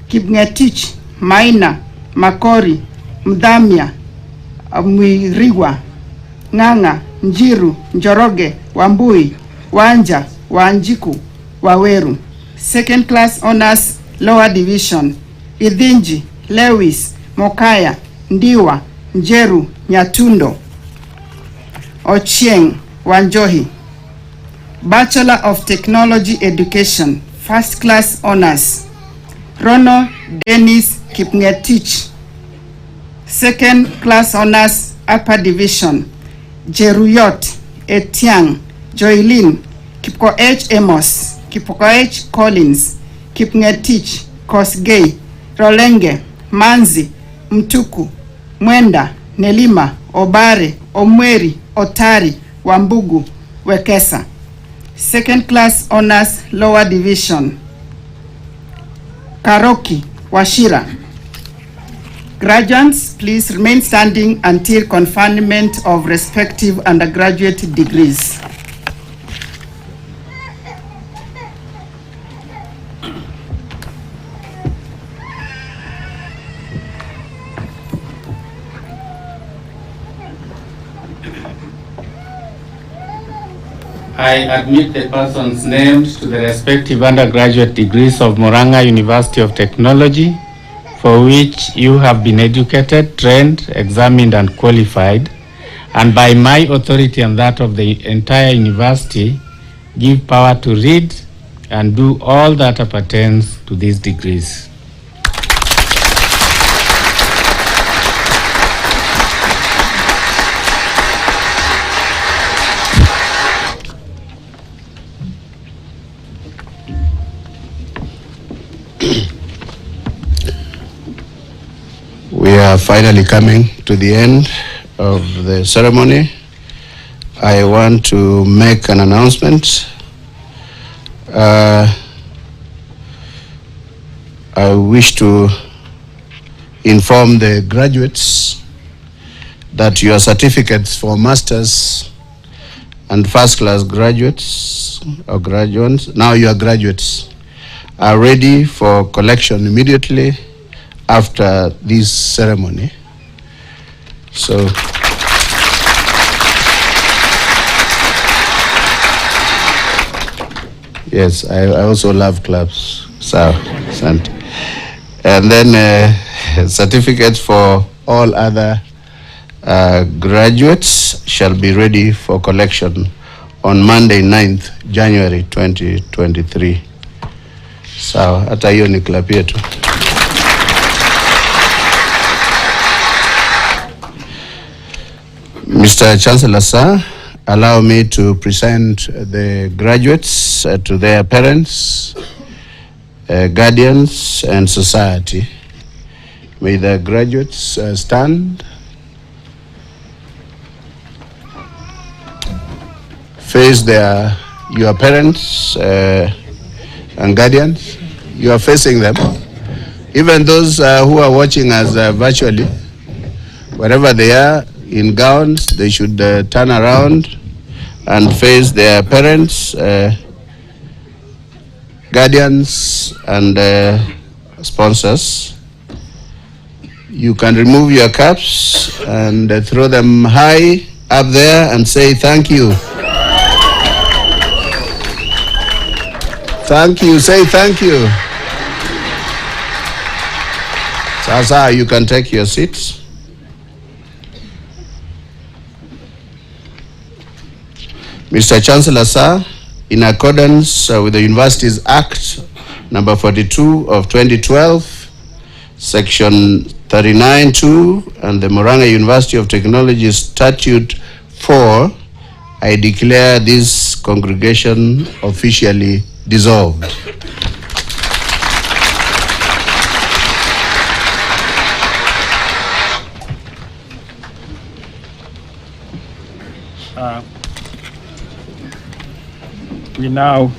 Kipngetich, Maina, Makori, Mdhamia, Mwirigwa, Ng'ang'a, Njiru, Njoroge, Wambui, Wanja, Wanjiku, Waweru. Second class honors lower division, Idhinji, Lewis, Mokaya, Ndiwa, Njeru, Nyatundo. Ochieng, Wanjohi. Bachelor of Technology Education, first class honors, Rono Dennis Kipngetich. Second class honors upper division, Jeruyot Etiang, Joylin, Kipkoech Amos, Kipkoech Collins, Kipngetich, Kosgei, Rolenge, Manzi, Mtuku, Mwenda, Nelima, Obare, Omweri, Otari, Wambugu, Wekesa. Second class honors lower division, Karoki, Washira. Graduates, please remain standing until conferment of respective undergraduate degrees. I admit the persons named to the respective undergraduate degrees of Murang'a University of Technology, for which you have been educated, trained, examined, and qualified, and by my authority and that of the entire university, give power to read and do all that appertains to these degrees. We are finally coming to the end of the ceremony. I want to make an announcement. I wish to inform the graduates that your certificates for masters and first class graduates or graduates, now you are graduates, are ready for collection immediately after this ceremony. So yes, I also love clubs. So, and then certificates for all other graduates shall be ready for collection on Monday 9th January 2023. So hata hiyo ni club yetu. Mr. Chancellor, sir, allow me to present the graduates to their parents, guardians, and society. May the graduates stand. Face your parents and guardians. You are facing them. Even those who are watching us virtually, wherever they are, in gowns, they should turn around and face their parents, guardians, and sponsors. You can remove your caps and throw them high up there and say thank you. Thank you, say thank you. Sasa, you can take your seats. Mr. Chancellor, sir, in accordance with the Universities Act number 42 of 2012, section 39(2) and the Murang'a University of Technology Statute 4, I declare this congregation officially dissolved. We now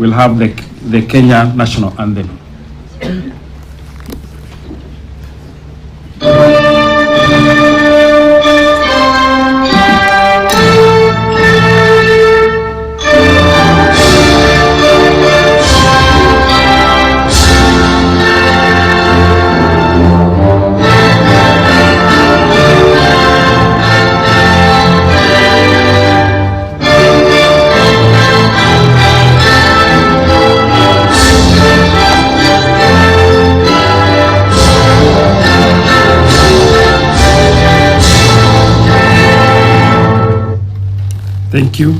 will have the Kenya National Anthem. Thank you.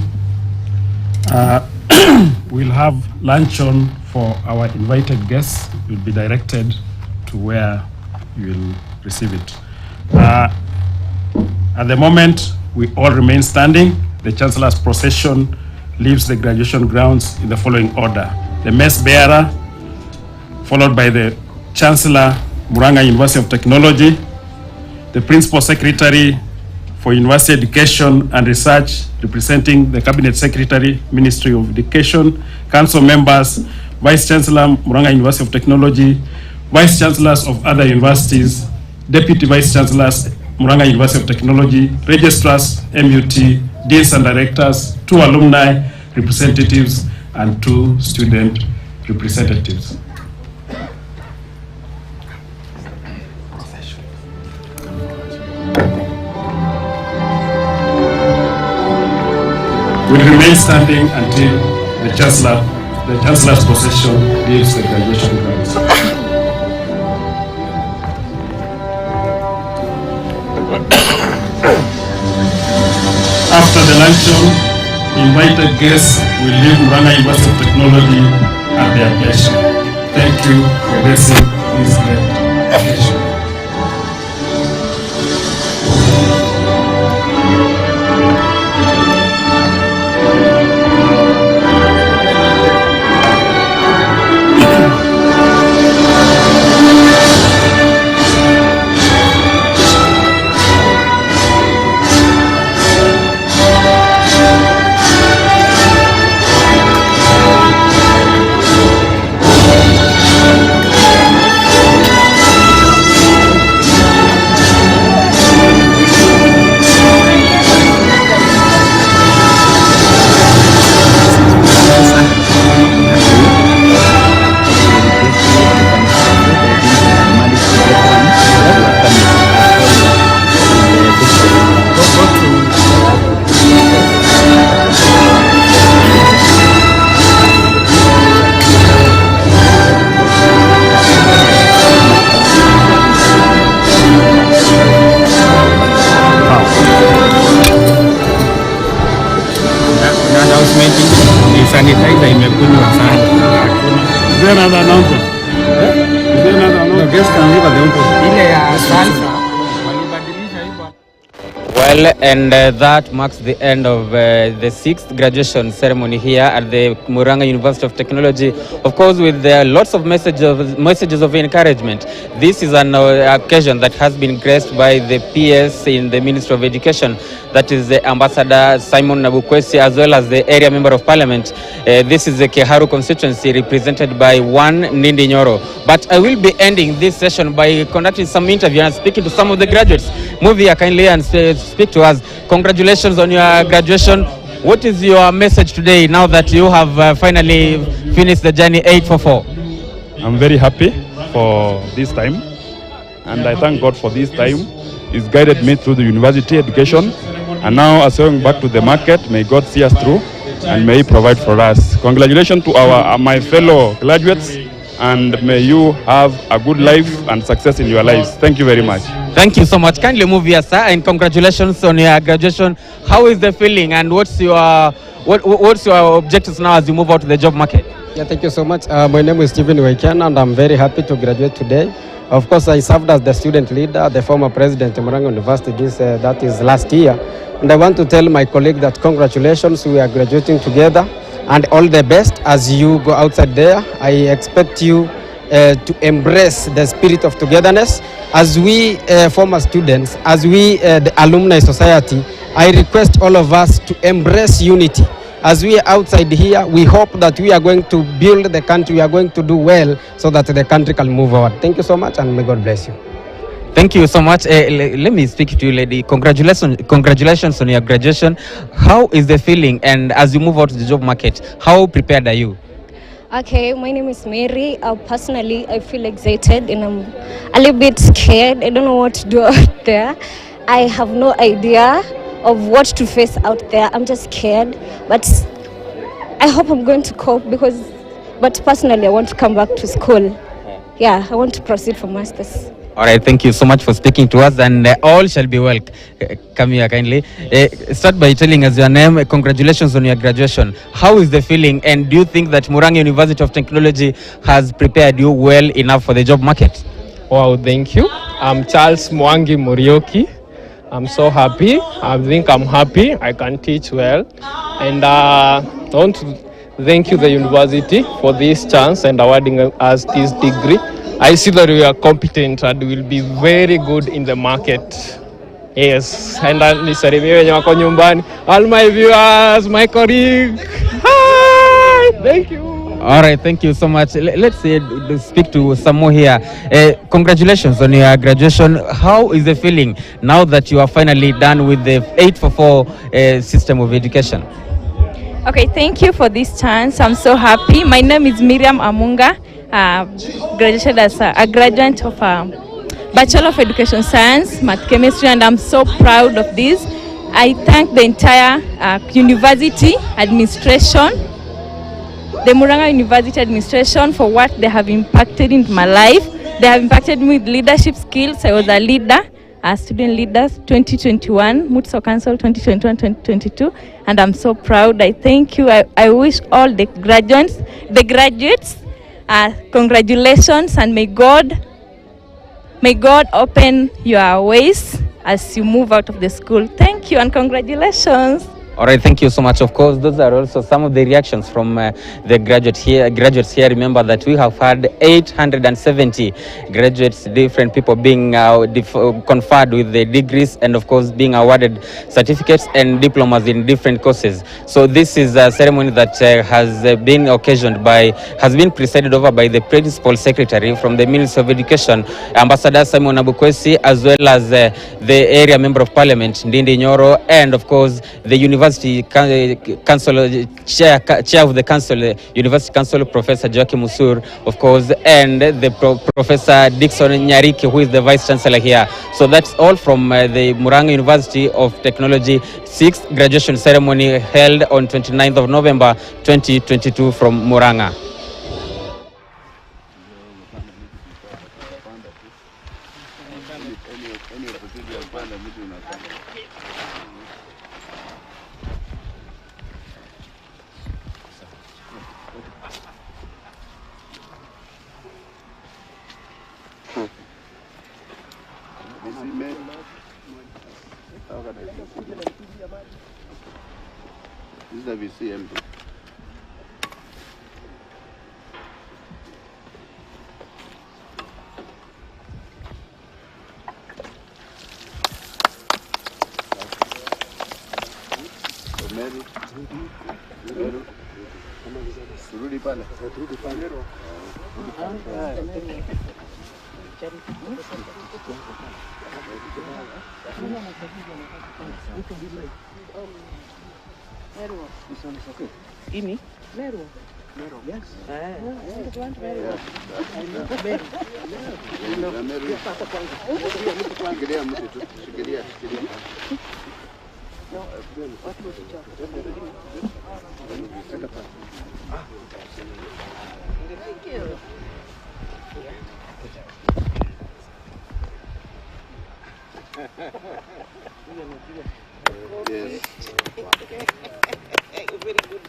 We'll have luncheon for our invited guests. You'll be directed to where you will receive it. At the moment, we all remain standing. The Chancellor's procession leaves the graduation grounds in the following order. The mess bearer, followed by the Chancellor, Murang'a University of Technology, the Principal Secretary for University Education and Research, representing the Cabinet Secretary, Ministry of Education, Council members, Vice Chancellor, Murang'a University of Technology, Vice Chancellors of other universities, Deputy Vice Chancellors, Murang'a University of Technology, Registrars, MUT, Deans and Directors, 2 alumni representatives, and 2 student representatives. We'll remain standing until the Chancellor's procession leaves the graduation grounds. After the luncheon, invited guests will leave Murang'a University of Technology at their pleasure. Thank you for blessing this great occasion. Sanitizer imekunywa sana. Is there another announcement? Is there another announcement? No, guests can leave at the entrance. Ile ya salsa walibadilisha hivyo. Well, and that marks the end of the 6th graduation ceremony here at the Murang'a University of Technology. Of course, with lots of messages of encouragement. This is an occasion that has been graced by the PS in the Ministry of Education. That is the Ambassador Simon Nabukwesi, as well as the area member of parliament. This is the Keharu constituency represented by one Nindi Nyoro. But I will be ending this session by conducting some interview and speaking to some of the graduates. Move here kindly and speak to us. Congratulations on your graduation. What is your message today now that you have finally finished the journey 844? I'm very happy for this time, and I thank God for this time. He's guided me through the university education, and now as going back to the market, may God see us through and may He provide for us. Congratulations to my fellow graduates, and may you have a good life and success in your lives. Thank you very much. Thank you so much. Kindly move here, sir, and congratulations on your graduation. How is the feeling, and what's your objectives now as you move out to the job market? Yeah, thank you so much. My name is Stephen Weiken, and I'm very happy to graduate today. Of course, I served as the student leader, the former president of Murang'a University, that is last year. And I want to tell my colleague that congratulations, we are graduating together, and all the best as you go outside there. I expect you to embrace the spirit of togetherness. As we former students, as we the alumni society, I request all of us to embrace unity. As we are outside here, we hope that we are going to build the country, we are going to do well so that the country can move forward. Thank you so much, and may God bless you. Thank you so much. Let me speak to you, lady. Congratulations on your graduation. How is the feeling, and as you move out to the job market, how prepared are you? Okay, my name is Mary. Personally, I feel excited and I'm a little bit scared. I don't know what to do out there. I have no idea of what to face out there. I'm just scared, but I hope I'm going to cope but personally I want to come back to school. Yeah, I want to proceed for masters. All right, thank you so much for speaking to us, and all shall be well. Come here kindly. Start by telling us your name. Congratulations on your graduation. How is the feeling, and do you think that Murang'a University of Technology has prepared you well enough for the job market? Wow, thank you. I'm Charles Mwangi Murioki. I'm so happy. I think I'm happy. I can teach well. And I want to thank you, the university, for this chance and awarding us this degree. I see that we are competent and will be very good in the market. Yes. And nisalimie wenye wako nyumbani. All my viewers, my colleagues. Hi! Thank you. All right, thank you so much. Let's speak to some more here. Congratulations on your graduation. How is the feeling now that you are finally done with the 844 system of education? Okay, thank you for this chance. I'm so happy. My name is Miriam Amunga. Graduated as a graduate of Bachelor of Education Science, Math Chemistry, and I'm so proud of this. I thank the entire university administration, the Murang'a University administration, for what they have impacted in my life. They have impacted me with leadership skills. I was a leader, a student leader 2021, Mutso Council 2021-2022, and I'm so proud. I thank you. I wish all the graduates, congratulations, and may God open your ways as you move out of the school. Thank you and congratulations. All right, thank you so much. Of course, those are also some of the reactions from the graduates here. Remember that we have had 870 graduates, different people being conferred with the degrees, and of course being awarded certificates and diplomas in different courses. So this is a ceremony that has been presided over by the Principal Secretary from the Ministry of Education, Ambassador Simon Abukwesi, as well as the area Member of Parliament Ndindi Nyoro, and of course the University Council Chair of the Council, University Council, Professor Joachim Musur, of course, and the Professor Dixon Nyariki, who is the Vice Chancellor here. So that's all from the Murang'a University of Technology 6th graduation ceremony held on 29th of November 2022 from Murang'a. This is the VCM. Turudi pale. Ini? Meru. Yes. Yes. Very good.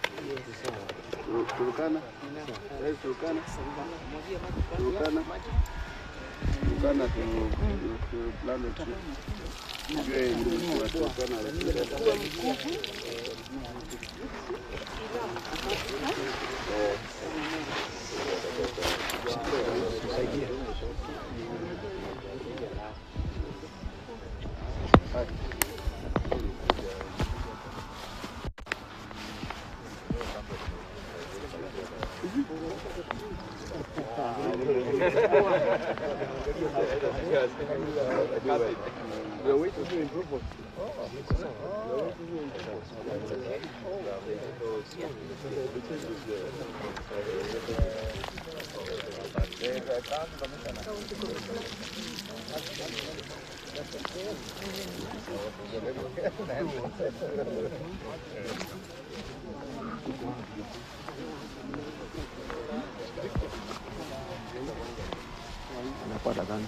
Turkana. Turkana. Turkana. Turkana to planet. Anakuwa dadani.